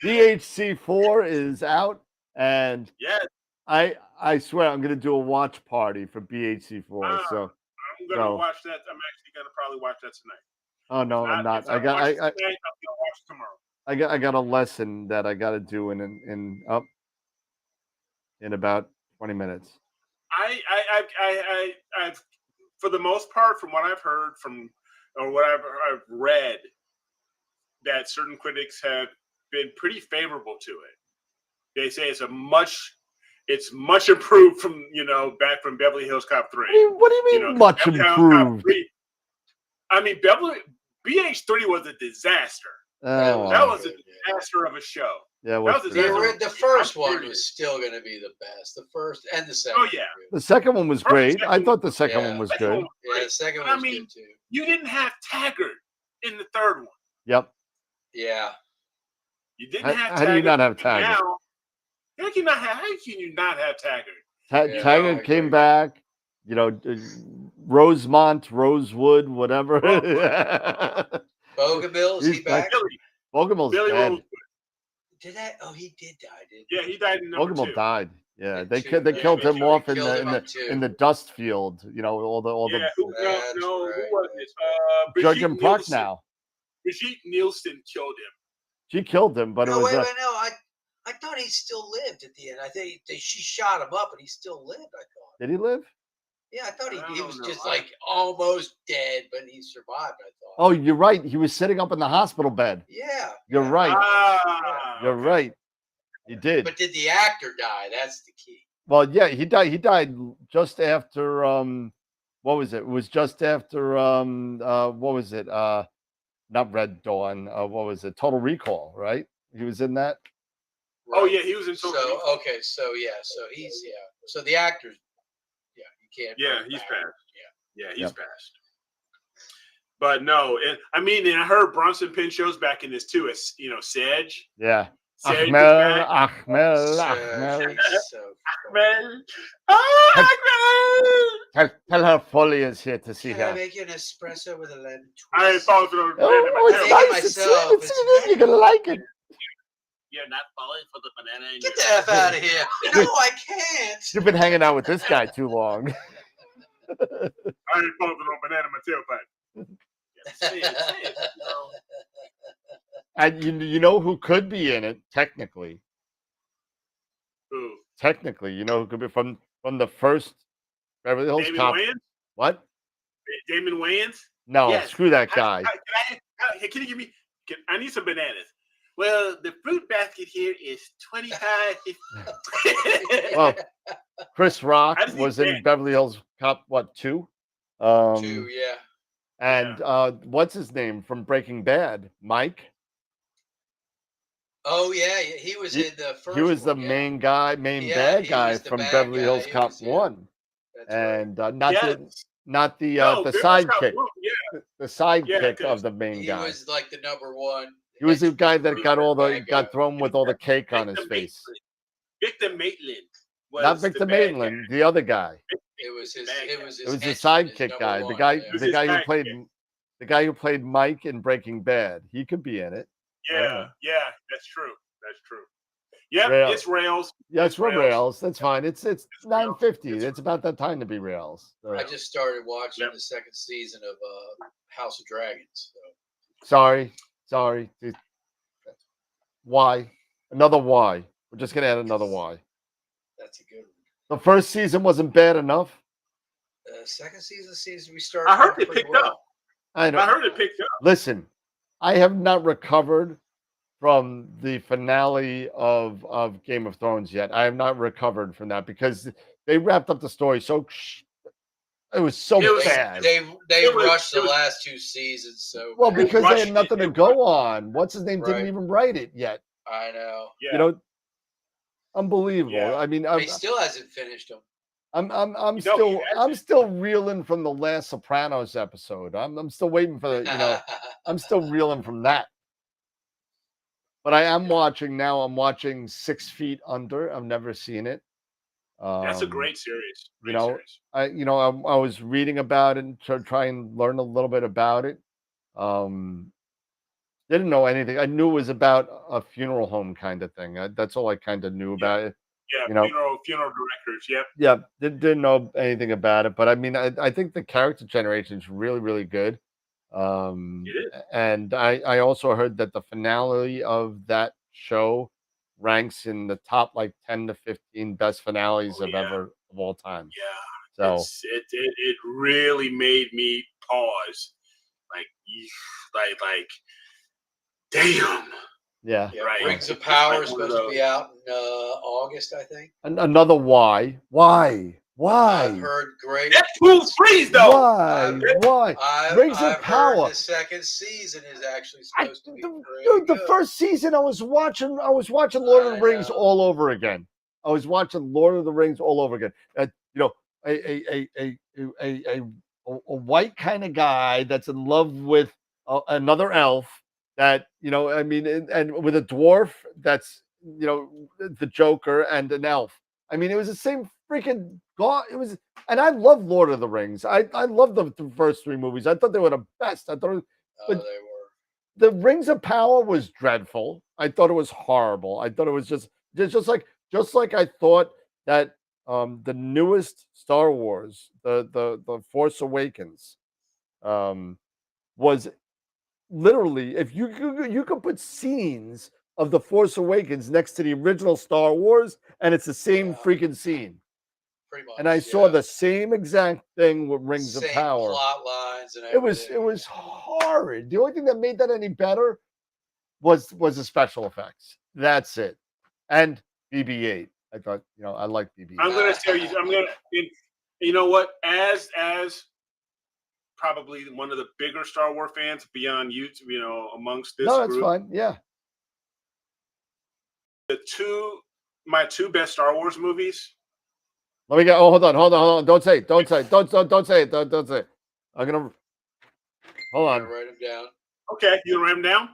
BHC4 is out, and yes, I swear I'm gonna do a watch party for BHC4. So I'm gonna watch that. I'm actually gonna probably watch that tonight. Oh no, I'm not. I'm gonna watch tomorrow. I got a lesson that I got to do in about 20 minutes. I've for the most part, from what I've heard or what I've read, that certain critics have been pretty favorable to it. They say it's much improved from back from Beverly Hills Cop 3. What do you mean much improved? I mean, BH3 was a disaster. Oh, that was a disaster of a show. Yeah, the first one was still going to be the best. The first and the second. Oh yeah, the second one was great. I thought the second one was good. Yeah, the second one was good too. You didn't have Taggart in the third one. Yep. Yeah. You didn't have Taggart. How do you not have Taggart? Now, how can you not have Taggart? Taggart came back. Rosemont, Rosewood, whatever. Bogomil, is he back? Bogomil's dead. Did that? Oh, he did die, didn't he? Yeah, he died in number 2. Bogomil died. Yeah, they killed him off in the dust field. All the. Who was it? Jurgen Prochnow. Brigitte Nielsen killed him. She killed him, but it was. I thought he still lived at the end. I think she shot him up, and he still lived. I thought. Did he live? Yeah, I thought he was just like almost dead, but he survived. I thought. Oh, you're right. He was sitting up in the hospital bed. Yeah. You're right. You're right. He did. But did the actor die? That's the key. Well, yeah, he died. He died just after what was it? It was just after what was it? Not Red Dawn. What was it? Total Recall, right? He was in that. Right. Oh yeah, he was in Total Recall. Okay, so he's so the actor's you can't. Yeah, he's passed. Yeah, he's passed. But no, I mean, and I heard Bronson Pinchot's back in this too. As you know, Sedge. Yeah. Sedge is Ahmel, back. Ahmel. Ahmed. Oh, Ahmed. Tell her Foley is here to see Can I her. make you an espresso with a lemon twist? I ain't falling for the Oh, it's Make it nice. It's myself. sweet. It's sweet. You're gonna like it. You're not falling for the banana. Get the F out of here. No, I can't. You've been hanging out with this guy too long. I ain't falling for no banana in my tailpipe. Say it, you know. And you know who could be in it technically? Who? Technically, you know who could be from the first Beverly Hills Damon Cop. Wayans? What? Damon Wayans? No, Yes. screw that guy. Can you give me? I need some bananas. Well, the fruit basket here is 25. Well, Chris Rock I just was need in Ben. Beverly Hills Cop. What 2? 2, yeah. And what's his name from Breaking Bad? Mike. Oh yeah, he was in the first. He was the one, yeah. main guy, main Yeah, bad he guy was the from bad Beverly guy. Hills He Cop was, yeah. 1, That's right. and Yes. not the No, the Beverly Hills sidekick, Cop, yeah. the sidekick 'cause of the main He guy. was like the number one. He was the guy that got all the bad guy. got thrown with all the cake on his Victor face. Victor Maitland. Was Not the Victor bad guy. Maitland, the other guy. It was his. Bad It guy. was his. It was the henchman, his sidekick number guy, the one, guy, yeah. was the his guy who sidekick. played, the guy who played Mike in Breaking Bad. He could be in it. Yeah, yeah, that's true. That's true. Yep, Rails. it's Rails. Yeah, It's it's from Rails. Rails. That's fine. It's Rails. 9:50. It's It's about that time to be Rails. So, I just started watching Yep. the second season of House of Dragons. So. sorry. Why? Another why. We're just gonna add another why. That's a good one. The first season wasn't bad enough. Second season seems we started. I heard off it pretty picked well. up. I know. I heard it picked up. Listen, I have not recovered from the finale of Game of Thrones yet. I have not recovered from that because they wrapped up the story so it was so It was- bad. They It was- rushed it the was- last 2 seasons. So Well, bad. because they rushed had nothing it. to go on. What's his name Right. didn't even write it yet. I know Yeah. You know, unbelievable. Yeah. I mean, he still hasn't finished them. I'm No, he still hasn't. reeling from the last Sopranos episode. I'm still waiting for the, you know, I'm still reeling from that. But I am watching now. I'm watching 6 Feet Under. I've never seen it. That's a great series. you Great know, series. I was reading about it and try and learn a little bit about it. Didn't know anything. I knew it was about a funeral home kind of thing. That's all I kind of knew about it. Yeah, you know, funeral directors. Yep. Yeah, didn't know anything about it, but I mean, I think the character generation is really, really good. It is. And I also heard that the finale of that show ranks in the top like 10 to 15 best finales Oh, of yeah. ever of all time. Yeah. So It really made me pause. Like, damn. yeah. Yeah, Right. Rings of It's Power like is one of supposed to be those. out in August, I think. Another why? I've heard great. Deadpool freeze though. Why? Rings of I've heard Power. the second season is actually I, supposed to be dude, pretty the good. first season I was watching Lord of the I Rings know. all over again. I was watching Lord of the Rings all over again. You know, a white kind of guy that's in love with another elf that, you know, I mean, and with a dwarf that's, you know, the Joker and an elf. I mean, it was the same freaking god. It was, and I love Lord of the Rings. I love the first 3 movies. I thought they were the best. I thought They but were. the Rings of Power was dreadful. I thought it was horrible. I thought it was just like I thought that the newest Star Wars, the Force Awakens, was literally, if you could put scenes of the Force Awakens next to the original Star Wars, and it's the same Yeah. freaking scene. Pretty much. And I saw yeah. the same exact thing with Rings Same of Power. plot lines and It was everything. horrid. The only thing that made that any better was the special effects. That's it. And BB-8. I thought, you know, I like BB-8. I'm gonna tell you. You know what? As probably one of the bigger Star Wars fans beyond you, you know, amongst this No, that's group, fine. Yeah. my 2 best Star Wars movies. Let me get. Oh, hold on. Don't say it. Don't say it. Don't say it. I'm gonna. Hold on. Write them down. Okay, you gonna write them down?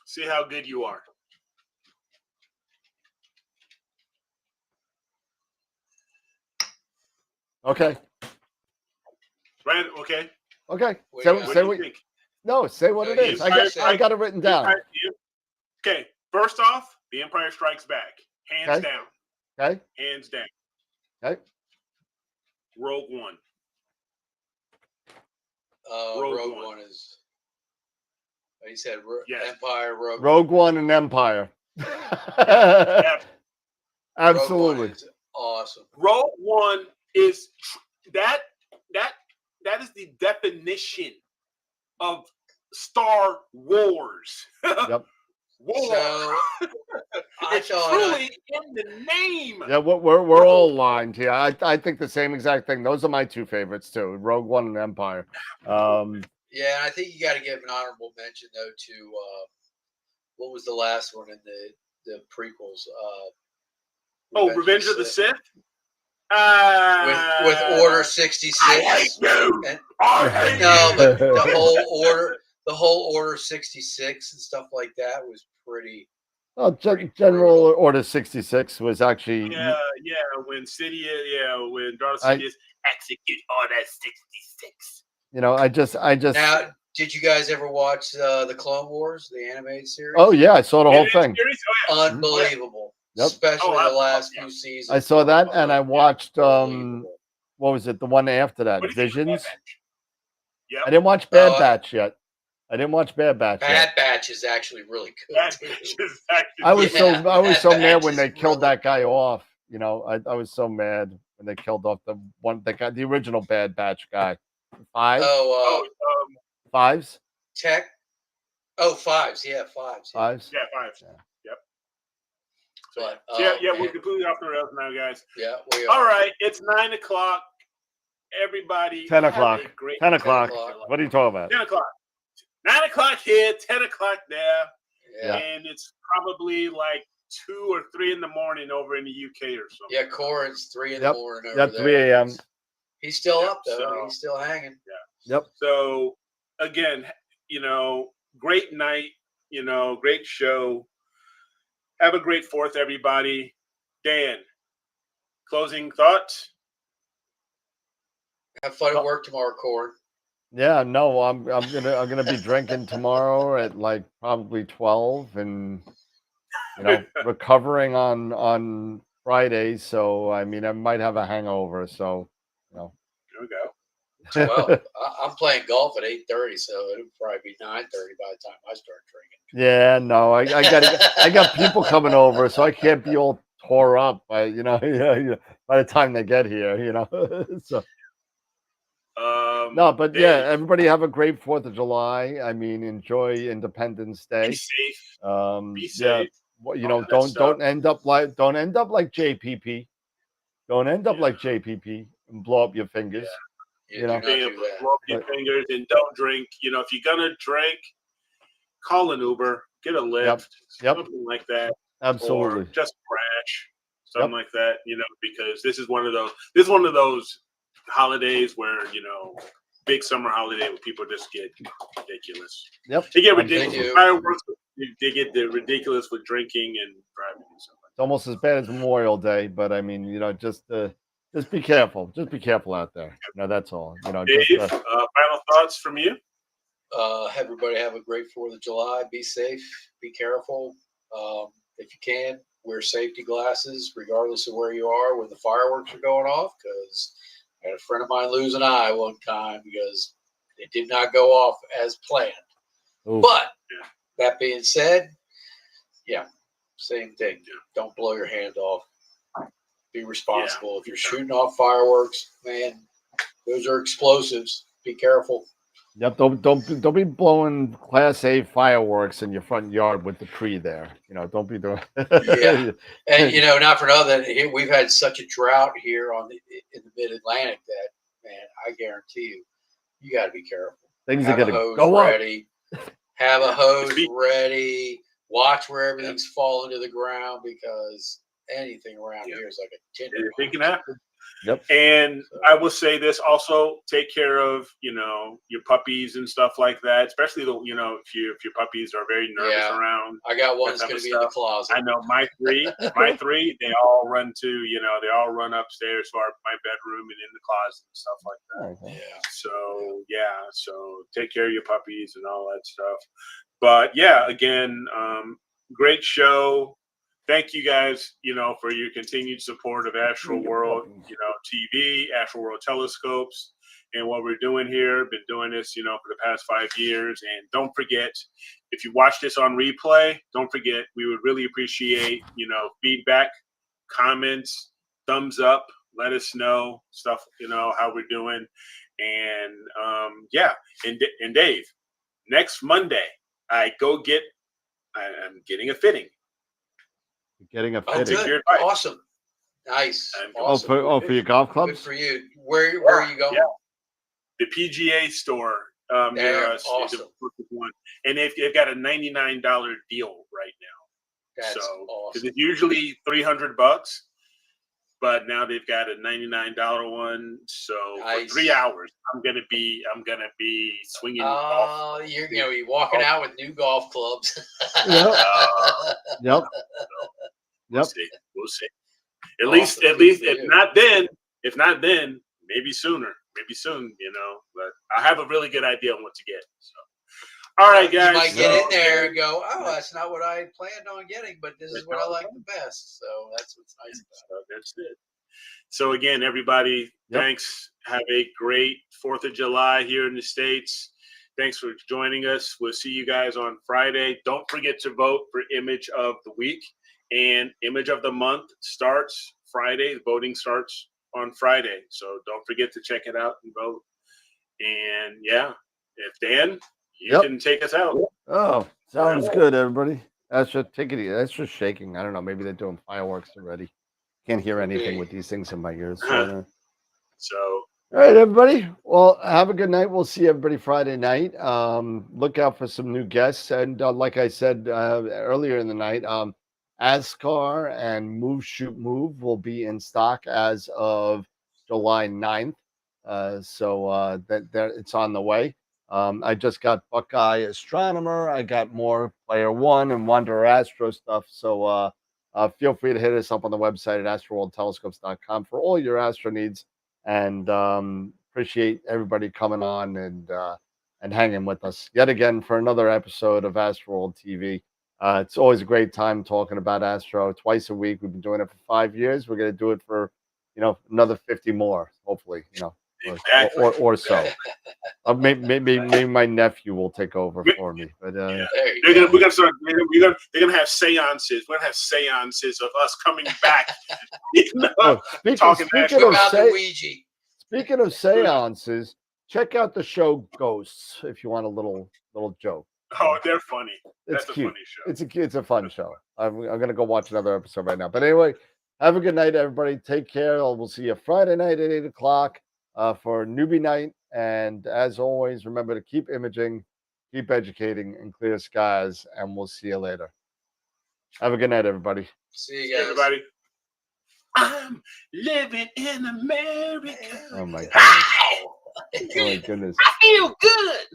See how good you are. Okay. Right? Okay. Okay. What Say, do you say What what. do you think? No, say what So it is. I got it written down. Okay. First off, The Empire Strikes Back, hands Okay. down. Okay. Hands down. Okay. Rogue One. Rogue One is. He said Yes. Empire. Rogue One and Empire. Yeah. Absolutely. Rogue One is awesome. Rogue One is that is the definition of Star Wars. Yep. War. So it's truly in the name. Yeah, we're all aligned here. I think the same exact thing. Those are my two favorites too, Rogue One and Empire. Yeah, I think you got to give an honorable mention though to what was the last one in the prequels? Revenge of the Sith. With Order 66. I hate you. But the whole Order 66 and stuff like that was pretty. Oh, General Order 66 was actually. Yeah, when Darth Sidious execute Order 66. You know, I just. Now, did you guys ever watch the Clone Wars, the animated series? Oh yeah, I saw the whole thing. Unbelievable. Yep. Especially the last few seasons. I saw that, and I watched what was it? The one after that, Visions. Yep. I didn't watch Bad Batch yet. Bad Batch is actually really good. I was so mad when they killed that guy off. You know, I was so mad when they killed off the original Bad Batch guy. Fives. Tech. Fives. Yeah, fives. Yeah, fives. Yeah. Yep. But, we're completely off the rails now, guys. Yeah, we are. All right, it's 9:00. Everybody. 10 o'clock. 10 o'clock. 10 o'clock. What are you talking about? 10 o'clock. 9 o'clock here, 10 o'clock there. Yeah. And it's probably like 2 or 3 in the morning over in the UK or something. Yeah, Corin's 3 in the morning over Yep, there. 3 a.m. He's still up though. So, he's still hanging. Yeah. Yep. So again, great night. Great show. Have a great 4th, everybody. Dan, closing thoughts. Have fun at work tomorrow, Corin. Yeah, no, I'm gonna be drinking tomorrow at like probably 12, and recovering on Friday. So I mean, I might have a hangover. So There we go. Well, I'm playing golf at 8:30, so it'll probably be 9:30 by the time I start drinking. Yeah, no, I got people coming over, so I can't be all tore up. By the time they get here, so. No, but yeah, everybody have a great 4th of July. I mean, enjoy Independence Day. Be safe. Be safe. Don't end up like JPP. Don't end up like JPP and blow up your fingers. Yeah, blow up your fingers and don't drink. If you're gonna drink, call an Uber, get a Lyft, something like that. Absolutely. Or just crash, something like that. Because this is one of those holidays where big summer holiday where people just get ridiculous. Yep. They get ridiculous. Fireworks. They get ridiculous with drinking and driving and stuff. It's almost as bad as Memorial Day, but I mean, just be careful. Just be careful out there. That's all. Dave, final thoughts from you? Everybody have a great 4th of July. Be safe. Be careful. If you can, wear safety glasses, regardless of where you are when the fireworks are going off, because I had a friend of mine lose an eye one time because it did not go off as planned. Ooh. But that being said, same thing. Don't blow your hand off. Be responsible. If you're shooting off fireworks, man, those are explosives. Be careful. Yep. Don't be blowing Class A fireworks in your front yard with the tree there. Don't be doing. Yeah, and not for nothing. We've had such a drought here in the Mid-Atlantic that, man, I guarantee you got to be careful. Things are going to go ready. Have a hose ready. Watch where everything's falling to the ground, because anything around here is like a tinder. Anything can happen. Yep. And I will say this also: take care of your puppies and stuff like that, especially if your puppies are very nervous around. I got one that's going to be in the closet. I know my three, they all run they all run upstairs to my bedroom and in the closet and stuff like that. Yeah. So take care of your puppies and all that stuff. But yeah, again, great show. Thank you guys, for your continued support of AstroWorld, TV, AstroWorld telescopes, and what we're doing here. Been doing this, for the past 5 years. And don't forget, if you watch this on replay, don't forget, we would really appreciate, feedback, comments, thumbs up. Let us know stuff, how we're doing. And and Dave, next Monday, I'm getting a fitting. Getting a Oh, fitting. good. Awesome. Nice. Awesome. For your golf clubs? Good for you. Where are you going? Yeah. The PGA store near us. Awesome. And they've got a $99 deal right now. That's awesome. Because it's usually $300, but now they've got a $99 one. So for 3 hours, I'm gonna be swinging golf. You're gonna be walking out with new golf clubs. Yep. We'll see. At least, if not then, maybe sooner. Maybe soon, But I have a really good idea on what to get. So, all right, guys. You might get in there and go, "Oh, that's not what I planned on getting, but this is what I like the best." So that's what's nice about it. That's it. So again, everybody, thanks. Have a great 4th of July here in the States. Thanks for joining us. We'll see you guys on Friday. Don't forget to vote for Image of the Week. And Image of the Month starts Friday. The voting starts on Friday. So don't forget to check it out and vote. And if Dan, you can take us out. Oh, sounds good, everybody. Take it easy. That's just shaking. I don't know. Maybe they're doing fireworks already. Can't hear anything with these things in my ears. So all right, everybody. Well, have a good night. We'll see everybody Friday night. Look out for some new guests. And like I said earlier in the night, ASCAR and Move Shoot Move will be in stock as of July 9th. So it's on the way. I just got Buckeye Astronomer. I got more Player One and Wanderer Astro stuff. So feel free to hit us up on the website at astroworldtelescopes.com for all your astro needs. And appreciate everybody coming on and hanging with us yet again for another episode of AstroWorld TV. It's always a great time talking about Astro twice a week. We've been doing it for 5 years. We're going to do it for, another 50 more, hopefully, exactly. or so. Maybe my nephew will take over for me. But they're gonna have seances. We're gonna have seances of us coming back. Speaking of seances, check out the show Ghosts if you want a little joke. Oh, they're funny. It's That's cute. A funny show. It's a fun show. I'm gonna go watch another episode right now. But anyway, have a good night, everybody. Take care. We'll see you Friday night at 8 o'clock for newbie night. And as always, remember to keep imaging, keep educating, and clear skies. And we'll see you later. Have a good night, everybody. See you guys, everybody. I'm living in America. Oh my goodness. Oh my goodness. I feel good.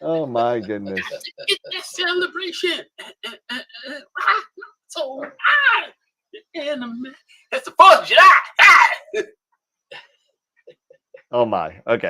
Oh my goodness. It's that celebration. So it's the 4th of July. Oh my. Okay.